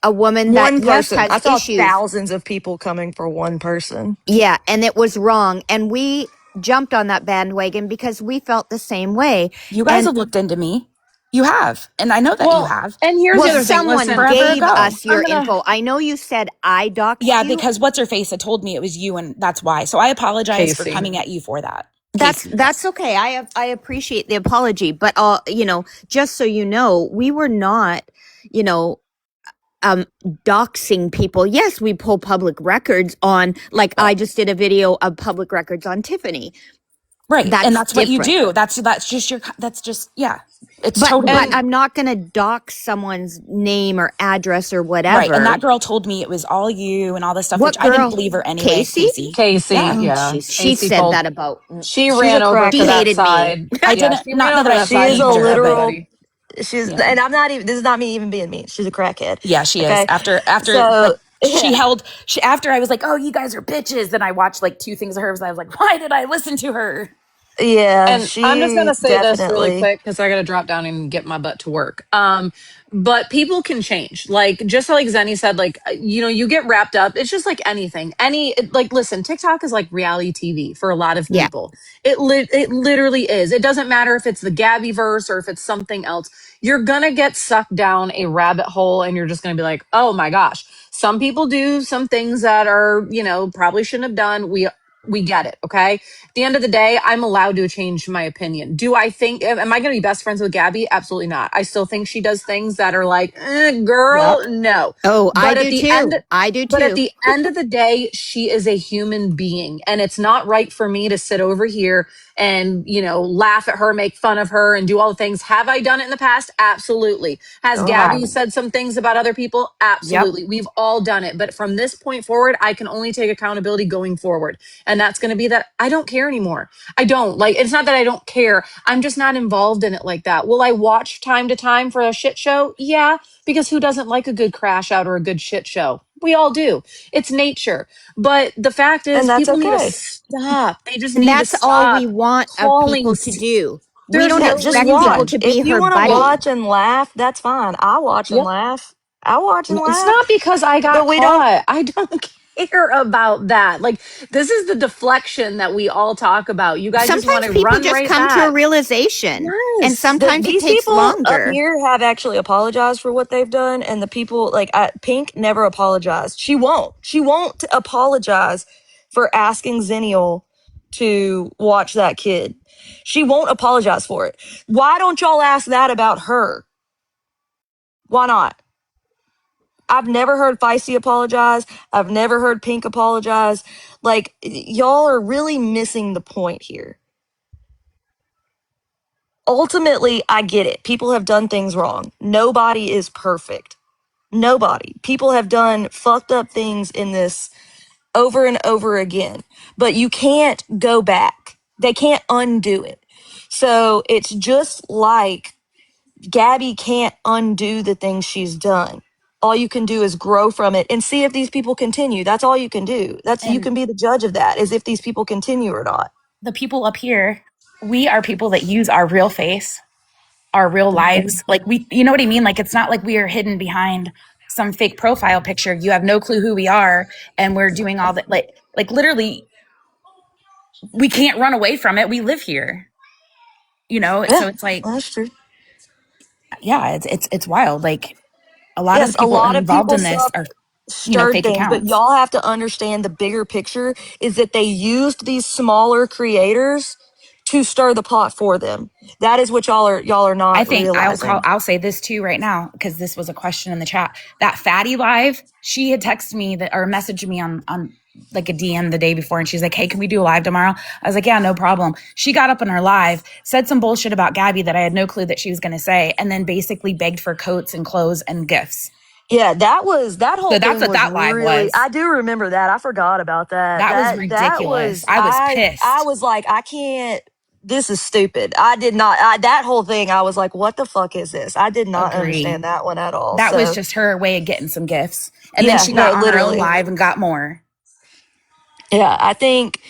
a woman that One yes person. I has saw issues. thousands of people coming for one person. Yeah, and it was wrong. And we jumped on that bandwagon because we felt the same way. you guys And have looked into me. You have. And I know that you have. and here's the well, other thing. someone Listen, Forever gave ago. us your I'm gonna- info. I know you said I doxed Yeah, you. because what's her face had told me it was you, and that's why. So I apologize for Casey. coming at you for that. That's okay. I appreciate the apology, but just so you know, we were not, doxing people. Yes, we pull public records on, like I just did a video of public records on Tiffany. Right. That's and that's what you different. do. That's just yeah. It's But totally I'm not going to dox someone's name or address or whatever. right. And that girl told me it was all you and all this stuff, What which I didn't girl? believe her anyway. Casey? Casey, Yeah. yeah. She Casey said told- that about. She She's ran a over crackhead. to She that hated me. side. I Yeah, didn't- she not ran over that to I that She side is and a told literal. everybody. She's Yeah. and I'm not even. This is not me even being mean. She's a crackhead. Yeah, she Okay? is. After So, after I was like, oh, you guys are bitches. Then I watched like 2 things of hers. I was like, why did I listen to her? Yeah, And I'm just going she to say this really definitely. quick because I got to drop down and get my butt to work. But people can change. Like, just like Zenny said, like, you get wrapped up. It's just like anything. Like, listen, TikTok is like reality TV for a lot of Yeah. people. It literally is. It doesn't matter if it's the Gabby verse or if it's something else. You're going to get sucked down a rabbit hole and you're just going to be like, oh my gosh. Some people do some things that are, probably shouldn't have done. We get it. Okay, the end of the day, I'm allowed to change my opinion. Do I think, am I going to be best friends with Gabby? Absolutely not. I still think she does things that are like, Yep. girl, no. Oh, I But at do the end, too. I do but at too. the end of the day, she is a human being. And it's not right for me to sit over here and, laugh at her, make fun of her, and do all the things. Have I done it in the past? Absolutely. Has Sure have. Gabby said some things about other people? Yep. Absolutely. We've all done it. But from this point forward, I can only take accountability going forward. And that's going to be that I don't care anymore. I don't like, it's not that I don't care. I'm just not involved in it like that. Will I watch time to time for a shit show? Yeah, because who doesn't like a good crash out or a good shit show? We all do. It's nature. But the fact And is, that's people need to okay. stop. They just And need to that's all we stop want of calling. people to do. We There's don't Yeah, no just expect people reason. watch. to If be you her want to buddy. watch and laugh, that's fine. I watch and Yep. laugh. I watch and It's laugh. not because I got But we don't. caught. I don't care about that. Like, this is the deflection that we all talk about. You guys just want Sometimes to people run just right come to a back. realization, and Yes. sometimes it These takes people up longer. here have actually apologized for what they've done, and the people like Pink never apologized. She won't. She won't apologize for asking Zennial to watch that kid. She won't apologize for it. Why don't y'all ask that about her? Why not? I've never heard Feisty apologize. I've never heard Pink apologize. Like, y'all are really missing the point here. Ultimately, I get it. People have done things wrong. Nobody is perfect. Nobody. People have done fucked up things in this over and over again, but you can't go back. They can't undo it. So it's just like Gabby can't undo the things she's done. All you can do is grow from it and see if these people continue. That's all you can do. You And can be the judge of that, is if these people continue or not. the people up here, we are people that use our real face, our real lives. Like you know what I mean? Like it's not like we are hidden behind some fake profile picture. You have no clue who we are, and we're doing all that. Like literally, we can't run away from it. We live here, Yeah, So it's like, that's true. yeah, it's wild. Like a lot of Yes, the a people lot of involved people in this stuff are, stirred fake things, but accounts. y'all have to understand the bigger picture is that they used these smaller creators to stir the pot for them. That is what y'all are I not think realizing. I'll say this too right now because this was a question in the chat. That fatty live, she had texted me that or messaged me on like a DM the day before, and she's like, "Hey, can we do a live tomorrow?" I was like, "Yeah, no problem." She got up in her live, said some bullshit about Gabby that I had no clue that she was going to say, and then basically begged for coats and clothes and gifts. Yeah, that So whole that's thing what was that live really. was. I do remember that. I forgot about that. That was That ridiculous. was I was I pissed. was like, I can't. This is stupid. I did not. That whole thing. I was like, what the fuck is this? I did not Agree. understand that one at all. That was So just her way of getting some gifts. And then yeah, she no, got on her own literally. live and got more. Yeah, I think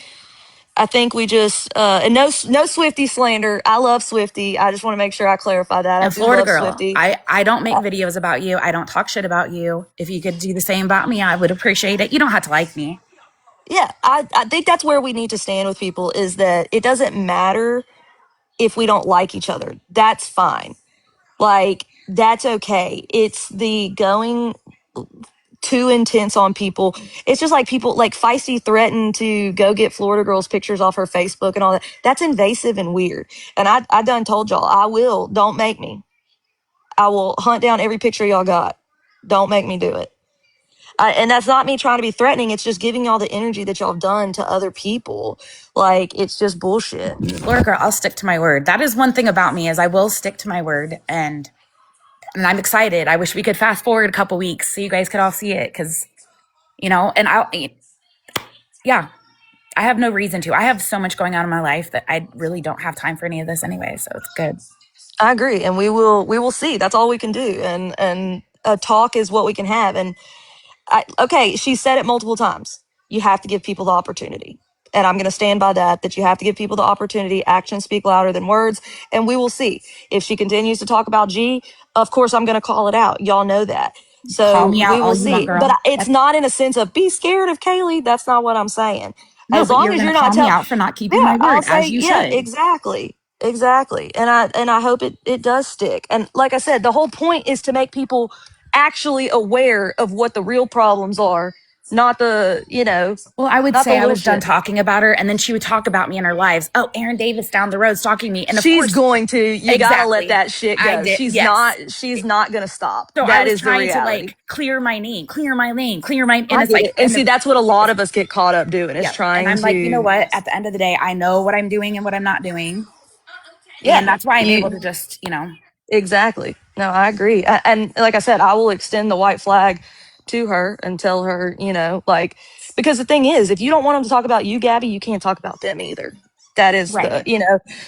we just and no Swifty slander. I love Swifty. I just want to make sure I clarify that. I And do Florida love girl, Swifty. I don't make videos about you. I don't talk shit about you. If you could do the same about me, I would appreciate it. You don't have to like me. Yeah, I think that's where we need to stand with people is that it doesn't matter if we don't like each other. That's fine. Like, that's okay. It's the going too intense on people. It's just like people like Feisty threatened to go get Florida girls pictures off her Facebook and all that. That's invasive and weird. And I done told y'all, don't make me. I will hunt down every picture y'all got. Don't make me do it. And that's not me trying to be threatening. It's just giving y'all the energy that y'all have done to other people. Like, it's just bullshit. Florida girl, I'll stick to my word. That is one thing about me is I will stick to my word, and I'm excited. I wish we could fast forward a couple weeks so you guys could all see it because and yeah, I have no reason to. I have so much going on in my life that I really don't have time for any of this anyway. So it's good. I agree, and we will see. That's all we can do, and a talk is what we can have. And okay, she said it multiple times. You have to give people the opportunity, And I'm going to stand by that you have to give people the opportunity. Actions speak louder than words. And we will see. If she continues to talk about G, of course, I'm going to call it out. Y'all know that. Call So me we out all will you want, see. But girl. it's not in a sense of be scared of Kaylee. That's not what I'm saying. No, As but long you're as going you're to not call me out for not keeping yeah, my I'll word, say, as you yeah, should. exactly. And I hope it does stick. And like I said, the whole point is to make people actually aware of what the real problems are, not the, Well, I would not the say I little was done shit. talking about her, and then she would talk about me in her lives. Oh, Aaron Davis down the road stalking me. And of She's course, going to, you got to let exactly. that shit I go. did. Yes. She's not going to stop. So I That was is the trying to reality. like clear my name, clear my lane, clear my, and I it's get like, it. And see, that's what a lot it's, of us get caught up doing is yeah. And trying I'm like, you know to, what? At the end of the day, I know what I'm doing and what I'm not doing. And yeah, that's why I'm able to just, exactly. No, I agree. And like I said, I will extend the white flag to her and tell her, like, because the thing is, if you don't want them to talk about you, Gabby, you can't talk about them either. That is right.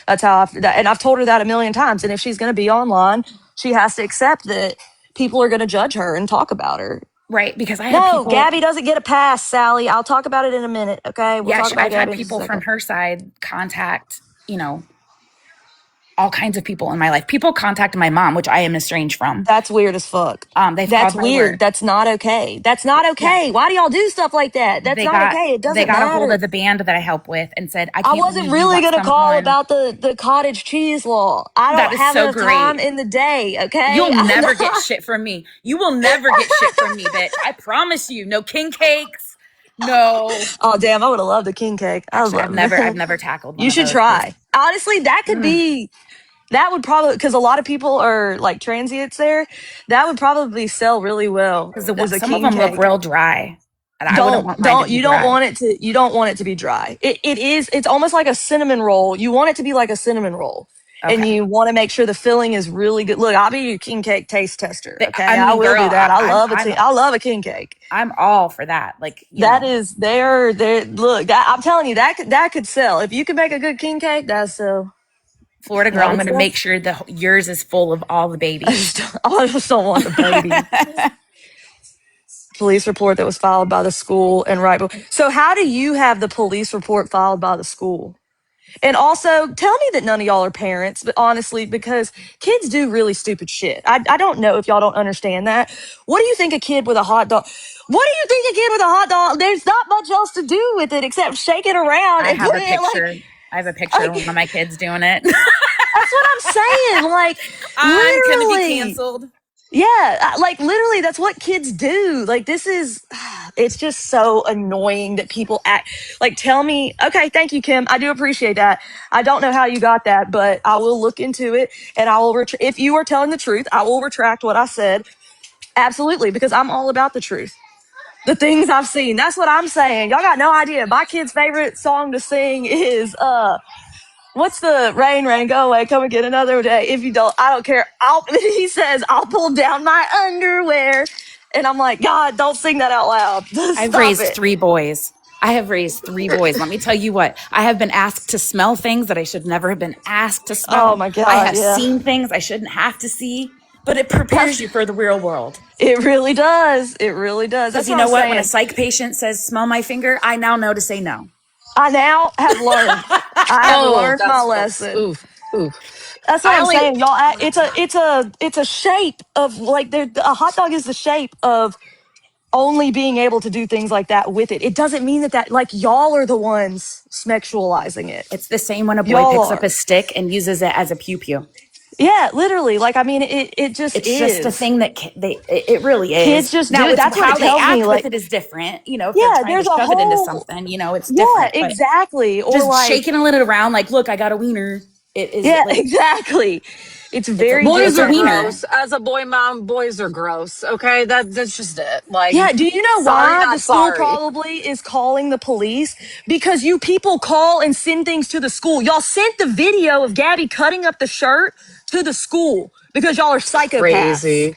that's how and I've told her that a million times. And if she's going to be online, she has to accept that people are going to judge her and talk about her. Right. Because I had No, people, Gabby doesn't get a pass, Sally. I'll talk about it in a minute. Okay. We'll yeah, talk about I've had Gabby in just a people from second. her side contact, all kinds of people in my life. People contacted my mom, which I am estranged from. That's weird as fuck. They've That's called my weird. work. That's not okay. That's not Yeah. okay. Why do y'all do stuff like that? That's not okay. It They doesn't got a hold of matter. the band that I help with and said, I I can't wasn't believe you really let gonna call someone. about the cottage cheese law. I That don't is have so enough time great. in the day. Okay. You'll I'm never get not. shit from me. You will never get shit from me, bitch. I promise you. No king cakes. No. Oh damn! I would have loved a king cake. I would Actually, love I've that. never tackled one You of should those try. Honestly, that could be. That would probably because a lot of people are like transients there. That would probably sell really well because as a some of king them look cake. real dry, and I wouldn't don't want mine to don't be you don't dry. want it to be dry. It's almost like a cinnamon roll. You want it to be like a cinnamon roll, and Okay. you want to make sure the filling is really good. Look, I'll be your king cake taste tester. Okay, I I mean, will girl, do that. I love a king cake. I'm all for that. Like, That is there. Look, I'm telling you that could sell if you can make a good king cake. That's so Florida girl. that I'm would going to sell. make sure that yours is full of all the babies. I just don't want the baby. Police report that was filed by the school and so how do you have the police report filed by the school? And also, tell me that none of y'all are parents, but honestly, because kids do really stupid shit. I don't know if y'all don't understand that. What do you think a kid with a hot dog? What do you think a kid with a hot dog? There's not much else to do with it except shake it around I and have put a it picture. I have a picture of like one of my kids doing it. that's what I'm saying. Like I'm going to be literally. canceled. Yeah, like literally, that's what kids do. Like, it's just so annoying that people act like, tell me, okay, thank you, Kim. I do appreciate that. I don't know how you got that, but I will look into it and I will, if you are telling the truth, I will retract what I said. Absolutely, because I'm all about the truth. The things I've seen, that's what I'm saying. Y'all got no idea. My kid's favorite song to sing is, what's the rain, rain, go away, come and get another day. If you don't, I don't care. He says, I'll pull down my underwear. And I'm like, God, don't sing that out loud. I've Stop raised it. 3 boys. I have raised 3 boys. Let me tell you what, I have been asked to smell things that I should never have been asked to Oh smell. my I God, have yeah. seen things I shouldn't have to see, but it prepares you for the real world. It really does. It really does. Because That's you what I'm know what? When a saying. psych patient says, smell my finger, I now know to say no. I now have learned. I have Oh, learned my that's gross. lesson. Oof, oof. That's what I I'm only saying, y'all. It's a shape of like a hot dog is the shape of only being able to do things like that with it. It doesn't mean that like y'all are the ones sexualizing it. It's the same when a boy Y'all picks up are. a stick and uses it as a pew-pew. Yeah, literally. Like I mean, it just It's just a is. thing that it really Kids is. just do Now, it. it's That's what it how they tells me. act with Like, it is different. If they're yeah, trying to there's a shove it into whole. something, it's Yeah, different. But exactly. Or just like, shaking it around like, look, I got a wiener. It is yeah, like exactly. It's it's a very boys it's a are different. wiener. gross. As a boy mom, boys are gross. Okay, that's just it. Like, Yeah, do you know sorry, why the not school sorry. probably is calling the police? Because you people call and send things to the school. Y'all sent the video of Gabby cutting up the shirt to the school because y'all are psychopaths. Crazy.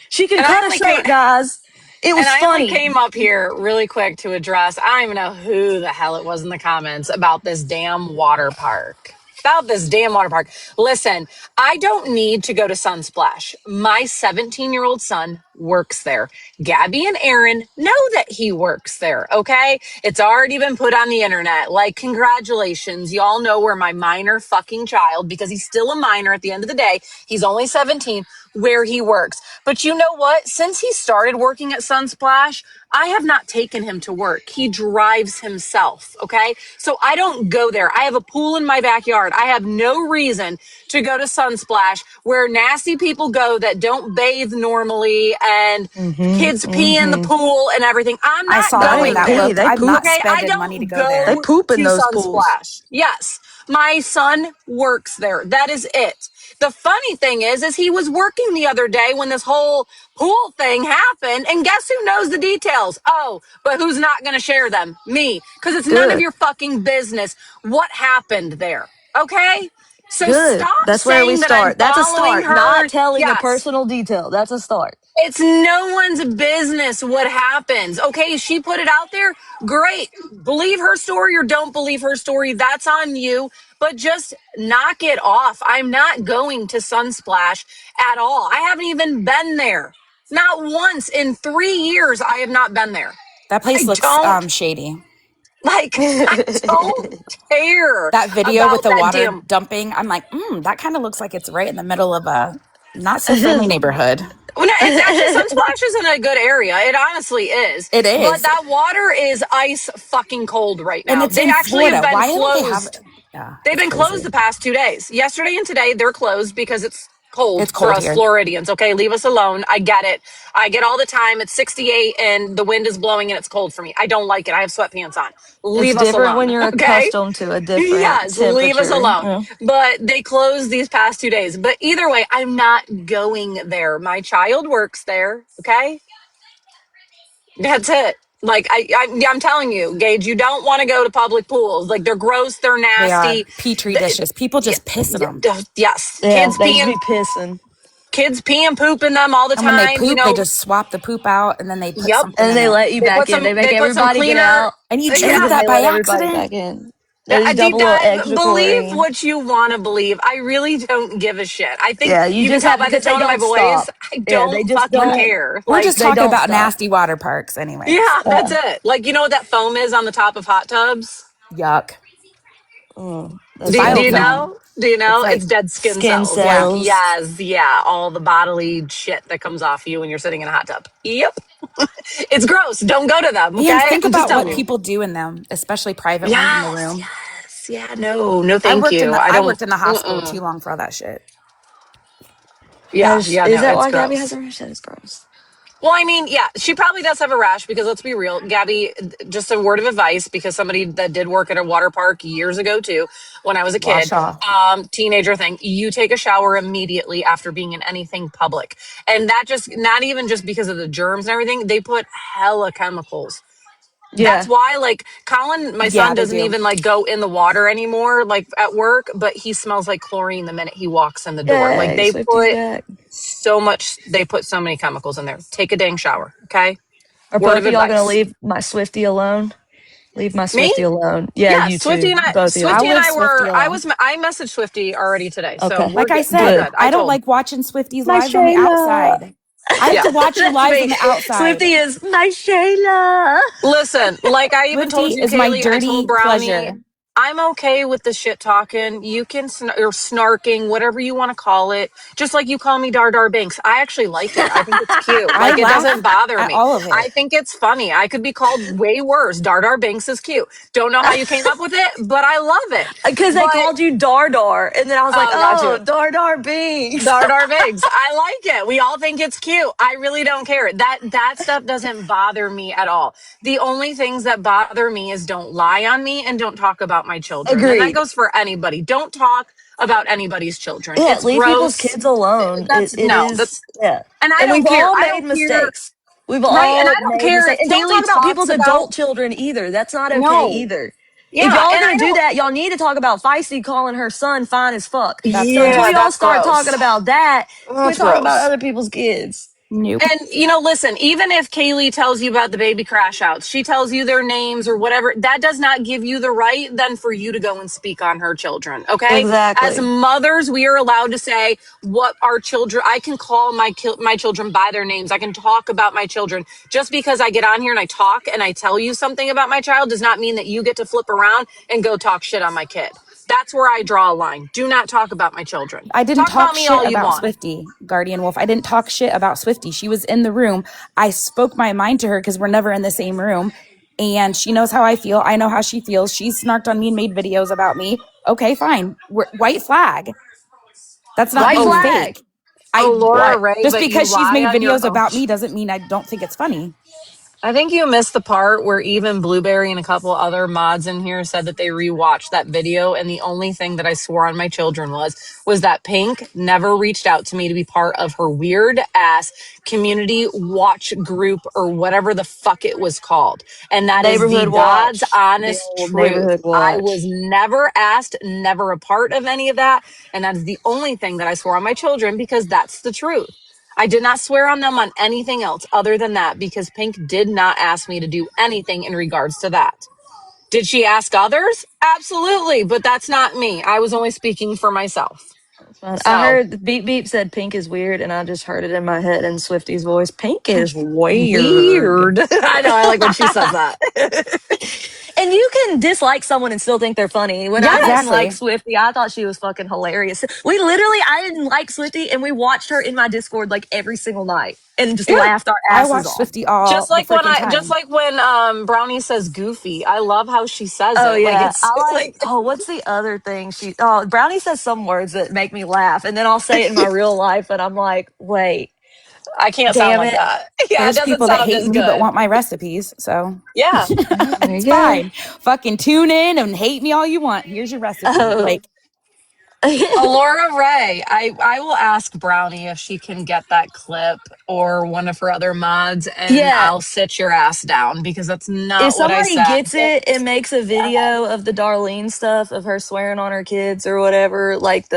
She can And I cut a only came shirt, guys. It and was I only funny. came up here really quick to address. I don't even know who the hell it was in the comments about this damn water park. About this damn water park. Listen, I don't need to go to Sunsplash. My 17-year-old son works there. Gabby and Aaron know that he works there, okay? It's already been put on the internet. Like, congratulations. Y'all know where my minor fucking child, because he's still a minor at the end of the day, he's only 17, where he works. But you know what? Since he started working at Sunsplash, I have not taken him to work. He drives himself, okay? So I don't go there. I have a pool in my backyard. I have no reason to go to Sunsplash where nasty people go that don't bathe normally and kids pee in the pool and everything. I'm I not saw that going and that Hey, there. looked. they I'm poop. not Okay, I spending money to don't go go They there. poop in to those pools. Sunsplash. Yes, my son works there. That is it. The funny thing is he was working the other day when this whole pool thing happened, and guess who knows the details? Oh, but who's not going to share them? Me, because it's none of Good. your fucking business what happened there. Okay? So Good. stop That's where we saying that I'm start. That's a following start. Not her. telling a Yes. personal detail. That's a start. It's no one's business what happens. Okay, she put it out there. Great. Believe her story or don't believe her story. That's on you. But just knock it off. I'm not going to Sunsplash at all. I haven't even been there. Not once in 3 years. I have not been there. That I place looks don't shady. I don't care That video with about the that water damn. dumping, I'm like, that kind of looks like it's right in the middle of a not so friendly neighborhood. Well, no, it's actually Sunsplash is in a good area. It honestly is. It But is. that water is ice fucking cold right And now. it's They in actually have Florida. been Why don't they have closed. Yeah, They've it's been closed crazy. the past 2 days. Yesterday and today, they're closed because it's cold It's for cold us here. Floridians. Okay, leave us alone. I get it. I get all the time. It's 68 and the wind is blowing and it's cold for me. I don't like it. I have sweatpants on. It's Leave us different when alone. you're Okay. accustomed to a different Yes, leave us temperature. alone. But they closed these past 2 days. But either way, I'm not going there. My child works there. Okay. That's it. Like I'm telling you, Gage, you don't want to go to public pools. Like they're gross, they're They nasty. are petri dishes. People Yeah, just piss in them. yes, Yeah, they just be pissing. kids pee and poop in them all the And when they time. You poop, they know. just swap the poop out and then they put Yep. something And then in they it. let you back in. They make They put some everybody get cleaner. out. And you And drink Yeah. then that they by let everybody accident? back in. They A just dump deep a little dive. extra Believe chlorine. what you want to believe. I really don't give a shit. I think Yeah, you you can just tell have by the because they tone of my don't voice. stop. I Yeah, they don't just fucking don't. care. We're Like, just They talking don't about stop. nasty water parks anyways. yeah, that's it. Like, you know what that foam is on the top of hot tubs? Yuck. That's Do you yucky. Biofilm. know? Do you It's know? It's like, dead skin Skin cells. yeah. Like, cells. yes, yeah, all the bodily shit that comes off you when you're sitting in a hot tub. Yep. It's gross. Don't go to them, And okay? think I'm just about what telling you. people do in them, especially private ones in the Yes, room. yes. Yeah, no, thank you. I I don't, worked in the hospital too mm-mm. long for all that shit. Yeah, Is no, that it's why Gabby has gross. a rash? That is gross. Well, I mean, yeah, she probably does have a rash because let's be real, Gabby, just a word of advice because somebody that did work at a water park years ago too, when I was a kid, Wash off. teenager thing, you take a shower immediately after being in anything public. And that just, not even just because of the germs and everything, they put hella chemicals. That's Yeah. why, like, Colin, my Yeah, son they doesn't do. even like go in the water anymore, like at work, but he smells like chlorine the minute he walks in the door. Like Yay, they Swifty's put back. they put so many chemicals in there. Take a dang shower, okay? Are Word both of of y'all gonna advice. leave my Swifty alone? Leave my Me? Swifty alone. Yeah, Yeah, you two. Both of y'all. I'll Swifty and leave I Swifty were. alone. I messaged Swifty already today, so Okay. we're Like I good. We're said, Good. good. I I don't told. like watching Swifty's My lives on the Shayla. outside. I have Yeah, to watch your that's lives me. on the outside. Swifty is my Shayla. Listen, like I even Swifty told you, is my Kaylee. I told dirty Brownie. pleasure. I'm okay with the shit talking. You can or snarking, whatever you want to call it. Just like you call me Dar Dar Binks. I actually like it. I think it's cute. I Like it doesn't laugh bother at me. all of I it. think it's funny. I could be called way worse. Dar Dar Binks is cute. Don't know how you came up with it, but I love it. Because they But called you Dar Dar. And then I was like, oh, got oh, you. Dar Dar Binks. Dar Dar Bigs. I like it. We all think it's cute. I really don't care. That stuff doesn't bother me at all. The only things that bother me is don't lie on me and don't talk about my children. And that Agreed. goes for anybody. Don't talk about anybody's children. Yeah, It's leave people's gross. kids alone. That's It no. is, yeah. And I And don't we've care. all I made don't care. mistakes. We've Right. And all I don't made care mistakes. if And don't Kaylee talk about talks people's about adult children either. That's not okay no. either. If Yeah. y'all are And gonna I do don't that, y'all need to talk about Feisty calling her son fine as fuck. That's So until yeah, y'all gross. that's start talking gross. about that, quit That's talking about gross. other people's kids. Nope. And, you know, listen, even if Kaylee tells you about the baby crash outs, she tells you their names or whatever, that does not give you the right then for you to go and speak on her children. Okay. As Exactly. mothers, we are allowed to say what our children, I can call my children by their names. I can talk about my children. Just because I get on here and I talk and I tell you something about my child does not mean that you get to flip around and go talk shit on my kid. That's where I draw a line. Do not talk about my children. I didn't Talk about talk me shit all you about want. Swifty, Guardian Wolf. I didn't talk shit about Swifty. She was in the room. I spoke my mind to her because we're never in the same room. And she knows how I feel. I know how she feels. She snarked on me and made videos about me. Okay, fine. White flag. That's not White being flag. fake. Oh, Laura What? Ray, Just but you because she's lie made on your videos own. about me doesn't mean I don't think it's funny. I think you missed the part where even Blueberry and a couple other mods in here said that they rewatched that video, and the only thing that I swore on my children was that Pink never reached out to me to be part of her weird ass community watch group or whatever the fuck it was called. And that is the Neighborhood God's watch. The honest old truth. neighborhood I watch. was never asked, never a part of any of that. And that is the only thing that I swore on my children because that's the truth. I did not swear on them on anything else other than that because Pink did not ask me to do anything in regards to that. Did she ask others? Absolutely, but that's not me. I was only speaking for myself. I So heard the beep beep said Pink is weird, and I just heard it in my head in Swifty's voice. Pink is weird. weird. I know. I like when she says that. And you can dislike someone and still think they're funny. When I Yes. didn't like Exactly. Swifty, I thought she was fucking hilarious. I didn't like Swifty, and we watched her in my Discord like every single night and just Yeah. laughed our I asses watch off. Swifty all Just the like freaking time. when Brownie says goofy. I love how she says Oh it. Like yeah, it's I like. like Oh, what's the other thing she? Oh, Brownie says some words that make me laugh, and then I'll say it in my real life, and I'm like, wait, I can't sound damn like it. that. Yeah, it There's doesn't people that sound hate as me but good. want my recipes. So Yeah. Oh, there you it's go. fine. Fucking tune in and hate me all you want. Here's your recipe. Oh. Like, Laura Ray, I will ask Brownie if she can get that clip or one of her other mods, and Yeah, I'll sit your ass down because that's if not what I somebody said. gets it and makes a video of the Darlene stuff of her swearing on her kids or whatever, like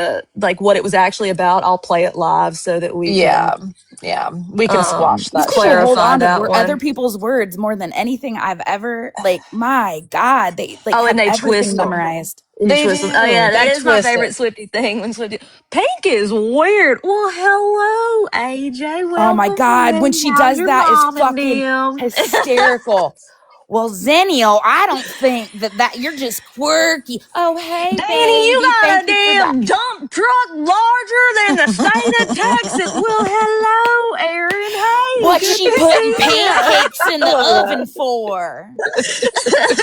what it was actually about, I'll play it live so that we can Yeah, we can squash these that people shit. hold clarify on to that other one. people's words more than anything I've ever, like, my God, they like Oh, and have they everything twist them. memorized. They They twist them. Oh yeah, do. that They is my twist favorite it. Swifty thing when Swifty. Pink is weird. Well, hello, AJ. Oh my Welcome God, when in. she How's does your that is mom and fucking them? hysterical. Well, Zenio, I don't think that you're just quirky. Oh, hey, Danny, you baby, got a thank you for that. damn dump truck larger than the state of Texas. Well, hello, Aaron. Hey, What's good she to putting see pancakes in I the love oven that. for? you.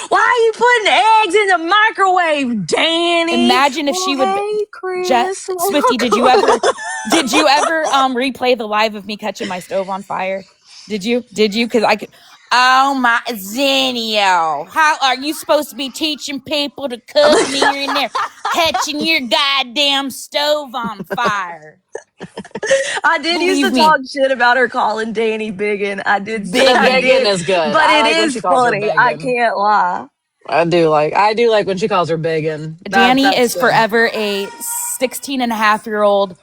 Why are you putting eggs in the microwave, Danny? Imagine if Well, she would hey, Chris. Swifty, Welcome. did you ever replay the live of me catching my stove on fire? Did you because I could. Oh my Zenio, how are you supposed to be teaching people to cook and you're in there catching your goddamn stove on fire? I did used Believe to me, talk shit about her calling Danny Biggin. I did. The I biggin did. is good. But I it like when she is calls her funny. I biggin. can't lie. I do like when she calls her biggin. Danny That's is good. forever a 16-and-a-half-year-old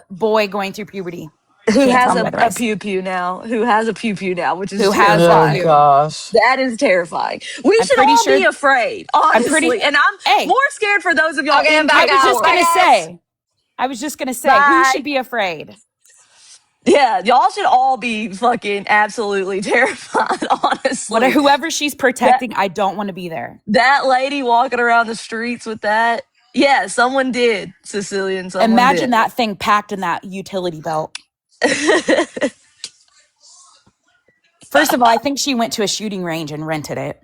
boy going through puberty. Who Can't has tell me a otherwise. pew pew now? Who has a pew pew now, which is Who has a Oh terrifying. pew? gosh. That is terrifying. We I'm should pretty all sure. be afraid, I'm pretty. honestly. And I'm Hey, more scared for those of y'all Okay, I'm in I back was out. just Discord. Bye gonna guys. say. Who should Bye. be afraid? Yeah, y'all should all be fucking absolutely terrified, honestly. Whoever she's That protecting, I don't want to be there. that lady walking around the streets with that. Yeah, someone did, Sicilian. Someone Imagine did. that thing packed in that utility belt. First of all, I think she went to a shooting range and rented it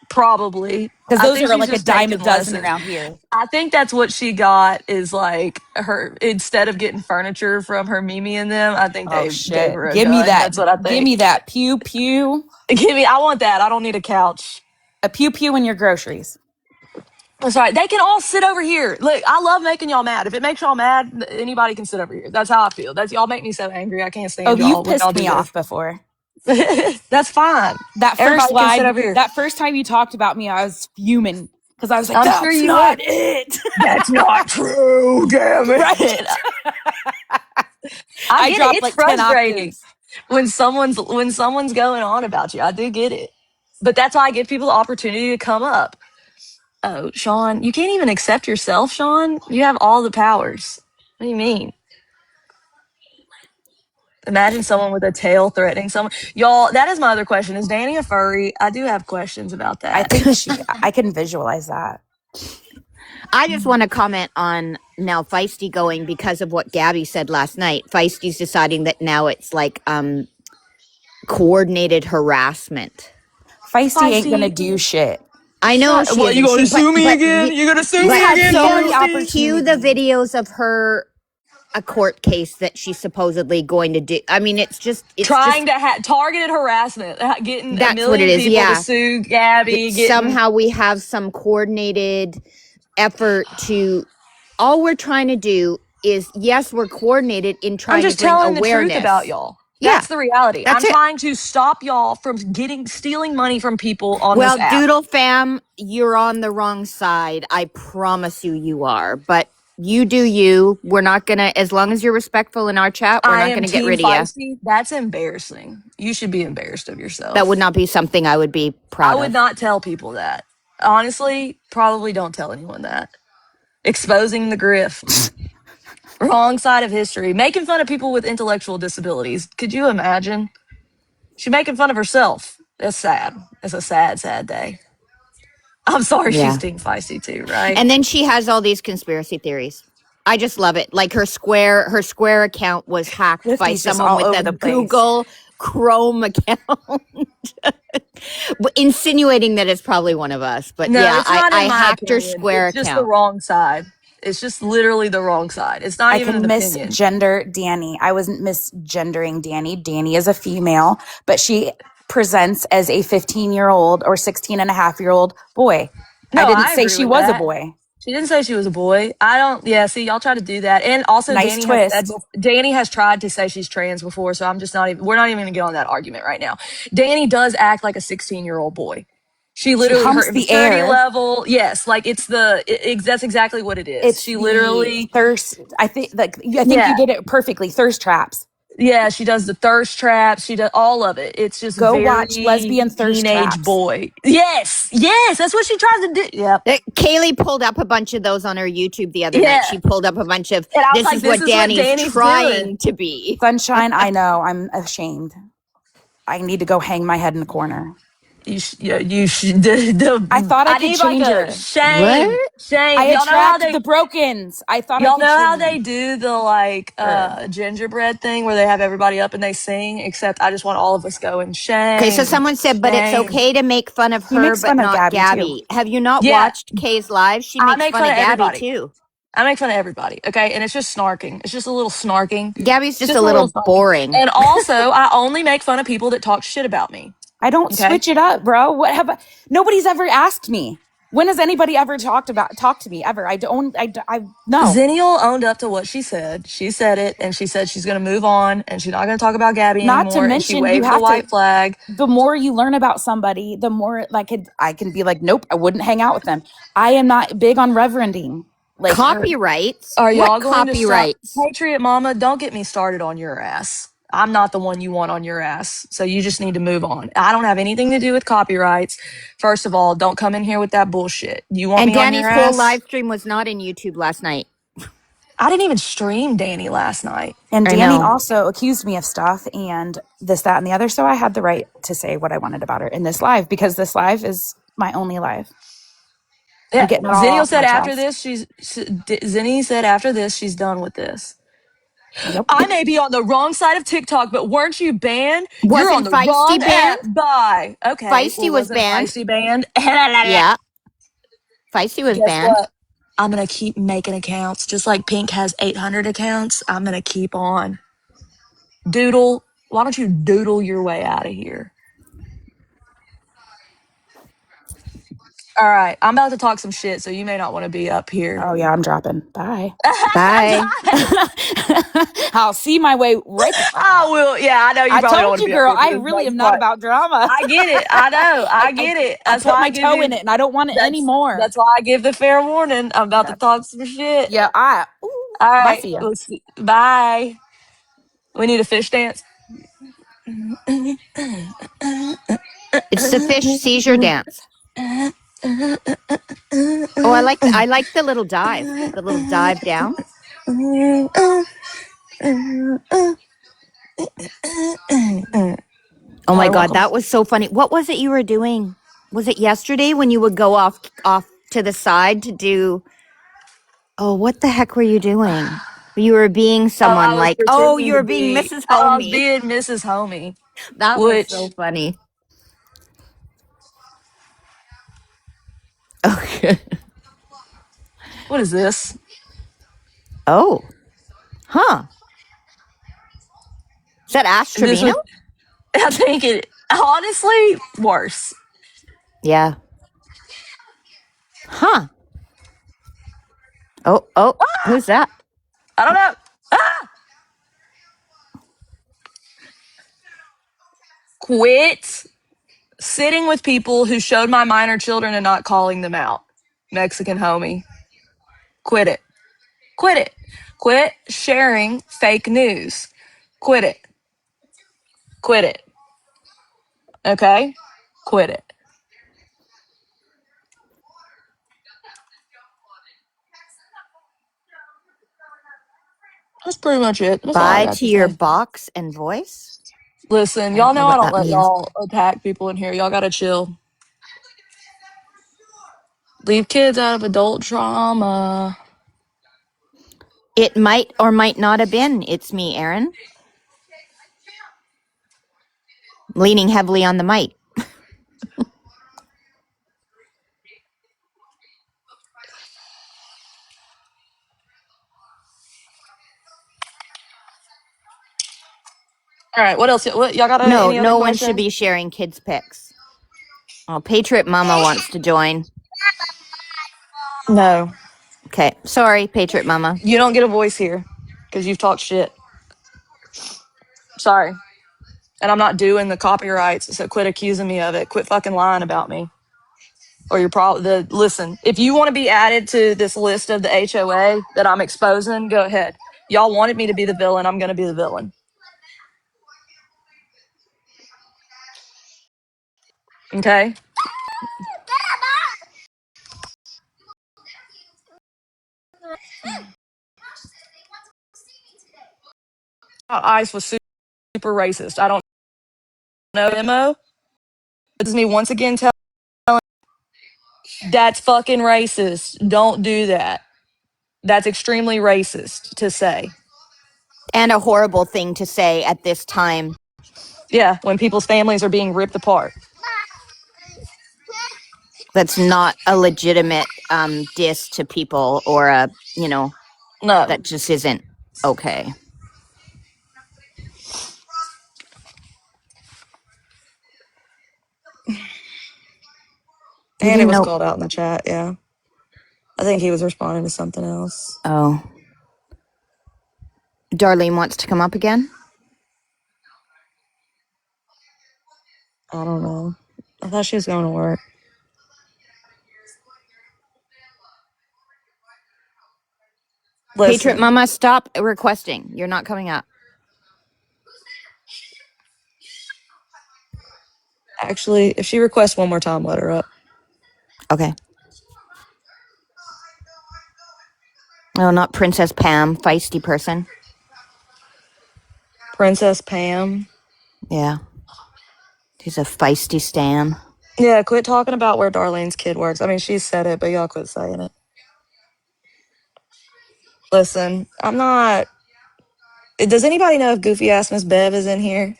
Probably. because I those think are she's like a just dime a taking dozen lessons. around here. I think that's what she got is like her instead of getting furniture from her Mimi and them, I think Oh they gave shit! her a Give me gun. that! That's what I Give me think. that pew pew! Give me I want that. I don't need a couch. A pew pew in your groceries. That's right. They can all sit over here. Look, I love making y'all mad. If it makes y'all mad, anybody can sit over here. That's how I feel. That's y'all make me so angry. I can't Oh, stand you've y'all when y'all pissed do me this. off before. That's fine. That first Everybody can sit live, over here. that first time you talked about me, I was fuming because I was like, I'm sure "That's you were. not it." That's not true. Damn it. Right? I I get it. dropped It's like 10 frustrating octaves. when someone's going on about you. I do get it. But that's why I give people the opportunity to come up. Oh, Sean, you can't even accept yourself, Sean. You have all the powers. What do you mean? Imagine someone with a tail threatening someone. Y'all, that is my other question. Is Danny a furry? I do have questions about I that. think I can visualize that. I just want to comment on now Feisty going because of what Gabby said last night. Feisty's deciding that now it's like coordinated harassment. Feisty ain't gonna Feisty. do shit. I know she What, you isn't. gonna She, sue me but again? You gonna sue She's me had again, so many Feisty? cue the opportunities. videos of her a court case that she's supposedly going to do. I mean, it's just Trying to targeted harassment, getting a that's what it million is. people to Yeah, sue Gabby, that getting. somehow we have some coordinated effort to. All we're trying to do is yes, we're coordinated in I'm trying to just bring telling the truth about awareness. y'all. Yeah, That's the reality. that's I'm it. trying to stop y'all from stealing money from people on this Well, app. Doodle fam, you're on the wrong side. I promise you are. But you do you. We're not gonna, as long as you're respectful in our chat, we're I not am gonna get team rid of you. feisty. That's embarrassing. You should be embarrassed of yourself. That would not be something I would be I proud would of. not tell people that. Honestly, probably don't tell anyone that. Exposing the grift. Wrong side of history. Making fun of people with intellectual disabilities. Could you imagine? She's making fun of herself. That's sad. It's a sad, sad day. I'm sorry she's Yeah. team feisty too, right? And then she has all these conspiracy theories. I just love it. Like her Square account was hacked by Swifty's just someone all with over a the place. Google Chrome account. Insinuating that it's probably one of us. But No, yeah, it's not in I my hacked her opinion. Square It's just the account. wrong side. It's just literally the wrong side. It's not I even can an opinion. misgender Danny. I wasn't misgendering Danny. Danny is a female, but she presents as a 15-year-old or 16-and-a-half-year-old boy. No, I didn't I say agree she with was a that. boy. She didn't say she was a boy. I don't. Yeah, see, y'all try to do that, and also Nice twist. Danny has tried to say she's trans before. So I'm just not even. We're not even going to get on that argument right now. Danny does act like a 16-year-old boy. She literally her humps the immaturity air. level. Yes, like it's that's exactly what it is. It's She the literally. thirst. I think you Yeah, did it perfectly. Thirst traps. yeah. She does the thirst traps. She does all of it. It's just Go very watch lesbian thirst teenage traps. boy. Yes, yes. That's what she tries to do. Yep. Kaylee pulled up a bunch of those on her YouTube the other Yeah. night. She pulled up a bunch of And I was this like, is this what is what Danny's Danny's trying doing. to be. Sunshine, I know. I'm ashamed. I need to go hang my head in the corner. You should. I thought I could need like change a her. shame. What? Shame. I Y'all know how attract they. the brokens. I thought I Y'all could know how change they do the like her. gingerbread thing where they have everybody up and they sing. Except I just want all of us going shame. Okay, so someone said, but it's shame. okay to make fun of He her, makes but fun of not Gabby, Gabby. Have you not Yeah. watched Kay's live? She I makes make fun of Gabby everybody. too. I make fun of everybody. Okay, and it's just snarking. It's just a little snarking. Gabby's just Just a little snarking. boring. And also, I only make fun of people that talk shit about me. I don't Okay. switch it up, bro. What have nobody's ever asked me. When has anybody ever talked to me ever? I no. Zennial owned up to what she said. She said it, and she said she's going to move on, and she's not going to talk about Gabby Not to anymore. And she mention, you waved the have white to. flag. The more you learn about somebody, the more I can be like, nope, I wouldn't hang out with them. I am not big on reverending. Like Copyrights? Are y'all What going to stop? copyrights? Patriot Mama, don't get me started on your ass. I'm not the one you want on your ass. So you just need to move on. I don't have anything to do with copyrights. First of all, don't come in here with that bullshit. You want And me on Danny's your whole ass? live stream was not in YouTube last night. I didn't even stream Danny last night. And I Danny know. also accused me of stuff and this, that, and the other. So I had the right to say what I wanted about her in this live because this live is my only live. Yeah, getting it all Zennial off said my after chest. this, Zenny said after this, she's done with this. Yep. I may be on the wrong side of TikTok, but weren't you banned? You're on Wasn't the Feisty wrong banned? app. Bye. Okay. Feisty was wasn't banned. Feisty banned? Yeah. Feisty was Guess banned. what? I'm going to keep making accounts. Just like Pink has 800 accounts, I'm going to keep on. Doodle, why don't you doodle your way out of here? All right. I'm about to talk some shit, so you may not want to be up here. Oh yeah, I'm dropping. Bye. Bye. I'll see my way right the fuck I out. will. Yeah, I know you I probably don't told want to you, be girl, up here. I really am not about drama. I get it. I know. I get it. I That's put why my I give toe you, in it and I don't want it anymore. That's why I give the fair warning. I'm about to talk some shit. Yeah, All bye, right. see ya. Bye. We need a fish dance. It's the fish seizure dance. Oh, I like the little dive down. Oh my You're God, welcome. that was so funny. What was it you were doing? Was it yesterday when you would go off to the side to do? Oh, what the heck were you doing? You were being someone I was like, oh, pretending you to were being be. Mrs. I was Homey. being Mrs. Homey, That was so which funny. Okay. what is this? Oh, huh. Is that Ash This Trevino? was. I think it honestly worse. Yeah. Huh. Oh, who's that? I don't know. Ah! Quit sitting with people who showed my minor children and not calling them out. Mexican homie. Quit it. Quit it. Quit sharing fake news. Quit it. Quit it. Okay? Quit it. That's pretty much it. That's all I Bye got to to your say. box and voice. Listen, I y'all don't know know I what don't that let means. y'all attack people in here. Y'all gotta chill. Leave kids out of adult trauma. It might or might not have been. It's me, Aaron. Leaning heavily on the mic. All right, what else? What y'all got? No, Any other no one should questions? be sharing kids' pics. Oh, Patriot Mama wants to join. No, Okay, sorry, Patriot Mama. you don't get a voice here because you've talked shit. Sorry, and I'm not doing the copyrights, so quit accusing me of it. Quit fucking lying about me. Or you're probably listen. If you want to be added to this list of the HOA that I'm exposing, go ahead. Y'all wanted me to be the villain. I'm going to be the villain. Okay. Ice was super racist. I don't know demo. This is me once again telling that's fucking racist. Don't do that. That's extremely racist to say. And a horrible thing to say at this time. Yeah, when people's families are being ripped apart. That's not a legitimate diss to people or a, No. that just isn't okay. You And it didn't was know. called out in the chat, yeah. I think he was responding to something else. Oh. Darlene wants to come up again? I don't know. I thought she was going to work. Patriot Listen, Mama, stop requesting. You're not coming up. actually, if she requests one more time, let her up. Okay. No, not Princess Pam, feisty person. Princess Pam. Yeah. She's a feisty stan. Yeah, quit talking about where Darlene's kid works. I mean, she said it, but y'all quit saying it. Listen, I'm not. Does anybody know if goofy ass Miss Bev is in here?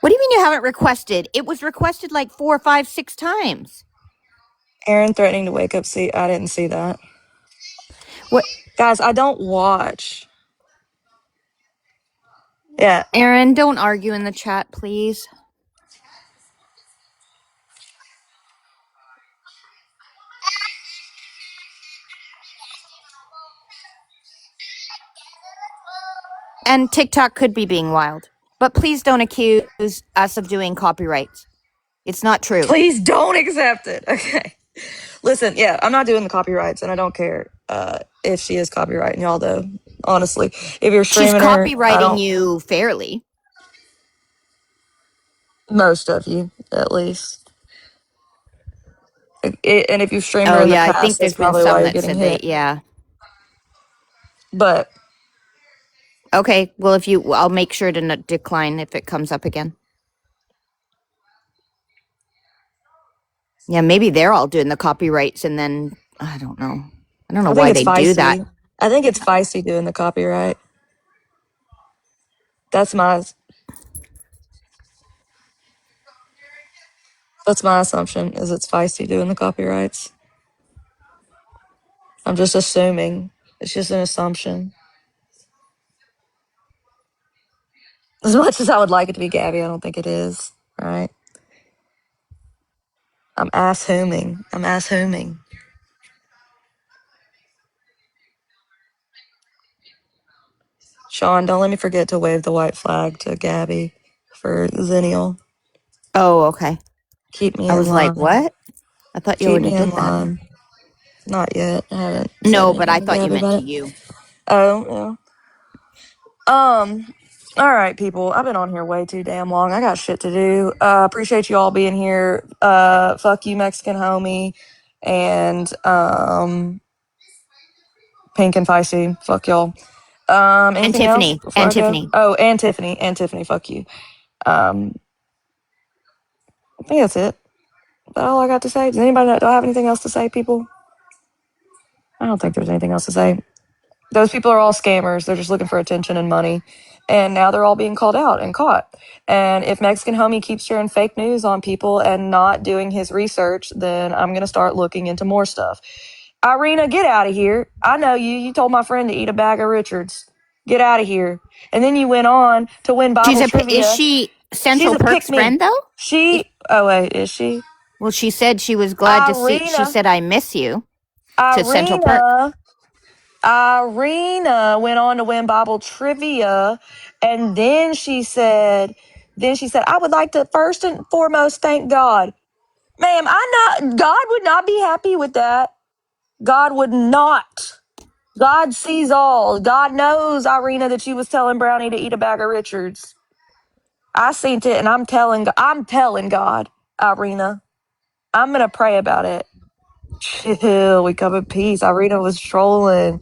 What do you mean you haven't requested? It was requested like 4, 5, 6 times. Aaron threatening to wake up. See, I didn't see that. What? Guys, I don't watch. Yeah. Aaron, don't argue in the chat, please. And TikTok could be being wild. But please don't accuse us of doing copyrights. It's not true. Please don't accept it. Okay. Listen, yeah, I'm not doing the copyrights, and I don't care if she is copyrighting y'all, though. honestly. If you're She's streaming her, I copywriting don't. you fairly. Most of you, at least. And if you've streamed her Oh in the yeah, I think past, that's there's been probably why some you're that getting said they, hit. yeah. But Okay, well, if you, I'll make sure to decline if it comes up again. Yeah, maybe they're all doing the copyrights and then, I don't know. I don't know I think why it's they do that. feisty. I think it's feisty doing the copyright. That's my assumption. Is it's feisty doing the copyrights. I'm just assuming. It's just an assumption. As much as I would like it to be Gabby, I don't think it is. Right? I'm assuming. Sean, don't let me forget to wave the white flag to Gabby for Zennial. Oh, okay. Keep me I in was like, line. what? I thought you Keep already me in did that. line. Not yet. I haven't said No, but I anything to thought you Gabby meant to about it. you. Oh, yeah. All right, people. I've been on here way too damn long. I got shit to do. Appreciate you all being here. Fuck you, Mexican homie, and Pink and Feisty. Fuck y'all. And Anything else Tiffany. before And I go? Tiffany. Oh, and Tiffany. And Tiffany. Fuck you. I think that's it. Is that all I got to say? Does anybody do I have anything else to say, people? I don't think there's anything else to say. Those people are all scammers. They're just looking for attention and money. And now they're all being called out and caught. And if Mexican Homie keeps sharing fake news on people and not doing his research, then I'm going to start looking into more stuff. Irina, get out of here. I know you. You told my friend to eat a bag of Richards. Get out of here. And then you went on to win Bible Is trivia. she She's Central a pick Perk's me. friend, though? Oh, wait, is she? Well, she said she was glad to see. She said, I miss you to Central Perk. Irina went on to win Bible trivia, and then she said, I would like to first and foremost thank God. Ma'am, God would not be happy with that. God would not. God sees all. God knows, Irina, that you was telling Brownie to eat a bag of Richards. I seen it, and I'm telling God, Irina. I'm going to pray about it. Chill, we come in peace. Irina was trolling.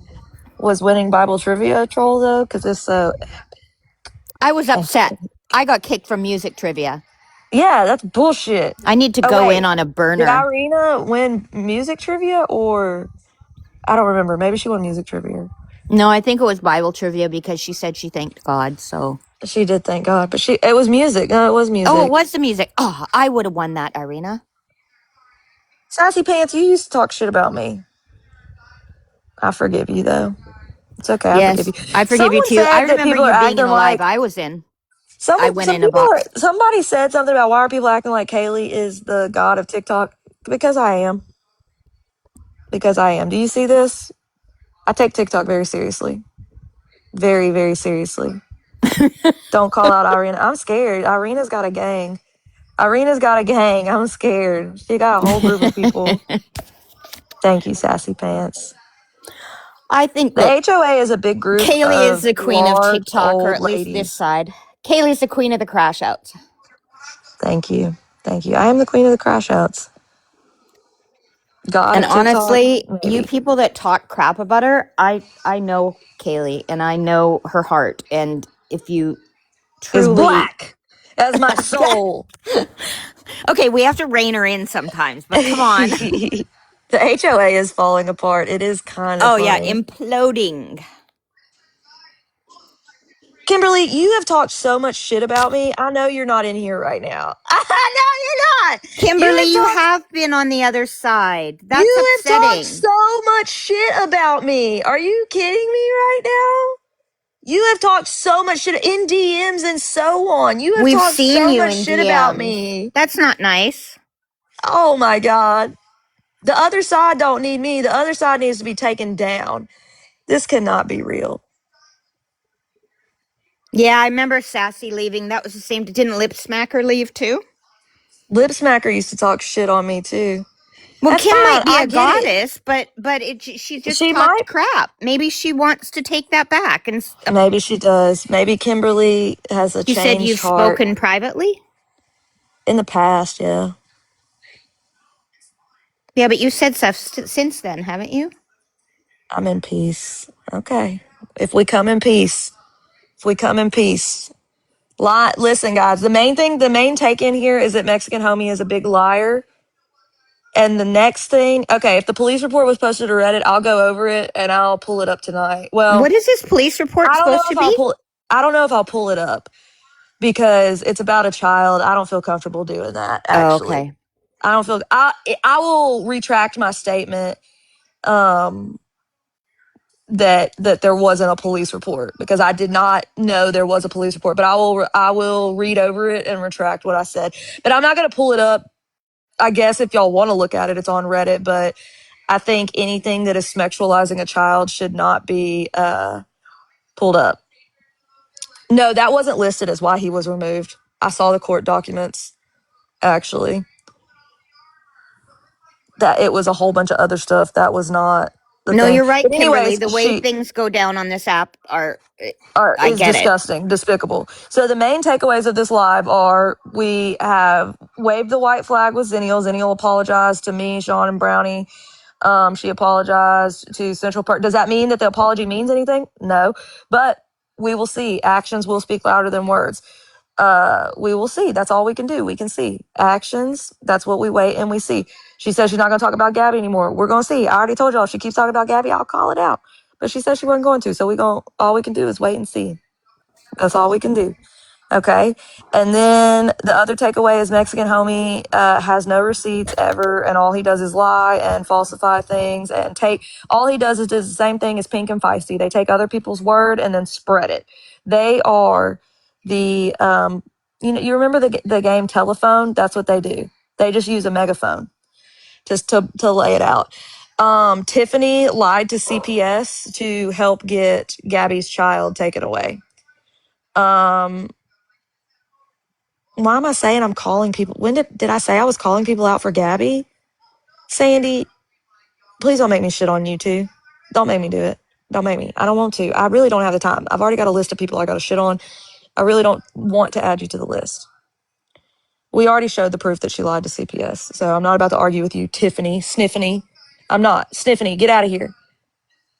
Was winning Bible trivia troll though? Because it's so. I was upset. I got kicked from music trivia. Yeah, that's bullshit. I need to go in on a Did burner. Irina win music trivia or I don't remember. Maybe she won music trivia. No, I think it was Bible trivia because she said she thanked God. So She did, thank God. But it was music. No, it was music. oh, it was the music. Oh, I would have won that, Irina. Sassy Pants, you used to talk shit about me. I forgive you though. It's okay. Yes, I forgive you. I forgive you Someone too. I said that remember people are you being in acting a live like I was in. some went in a people box. Somebody said something about why are people acting like Kaylee is the god of TikTok? Because I am. Do you see this? I take TikTok very seriously. Very, very seriously. Don't call out Irina. I'm scared. Irina's got a gang. I'm scared. She got a whole group of people. Thank you, Sassy Pants. I think The that HOA is a big group Kaylee is of the queen of large, TikTok, or old at least this ladies. side. Kaylee's the queen of the crash outs. Thank you. I am the queen of the crash outs. God And of TikTok, honestly, you maybe. people that talk crap about her, I know Kaylee and I know her heart. And if you Is truly black as my soul. okay, we have to rein her in sometimes, but come on. The HOA is falling apart. It is kind of Oh yeah, funny. imploding. Kimberly, you have talked so much shit about me. I know you're not in here right now. I know you're not. Kimberly, you have been on the other side. That's You have talked upsetting. so much shit about me. Are you kidding me right now? You have talked so much shit in DMs and so on. You have We've talked seen so you much in shit about DMs. me. That's not nice. Oh my God. The other side don't need me. The other side needs to be taken down. This cannot be real. Yeah, I remember Sassy leaving. That was the same. Didn't Lip Smacker leave too? Lip Smacker used to talk shit on me too. Well, That's Kim fine. might be I a get it. goddess, but she just She might. talked crap. Maybe she wants to take that back. And Maybe she does. Maybe Kimberly has a you said changed you've heart spoken privately. in the past. Yeah. Yeah, but you said stuff since then, haven't you? I'm in peace. Okay. If we come in peace, if we come in peace. Listen, guys, the main take in here is that Mexican Homie is a big liar. And the next thing, okay, if the police report was posted to Reddit, I'll go over it and I'll pull it up tonight. Well, What is this police report I don't know supposed to if I'll be? pull I don't know if I'll pull it up because it's about a child. I don't feel comfortable doing that, Oh, actually. okay. I don't feel I will retract my statement that there wasn't a police report because I did not know there was a police report, but I will read over it and retract what I said. But I'm not going to pull it up. I guess if y'all want to look at it, it's on Reddit, but I think anything that is sexualizing a child should not be pulled up. No, that wasn't listed as why he was removed. I saw the court documents actually. That it was a whole bunch of other stuff that was not the No, thing. you're right, But Kimberly. anyways, The way things go down on this app are I is get it. disgusting, despicable. So the main takeaways of this live are we have waved the white flag with Zennial. Zennial apologized to me, Sean, and Brownie. She apologized to Central Park. Does that mean that the apology means anything? No, but we will see. Actions will speak louder than words. We will see. That's all we can do. We can see actions. That's what we wait and we see. She says she's not going to talk about Gabby anymore. We're going to see. I already told y'all if she keeps talking about Gabby, I'll call it out. But she said she wasn't going to. So all we can do is wait and see. That's all we can do. Okay. And then the other takeaway is Mexican Homie has no receipts ever. And all he does is lie and falsify things and all he does is the same thing as Pink and Feisty. They take other people's word and then spread it. They are the, you remember the game Telephone? That's what they do. They just use a megaphone just to lay it out. Tiffany lied to CPS to help get Gabby's child taken away. Why am I saying I'm calling people? When did I say I was calling people out for Gabby? Sandy, please don't make me shit on you too. Don't make me do it. Don't make me. I don't want to. I really don't have the time. I've already got a list of people I got to shit on. I really don't want to add you to the list. We already showed the proof that she lied to CPS. So I'm not about to argue with you, Tiffany. Sniffany. I'm not. Sniffany, get out of here.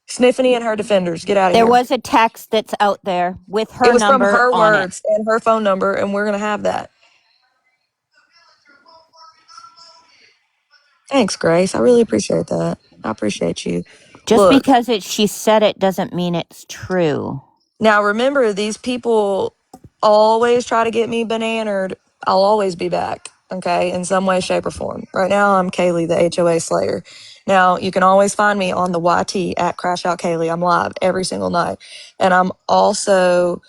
Sniffany and her defenders, get out of There here. was a text that's out there with her It was from number her on it. words and her phone number, and we're going to have that. Thanks, Grace. I really appreciate that. I appreciate you. Just Look, because she said it doesn't mean it's true. now remember, these people always try to get me bananered. I'll always be back, okay, in some way, shape, or form. Right now, I'm Kaylee, the HOA Slayer. Now, you can always find me on the YT at Crash Out Kaylee. I'm live every single night. And I'm also,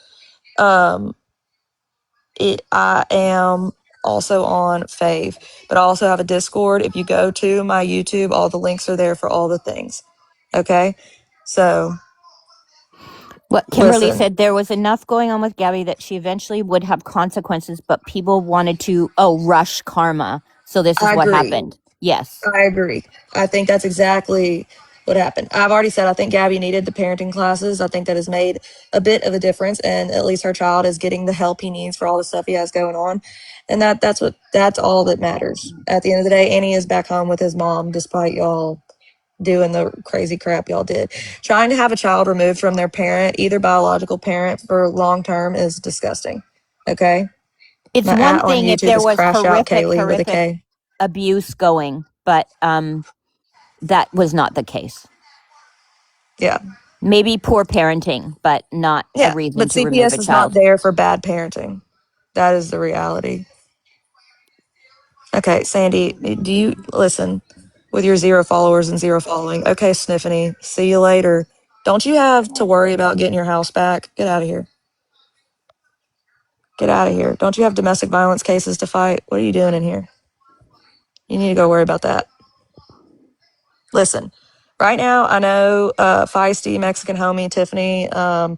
I am also on Fave, but I also have a Discord. If you go to my YouTube, all the links are there for all the things. Okay? So, What Kimberly listen, said, there was enough going on with Gabby that she eventually would have consequences, but people wanted to, rush karma. So this is I what agree. happened. Yes. I agree. I think that's exactly what happened. I've already said I think Gabby needed the parenting classes. I think that has made a bit of a difference, and at least her child is getting the help he needs for all the stuff he has going on. And that's all that matters. At the end of the day, Annie is back home with his mom, despite y'all doing the crazy crap y'all did. Trying to have a child removed from their parent, either biological parent, for long term is disgusting. Okay? It's My one at on thing if YouTube there is was Crash Out horrific Kaylee with a K. abuse going, but that was not the case. Yeah. Maybe poor parenting, but not a Yeah, reason but to remove CPS a is not child. there for bad parenting. That is the reality. Okay, Sandy, do you listen with your 0 followers and 0 following? Okay, Sniffany, see you later. Don't you have to worry about getting your house back? Get out of here. Get out of here. Don't you have domestic violence cases to fight? What are you doing in here? You need to go worry about that. Listen, right now, I know Feisty, Mexican Homie, Tiffany,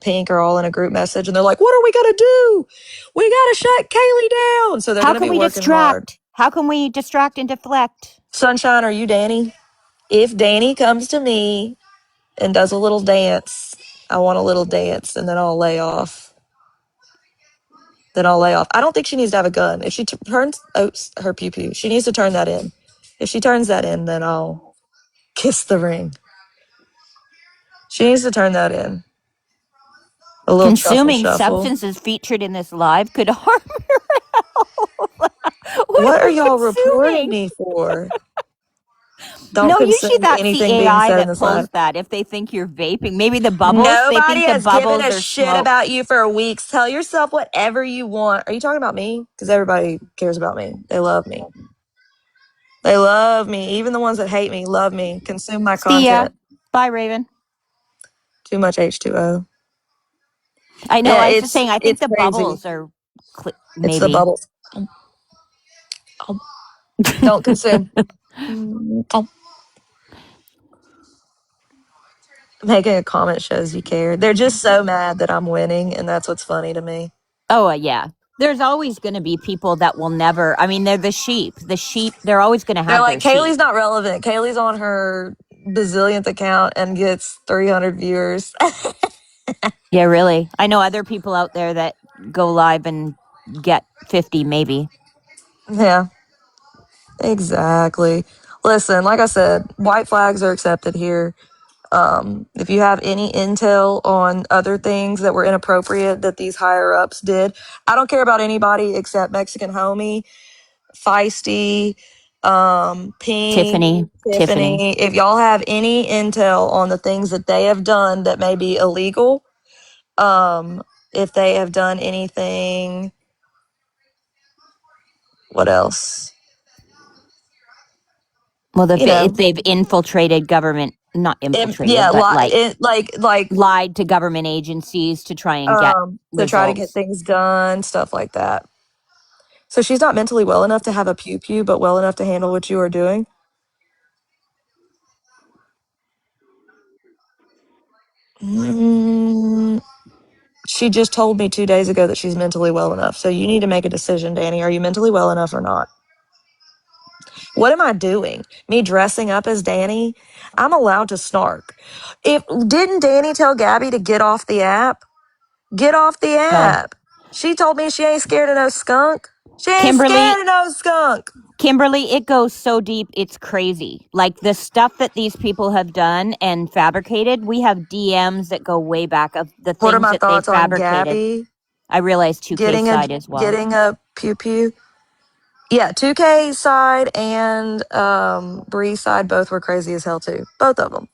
Pink are all in a group message, and they're like, what are we going to do? We got to shut Kaylee down. So they're How going to can be we working hard. How can we distract and deflect? Sunshine, are you Danny? If Danny comes to me and does a little dance, I want a little dance, and then I'll lay off. I don't think she needs to have a gun. If she turns, her pew pew, she needs to turn that in. If she turns that in, then I'll kiss the ring. She needs to turn that in. A little truffle Consuming shuffle. substances featured in this live could harm your health. What are y'all reporting consuming? me for? Don't No, usually consume that's the anything being AI said in that this pulls live. that if they think you're vaping. Maybe the bubbles, they Nobody think the has given bubbles a are shit smoke. about you for weeks. Tell yourself whatever you want. Are you talking about me? Because everybody cares about me. They love me. They love me. Even the ones that hate me love me. Consume my See ya. content. Bye, Raven. Too much H2O. I know. Yeah, I was just saying. I think it's the crazy. bubbles are It's the maybe. bubbles. Don't consume. Making a comment shows you care. They're just so mad that I'm winning, and that's what's funny to me. Oh, yeah. There's always going to be people that will never. I mean, they're the sheep. The sheep. They're always going to They're have like, their sheep. Kaylee's not relevant. Kaylee's on her bazillionth account and gets 300 viewers. Yeah, really. I know other people out there that go live and get 50, maybe. Yeah, exactly. Listen, like I said, white flags are accepted here. If you have any intel on other things that were inappropriate that these higher ups did, I don't care about anybody except Mexican Homie, Feisty, Ping, Tiffany. Tiffany. If y'all have any intel on the things that they have done that may be illegal, if they have done anything, what else? Well, You if know, they've infiltrated government, not infiltrated, yeah, but like like lied to government agencies to try and get to try to get results. things done, stuff like that. So she's not mentally well enough to have a pew pew, but well enough to handle what you are doing. She just told me 2 days ago that she's mentally well enough. So you need to make a decision, Danny. Are you mentally well enough or not? What am I doing? Me dressing up as Danny? I'm allowed to snark. If didn't Danny tell Gabby to get off the app? Get off the Oh, app. She told me she ain't scared of no skunk. She ain't Kimberly, scared of no skunk. Kimberly, it goes so deep, it's crazy. Like the stuff that these people have done and fabricated, we have DMs that go way back of the What are things my that they thoughts on fabricated. Gabby I realize 2K side as well. getting a pew pew? Yeah, 2K side and Bree side both were crazy as hell too. Both of them.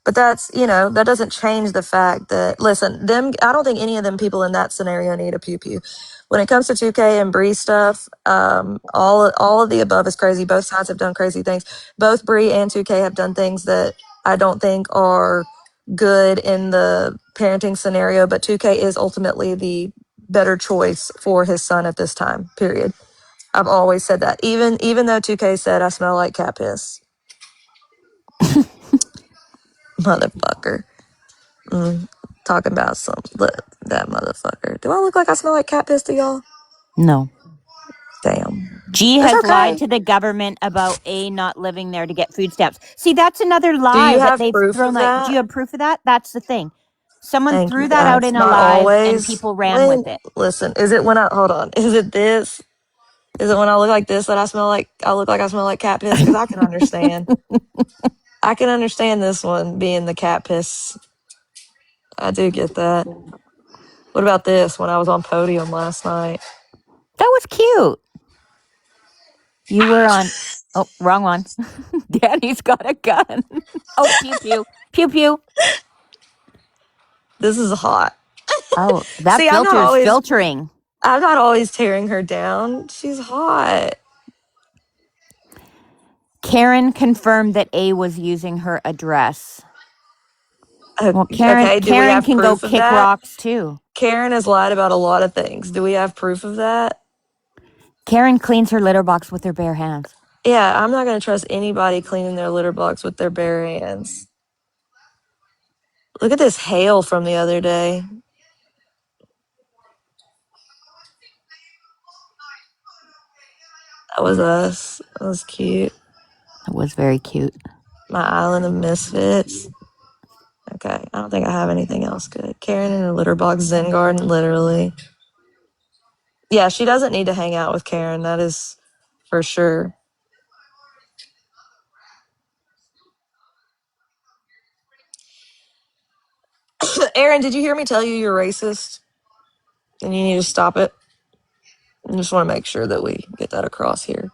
But that's, that doesn't change the fact that, listen, I don't think any of them people in that scenario need a pew pew. When it comes to 2K and Bree stuff, all of the above is crazy. Both sides have done crazy things. Both Bree and 2K have done things that I don't think are good in the parenting scenario, but 2K is ultimately the better choice for his son at this time, period. I've always said that. Even though 2K said I smell like cat piss. Motherfucker. Talking about that motherfucker. Do I look like I smell like cat piss to y'all? No. Damn. G It's has lied okay. to the government about A not living there to get food stamps. See, that's another Do you lie that have they've proof thrown. of Like, do that? you have proof of that? That's the thing. Someone Thank threw you, that out guys. in a Not live and always. people ran with it. Listen, is it when hold on. Is it this? Is it when I look like this that I look like I smell like cat piss? Because I can understand. I can understand this one being the cat piss. I do get that. What about this when I was on podium last night? That was cute. You were on. Oh, wrong one. Danny's got a gun. Oh, pew pew. Pew pew. This is hot. Oh, that See, filter is filtering. I'm not always tearing her down. She's hot. Karen confirmed that A was using her address. Well, Okay, do we Karen have can go proof of kick that? rocks too. Karen has lied about a lot of things. Do we have proof of that? Karen cleans her litter box with her bare hands. Yeah, I'm not going to trust anybody cleaning their litter box with their bare hands. Look at this hail from the other day. That was us. That was cute. It was very cute. My Island of Misfits. Okay, I don't think I have anything else good. Karen in her litter box, Zen Garden, literally. Yeah, she doesn't need to hang out with Karen. That is for sure. Aaron, did you hear me tell you you're racist? And you need to stop it? I just want to make sure that we get that across here.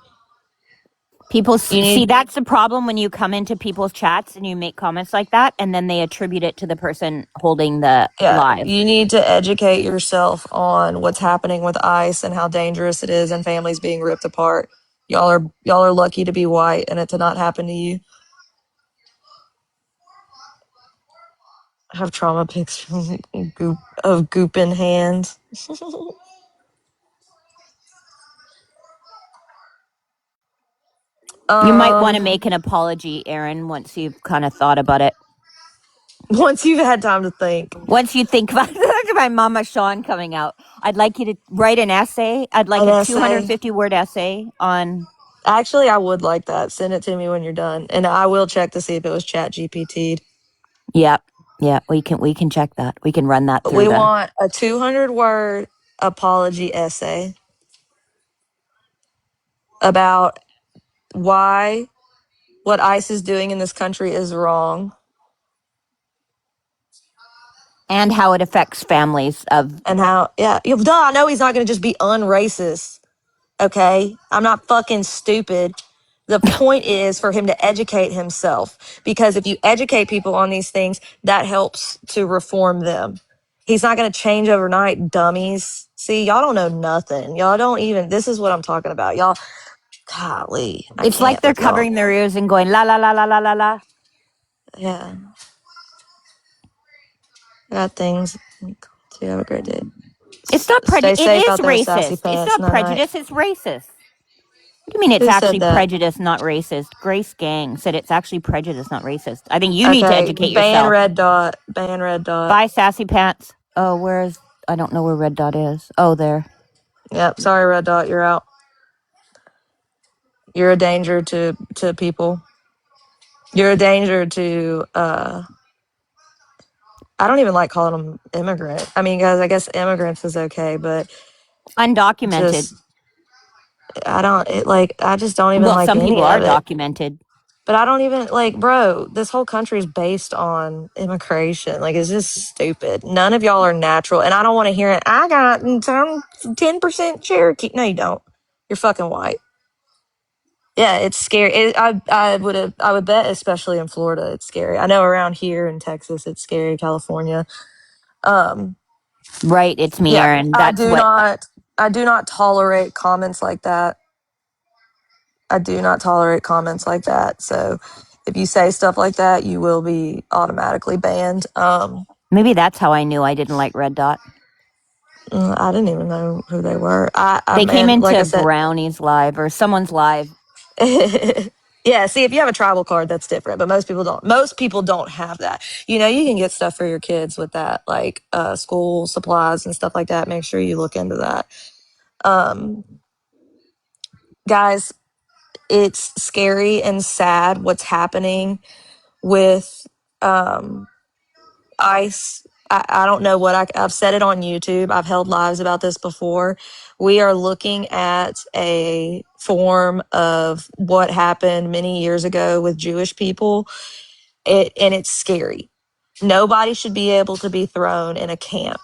People You see need, that's the problem when you come into people's chats and you make comments like that, and then they attribute it to the person holding the yeah, live. you need to educate yourself on what's happening with ICE and how dangerous it is and families being ripped apart. Y'all are lucky to be white and it to not happen to you. I have trauma pics of goop in hands. You might want to make an apology, Aaron, once you've kind of thought about it. Once you've had time to think. Once you think about my Mama Sean coming out, I'd like you to write an essay. I'd like An a essay. 250-word essay on. Actually, I would like that. Send it to me when you're done, and I will check to see if it was Chat GPT'd. Yep. Yeah, we can check that. We can run that through. We want a 200-word apology essay about why what ICE is doing in this country is wrong and how it affects families of. and how, yeah, duh, I know he's not going to just be unracist, okay? I'm not fucking stupid. The point is for him to educate himself, because if you educate people on these things, that helps to reform them. He's not going to change overnight, dummies. See, y'all don't know nothing. Y'all don't even, this is what I'm talking about. Y'all, golly. It's like they're covering their ears and going la la la la la la la. Yeah. Got things to have a great day. It's not prejudice. Stay safe It is out there, sassy racist. pants. It's not Night-night. prejudice. It's racist. What do you mean it's Who said actually that? prejudice, not racist? Grace Gang said it's actually prejudice, not racist. I think you need to educate ban yourself. Red Dot. Ban Red Dot. Bye, sassy pants. Oh, where's... I don't know where Red Dot is. Oh, there. Yep. Sorry, Red Dot. You're out. You're a danger to people. You're a danger to... I don't even like calling them immigrant. I mean, guys, I guess immigrants is okay, but... Undocumented. Just, I just don't even like some any people of are it. documented. But I don't even, like, bro, this whole country is based on immigration. Like, it's just stupid. None of y'all are natural. And I don't want to hear it. I got some 10% Cherokee. No, you don't. You're fucking white. Yeah, it's scary. I would bet, especially in Florida, it's scary. I know around here in Texas, it's scary. California. Right, it's me, Yeah, Aaron. I do not tolerate comments like that. I do not tolerate comments like that. So if you say stuff like that, you will be automatically banned. Maybe that's how I knew I didn't like Red Dot. I didn't even know who they were. They came into like I said, Brownie's live or someone's live. yeah, see, if you have a tribal card, that's different, but most people don't. Most people don't have that. You know, you can get stuff for your kids with that, like school supplies and stuff like that. Make sure you look into that. Guys, it's scary and sad what's happening with ICE. I don't know I've said it on YouTube. I've held lives about this before. We are looking at a form of what happened many years ago with Jewish people. And it's scary. Nobody should be able to be thrown in a camp.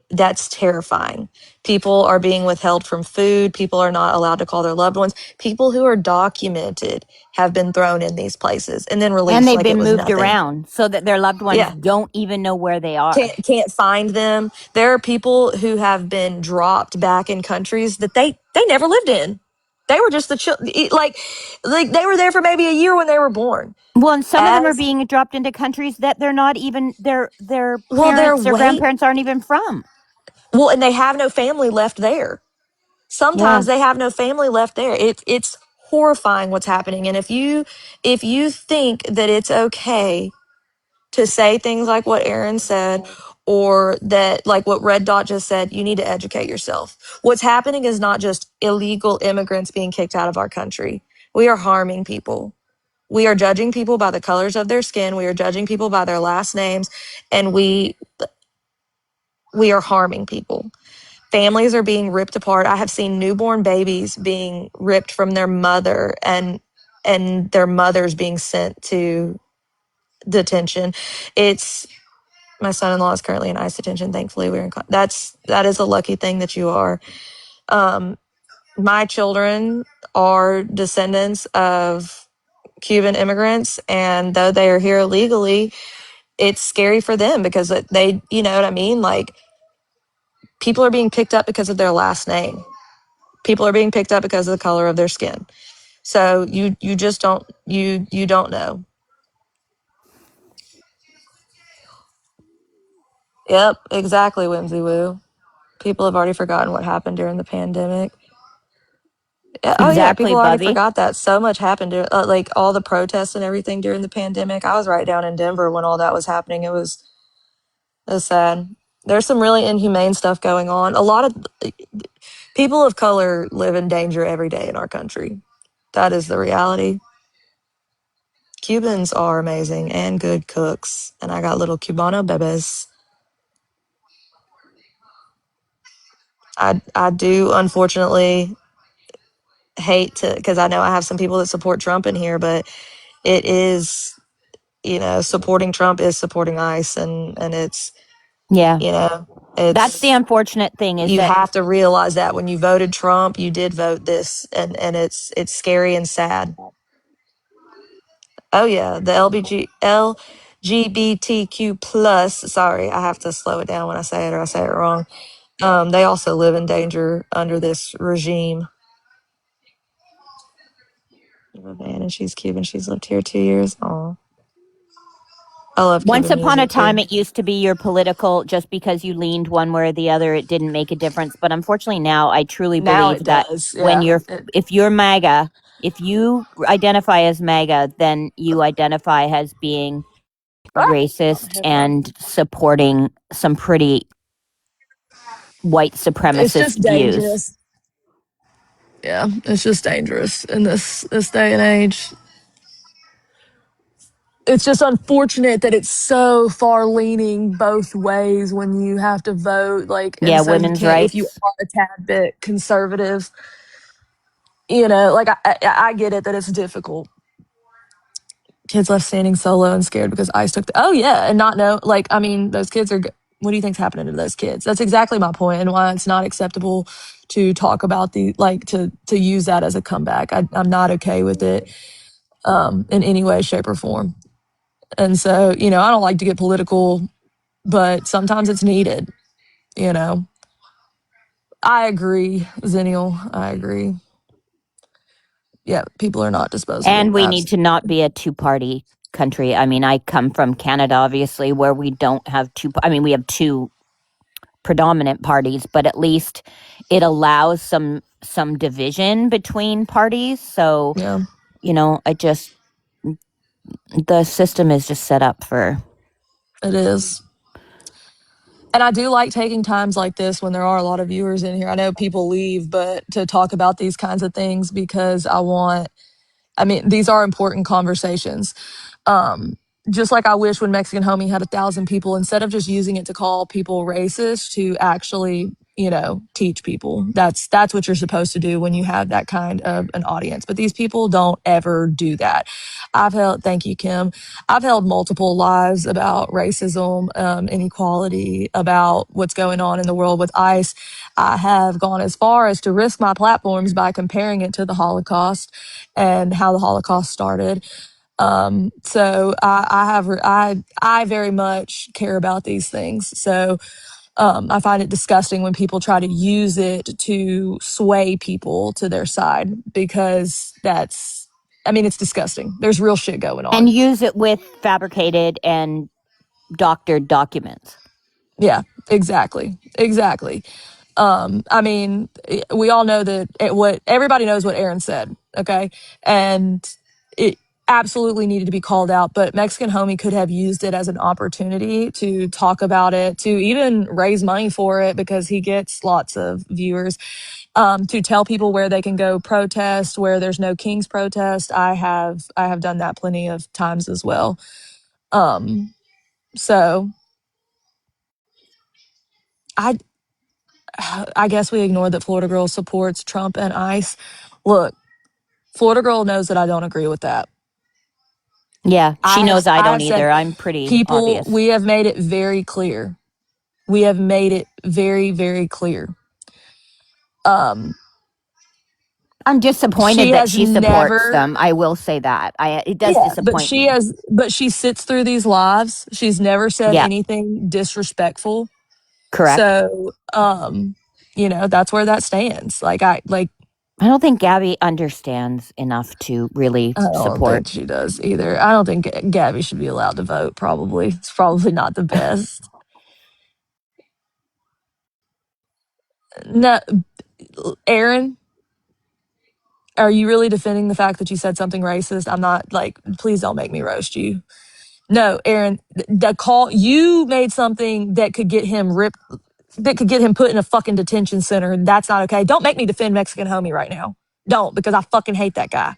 That's terrifying. People are being withheld from food. People are not allowed to call their loved ones. People who are documented have been thrown in these places and then released. And they've like been it was moved nothing. around so that their loved ones don't even know where they are. Can't find them. There are people who have been dropped back in countries that they never lived in. They were just like they were there for maybe a year when they were born. Well, and some of them are being dropped into countries that they're not even their parents or grandparents aren't even from. Well, and they have no family left there. Sometimes they have no family left there. It's horrifying what's happening. And if you think that it's okay to say things like what Aaron said, or that, like what Red Dot just said, you need to educate yourself. What's happening is not just illegal immigrants being kicked out of our country. We are harming people. We are judging people by the colors of their skin. We are judging people by their last names, and we are harming people. Families are being ripped apart. I have seen newborn babies being ripped from their mother, and their mothers being sent to detention. It's my son-in-law is currently in ICE detention. Thankfully, that is a lucky thing that you are. My children are descendants of Cuban immigrants, and though they are here illegally, it's scary for them because they, you know what I mean? Like, people are being picked up because of their last name. People are being picked up because of the color of their skin. So you just don't know. Yep, exactly, Whimsy Woo. People have already forgotten what happened during the pandemic. Oh yeah, Exactly, people already Bubby. forgot that. So much happened, like all the protests and everything during the pandemic. I was right down in Denver when all that was happening. It was sad. There's some really inhumane stuff going on. A lot of people of color live in danger every day in our country. That is the reality. Cubans are amazing and good cooks, and I got little Cubano bebés. I do unfortunately hate to, because I know I have some people that support Trump in here, but it is, supporting Trump is supporting ICE, and it's, Yeah. That's the it's, unfortunate thing is you that, have to realize that when you voted Trump, you did vote this, and it's scary and sad. Oh yeah, the LGBTQ plus. Sorry, I have to slow it down when I say it, or I say it wrong. They also live in danger under this regime. Man, and she's Cuban. She's lived here 2 years. Oh, I love once Cuban upon a music time, too. it used to be your political, just because you leaned one way or the other, it didn't make a difference. But unfortunately, now I truly Now believe it that does. when Yeah. if you're MAGA, if you identify as MAGA, then you identify as being Drop my racist headphone. and supporting some pretty white It's supremacist just views. dangerous. Yeah, it's just dangerous in this day and age. It's just unfortunate that it's so far leaning both ways when you have to vote, like, and Yeah, so you women's can't, if you rights. are a tad bit conservative, like I get it that it's difficult. Kids left standing solo and scared because ICE took oh yeah, and not know, like, I mean, those kids are, what do you think's happening to those kids? That's exactly my point, and why it's not acceptable to talk about to use that as a comeback. I'm not okay with it in any way, shape, or form. And so, I don't like to get political, but sometimes it's needed, you know. I agree, Zennial. I agree. Yeah, people are not And disposable. we need to not be a two-party country. I mean, I come from Canada, obviously, where we don't have we have two predominant parties, but at least it allows some division between parties. So, Yeah, the system is just set up for. it is. And I do like taking times like this when there are a lot of viewers in here. I know people leave, but to talk about these kinds of things, because these are important conversations. Um, just like I wish when Mexican Homie had 1,000 people, instead of just using it to call people racist, to actually, teach people. That's what you're supposed to do when you have that kind of an audience. But these people don't ever do that. Thank you, Kim. I've held multiple lives about racism, inequality, about what's going on in the world with ICE. I have gone as far as to risk my platforms by comparing it to the Holocaust and how the Holocaust started. So I very much care about these things. So I find it disgusting when people try to use it to sway people to their side, because it's disgusting. There's real shit going And on. use it with fabricated and doctored documents. Yeah, exactly. Exactly. We all know that what everybody knows what Aaron said. Okay. And absolutely needed to be called out, but Mexican Homie could have used it as an opportunity to talk about it, to even raise money for it because he gets lots of viewers, to tell people where they can go protest, where there's no King's protest. I have done that plenty of times as well. So I I guess we ignore that Florida Girl supports Trump and ICE. Look, Florida Girl knows that I don't agree with that. Yeah, she knows I I don't have said, either. I'm pretty people, obvious. we have made it very clear. We have made it very, very clear. Um, I'm disappointed she that has she supports never, them. I will say that. It does yeah, but disappoint me. but she sits through these lives. She's never said Yeah, anything disrespectful. correct. So, that's where that stands. I don't think Gabby understands enough to really I don't support. think she does either. I don't think Gabby should be allowed to vote, probably. It's probably not the best. No, Aaron, are you really defending the fact that you said something racist? I'm not like, please don't make me roast you. No, Aaron, the call, you made something that could get him ripped, that could get him put in a fucking detention center, and that's not okay. Don't make me defend Mexican Homie right now. Don't, because I fucking hate that guy.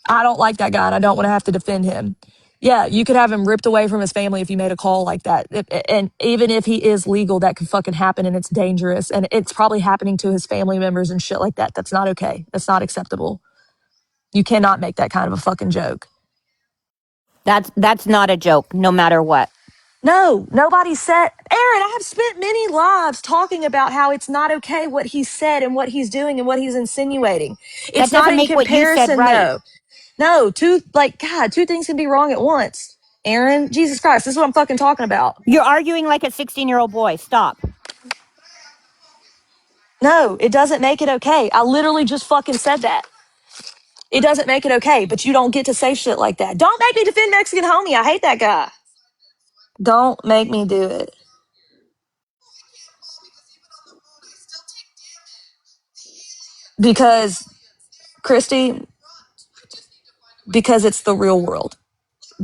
I don't like that guy and I don't want to have to defend him. Yeah, you could have him ripped away from his family if you made a call like that. And even if he is legal, that could fucking happen and it's dangerous. And it's probably happening to his family members and shit like that. That's not okay. That's not acceptable. You cannot make that kind of a fucking joke. That's not a joke, no matter what. No, nobody said, Aaron, I have spent many lives talking about how it's not okay what he said and what he's doing and what he's insinuating. That It's not doesn't in make what you said comparison, right. though. No, God, two things can be wrong at once. Aaron, Jesus Christ, this is what I'm fucking talking about. You're arguing like a 16-year-old boy. Stop. No, it doesn't make it okay. I literally just fucking said that. It doesn't make it okay, but you don't get to say shit like that. Don't make me defend Mexican Homie. I hate that guy. Don't make me do it. Because, Christy, because it's the real world.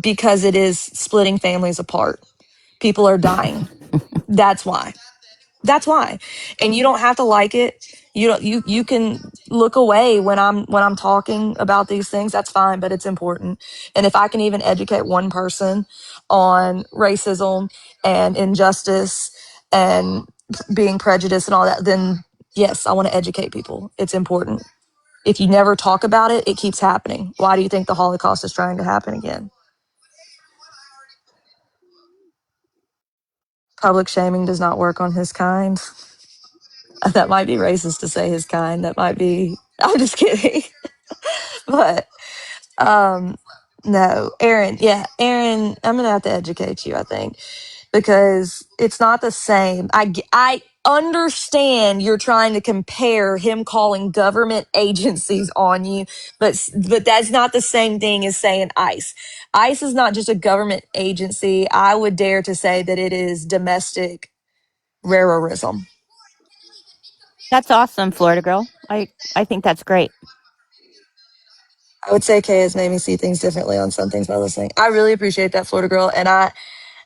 Because it is splitting families apart. People are dying. That's why. That's why. And you don't have to like it. You can look away when I'm talking about these things. That's fine, but it's important. And if I can even educate one person on racism and injustice and being prejudiced and all that, then yes, I want to educate people. It's important. If you never talk about it, it keeps happening. Why do you think the Holocaust is trying to happen again? Public shaming does not work on his kind. That might be racist to say his kind. That might be, I'm just kidding. But no, Aaron, yeah, Aaron, I'm gonna have to educate you, I think, because it's not the same. I understand you're trying to compare him calling government agencies on you, but that's not the same thing as saying ICE. ICE is not just a government agency. I would dare to say that it is domestic terrorism. That's awesome, Florida girl. I think that's great. I would say Kay has made me see things differently on some things by listening. I really appreciate that, Florida girl. And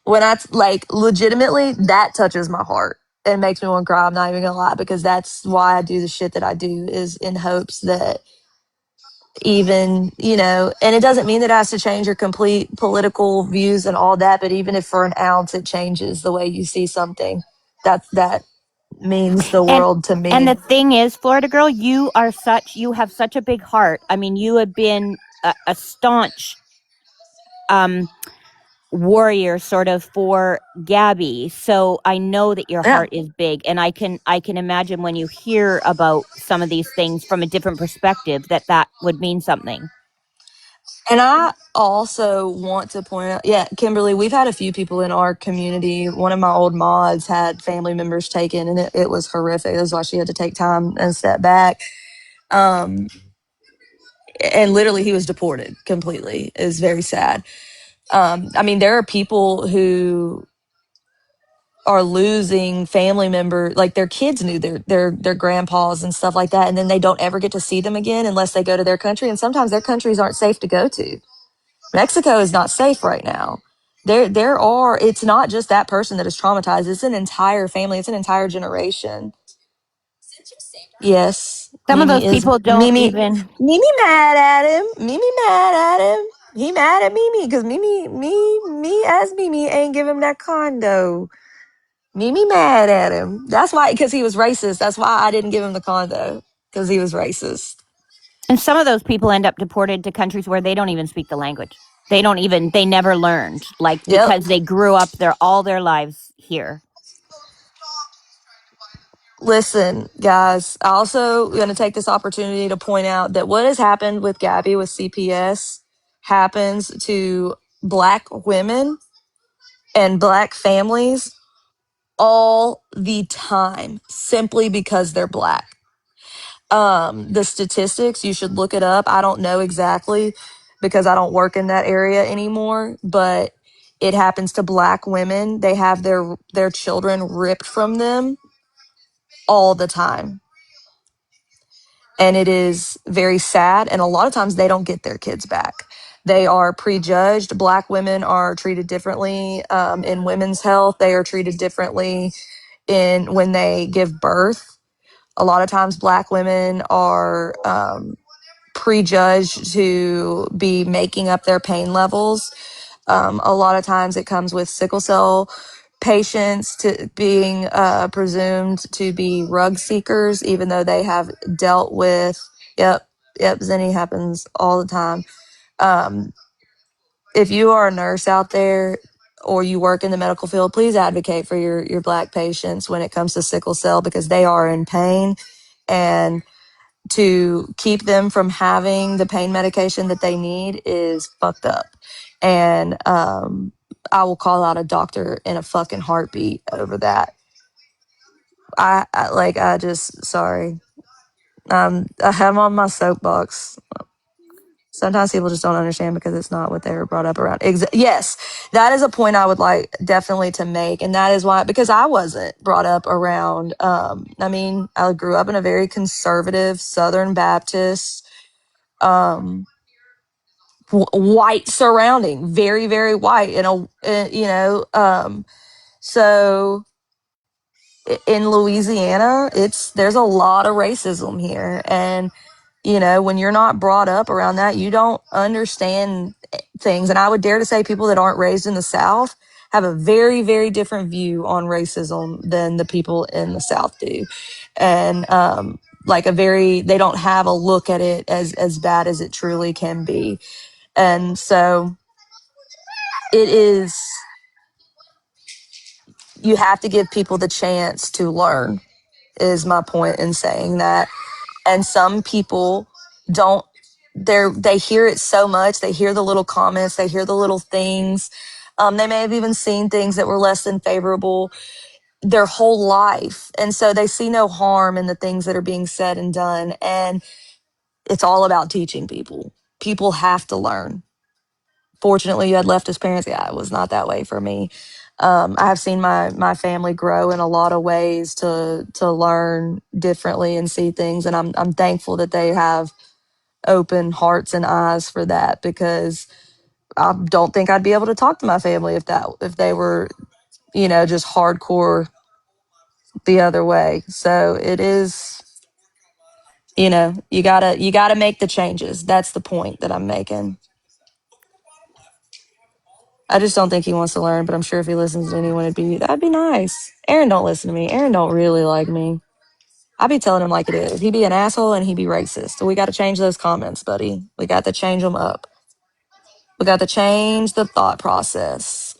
when I like legitimately, that touches my heart and makes me want to cry. I'm not even gonna lie, because that's why I do the shit that I do, is in hopes that even, and it doesn't mean that it has to change your complete political views and all that, but even if for an ounce it changes the way you see something, that means the And world to and me. the thing is, Florida girl, you have such a big heart. I mean, you have been a staunch warrior sort of for Gabby. So I know that your Yeah. heart is big, and I can imagine when you hear about some of these things from a different perspective that would mean something. And I also want to point out, yeah, Kimberly, we've had a few people in our community. One of my old mods had family members taken, and it was horrific. That's why she had to take time and step back. Um, and literally, he was deported completely. It was very sad. I mean, there are people who are losing family member, like their kids knew their grandpas and stuff like that, and then they don't ever get to see them again unless they go to their country, and sometimes their countries aren't safe to go to. Mexico is not safe right now. There are, it's not just that person that is traumatized, it's an entire family, it's an entire generation. Yes, Some of those Mimi is people don't even. Mimi mad at him. Mimi mad at him. He mad at Mimi because me as Mimi ain't give him that condo. Mimi mad at him. That's why, because he was racist. That's why I didn't give him the condo, because he was racist. And some of those people end up deported to countries where they don't even speak the language. They never learned, like, Yep. because they grew up all their lives here. Listen, guys, I also going to take this opportunity to point out that what has happened with Gabby with CPS happens to Black women and Black families all the time, simply because they're Black. The statistics, you should look it up. I don't know exactly because I don't work in that area anymore, but it happens to Black women. They have their children ripped from them all the time. And it is very sad, and a lot of times they don't get their kids back. They are prejudged. Black women are treated differently in women's health. They are treated differently in when they give birth. A lot of times Black women are prejudged to be making up their pain levels. A lot of times it comes with sickle cell patients to being presumed to be rug seekers, even though they have dealt with, yep, Zenny happens all the time. If you are a nurse out there or you work in the medical field, please advocate for your Black patients when it comes to sickle cell, because they are in pain, and to keep them from having the pain medication that they need is fucked up. And I will call out a doctor in a fucking heartbeat over that. I just, sorry. I have on my soapbox. Sometimes people just don't understand because it's not what they were brought up around. Yes, that is a point I would like definitely to make. And that is why, because I wasn't brought up around, I grew up in a very conservative Southern Baptist, white surrounding, very, very white, so in Louisiana, there's a lot of racism here. And, when you're not brought up around that, you don't understand things. And I would dare to say people that aren't raised in the South have a very, very different view on racism than the people in the South do. And, they don't have a look at it as bad as it truly can be. And so it is, you have to give people the chance to learn, is my point in saying that. And some people don't, they hear it so much, they hear the little comments, they hear the little things, they may have even seen things that were less than favorable their whole life, and so they see no harm in the things that are being said and done. And it's all about teaching people have to learn. Fortunately, you had leftist parents. Yeah, it was not that way for me. I have seen my family grow in a lot of ways to learn differently and see things, and I'm thankful that they have open hearts and eyes for that, because I don't think I'd be able to talk to my family if they were, just hardcore the other way. So it is, you gotta make the changes. That's the point that I'm making. I just don't think he wants to learn, but I'm sure if he listens to anyone, that'd be nice. Aaron don't listen to me. Aaron don't really like me. I be telling him like it is. He be an asshole and he be racist. So we got to change those comments, buddy. We got to change them up. We got to change the thought process.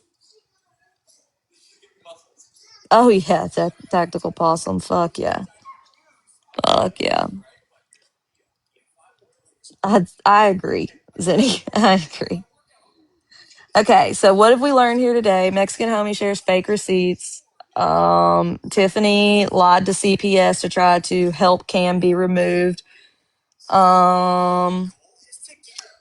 Oh yeah, tactical possum. Fuck yeah. Fuck yeah. I agree, Zenny. I agree. Okay, so what have we learned here today? Mexican homie shares fake receipts. Tiffany lied to CPS to try to help Cam be removed.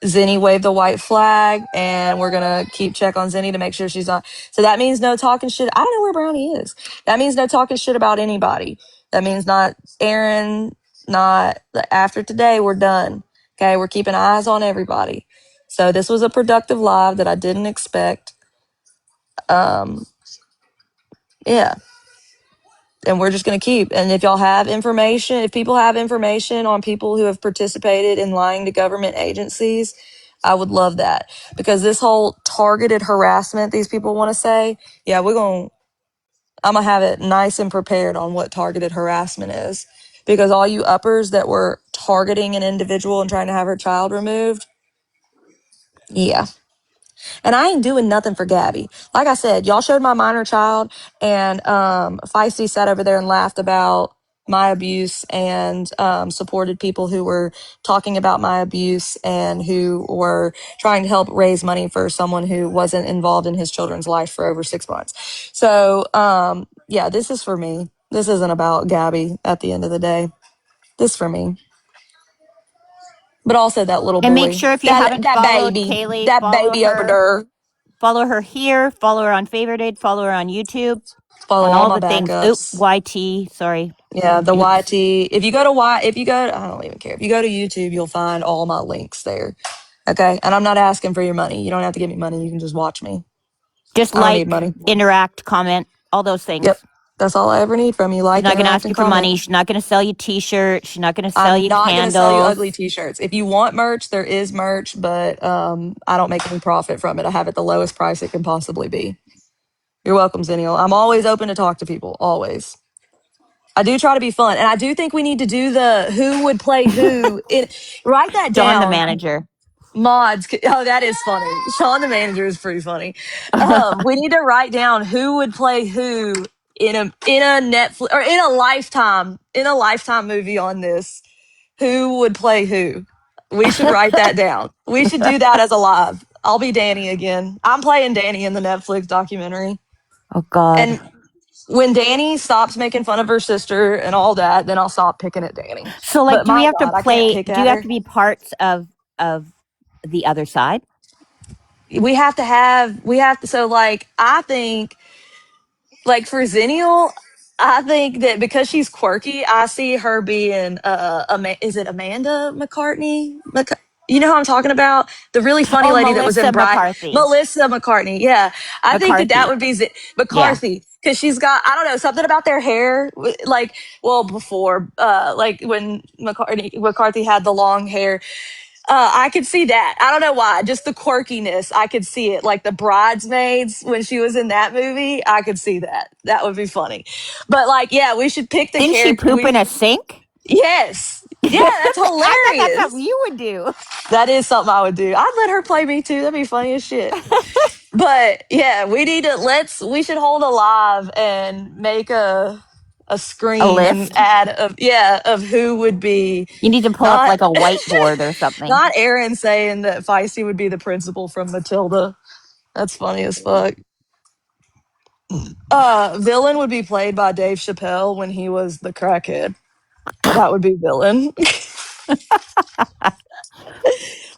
Zinni waved the white flag, and we're gonna keep check on Zinni to make sure she's not. So that means no talking shit. I don't know where Brownie is. That means no talking shit about anybody. That means not Aaron, not after today. We're done. Okay, we're keeping eyes on everybody. So this was a productive live that I didn't expect. Yeah. And we're just going to keep. And if y'all have information, if people have information on people who have participated in lying to government agencies, I would love that. Because this whole targeted harassment these people want to say, yeah, I'm going to have it nice and prepared on what targeted harassment is. Because all you uppers that were targeting an individual and trying to have her child removed, yeah. And I ain't doing nothing for Gabby. Like I said, y'all showed my minor child, and Feisty sat over there and laughed about my abuse and supported people who were talking about my abuse and who were trying to help raise money for someone who wasn't involved in his children's life for over 6 months. So, yeah, this is for me. This isn't about Gabby at the end of the day. This for me. But also that little And boy, make sure if you that haven't followed baby, Kaylee, that baby over there. follow her here, follow her on Favorited, follow her on YouTube, Follow on all all my the things. Oh, backups. YT, sorry. Yeah, the Oops. YT. If you go to I don't even care. If you go to YouTube, you'll find all my links there. Okay. And I'm not asking for your money. You don't have to give me money. You can just watch me. Just I don't need like, money. interact, comment, all those Yep. things. That's all I ever need from you. She's Like, not going to interact, ask and you for money. comment. She's not going to sell you t-shirts. She's not going to sell I'm you not going to sell you candles. ugly t-shirts. If you want merch, there is merch, but I don't make any profit from it. I have it the lowest price it can possibly be. You're welcome, Zennial. I'm always open to talk to people. Always. I do try to be fun, and I do think we need to do the who would play who. Write that Dawn, the down, manager. mods. Oh, that is funny. Sean the manager is pretty funny. We need to write down who would play who in a Netflix or in a lifetime movie on this. Who would play who? We should write that down. We should do that as a live. I'll be Danny again. I'm playing Danny in the Netflix documentary. Oh, God. And when Danny stops making fun of her sister and all that, then I'll stop picking at Danny. So, like, But my God, I can't pick do at you have her. to be parts of the other side? We have to, so like, I think, like for Zennial, I think that because she's quirky, I see her being, is it Amanda McCartney? You know who I'm talking about? The really funny Oh, lady that was Melissa in McCarthy. Melissa McCartney. Yeah. I think that would be Yeah. McCarthy. Cause she's got, I don't know, something about their hair. Like, well, before, like when McCarthy had the long hair, I could see that. I don't know why. Just the quirkiness. I could see it. Like the Bridesmaids when she was in that movie. I could see that. That would be funny. But like, yeah, we should pick the Didn't she character. poop in a sink? Yes. Yeah, that's I thought that's hilarious. something you would do. That is something I would do. I'd let her play me too. That'd be funny as shit. But yeah, we need to we should hold a live and make a screen and add of who would be. You need to pull up like a whiteboard or something. Not Aaron saying that Feisty would be the principal from Matilda. That's funny as fuck. Villain would be played by Dave Chappelle when he was the crackhead. That would be Villain.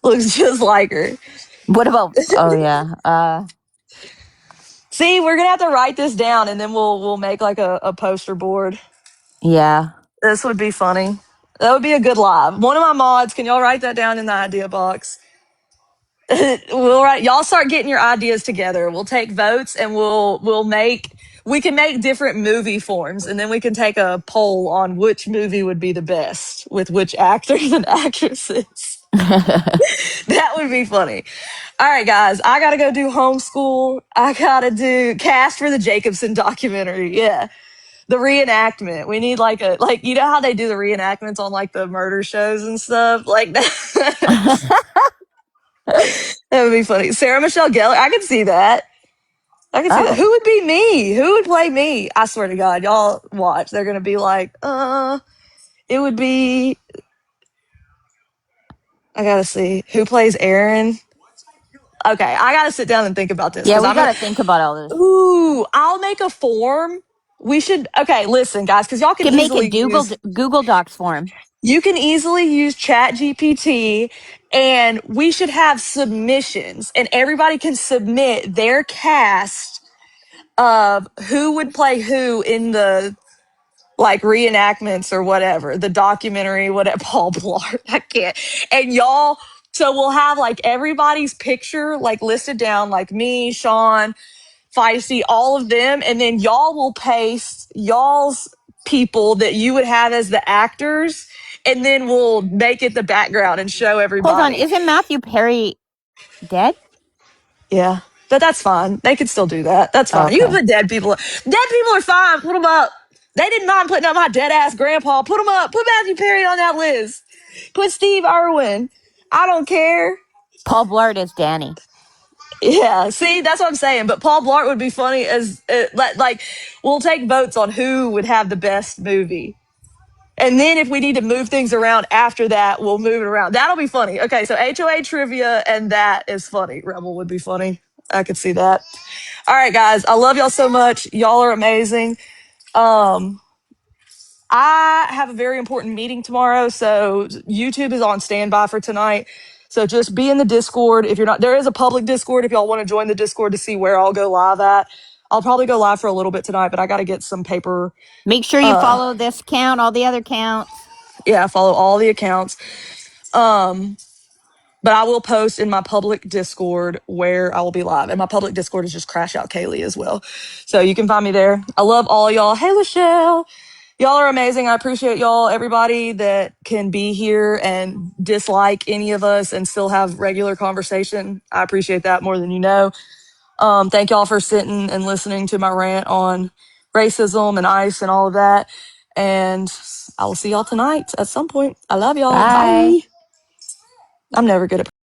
Looks just like her. What about? Oh yeah. See, we're gonna have to write this down, and then we'll make like a poster board. Yeah. This would be funny. That would be a good live. One of my mods, can y'all write that down in the idea box? Y'all start getting your ideas together. We'll take votes and we can make different movie forms, and then we can take a poll on which movie would be the best with which actors and actresses. That would be funny. All right, guys, I gotta go do homeschool. I gotta do cast for the Jacobson documentary. Yeah. The reenactment. We need you know how they do the reenactments on like the murder shows and stuff like that. That would be funny. Sarah Michelle Gellar. I could see that. Who would be me? Who would play me? I swear to God, y'all watch. They're gonna be like, it would be. I gotta see who plays Aaron. Okay, I gotta sit down and think about this. Yeah, we gotta think about all this. Ooh, I'll make a form. We should. Okay, listen, guys, because y'all can make easily a Google Docs form. You can easily use Chat GPT, and we should have submissions, and everybody can submit their cast of who would play who in the like reenactments or whatever, the documentary, whatever. Paul Blart, I can't. And y'all, so we'll have like everybody's picture like listed down, like me, Sean, Feisty, all of them, and then y'all will paste y'all's people that you would have as the actors, and then we'll make it the background and show Hold on, everybody. isn't Matthew Perry dead? Yeah, but that's fine. They can still do that. That's fine. You can Okay. put dead people. Dead people are fine. Put them up. They didn't mind putting up my dead ass grandpa. Put them up. Put Matthew Perry on that list. Put Steve Irwin. I don't care. Paul Blart is Danny. Yeah, see, that's what I'm saying. But Paul Blart would be funny as like we'll take votes on who would have the best movie. And then if we need to move things around after that, we'll move it around. That'll be funny. Okay, so HOA trivia and that is funny. Rebel would be funny. I could see that. All right, guys. I love y'all so much. Y'all are amazing. I have a very important meeting tomorrow, so YouTube is on standby for tonight. So just be in the Discord. If you're not, there is a public Discord if y'all want to join the Discord to see where I'll go live at. I'll probably go live for a little bit tonight, but I got to get some paper. Make sure you follow this count, all the other counts. Yeah, follow all the accounts. But I will post in my public Discord where I will be live. And my public Discord is just Crash Out Kaylee as well. So you can find me there. I love all y'all. Hey, Lachelle. Y'all are amazing. I appreciate y'all, everybody that can be here and dislike any of us and still have regular conversation. I appreciate that more than you know. Thank y'all for sitting and listening to my rant on racism and ICE and all of that. And I will see y'all tonight at some point. I love y'all. Bye. Bye. I'm never good at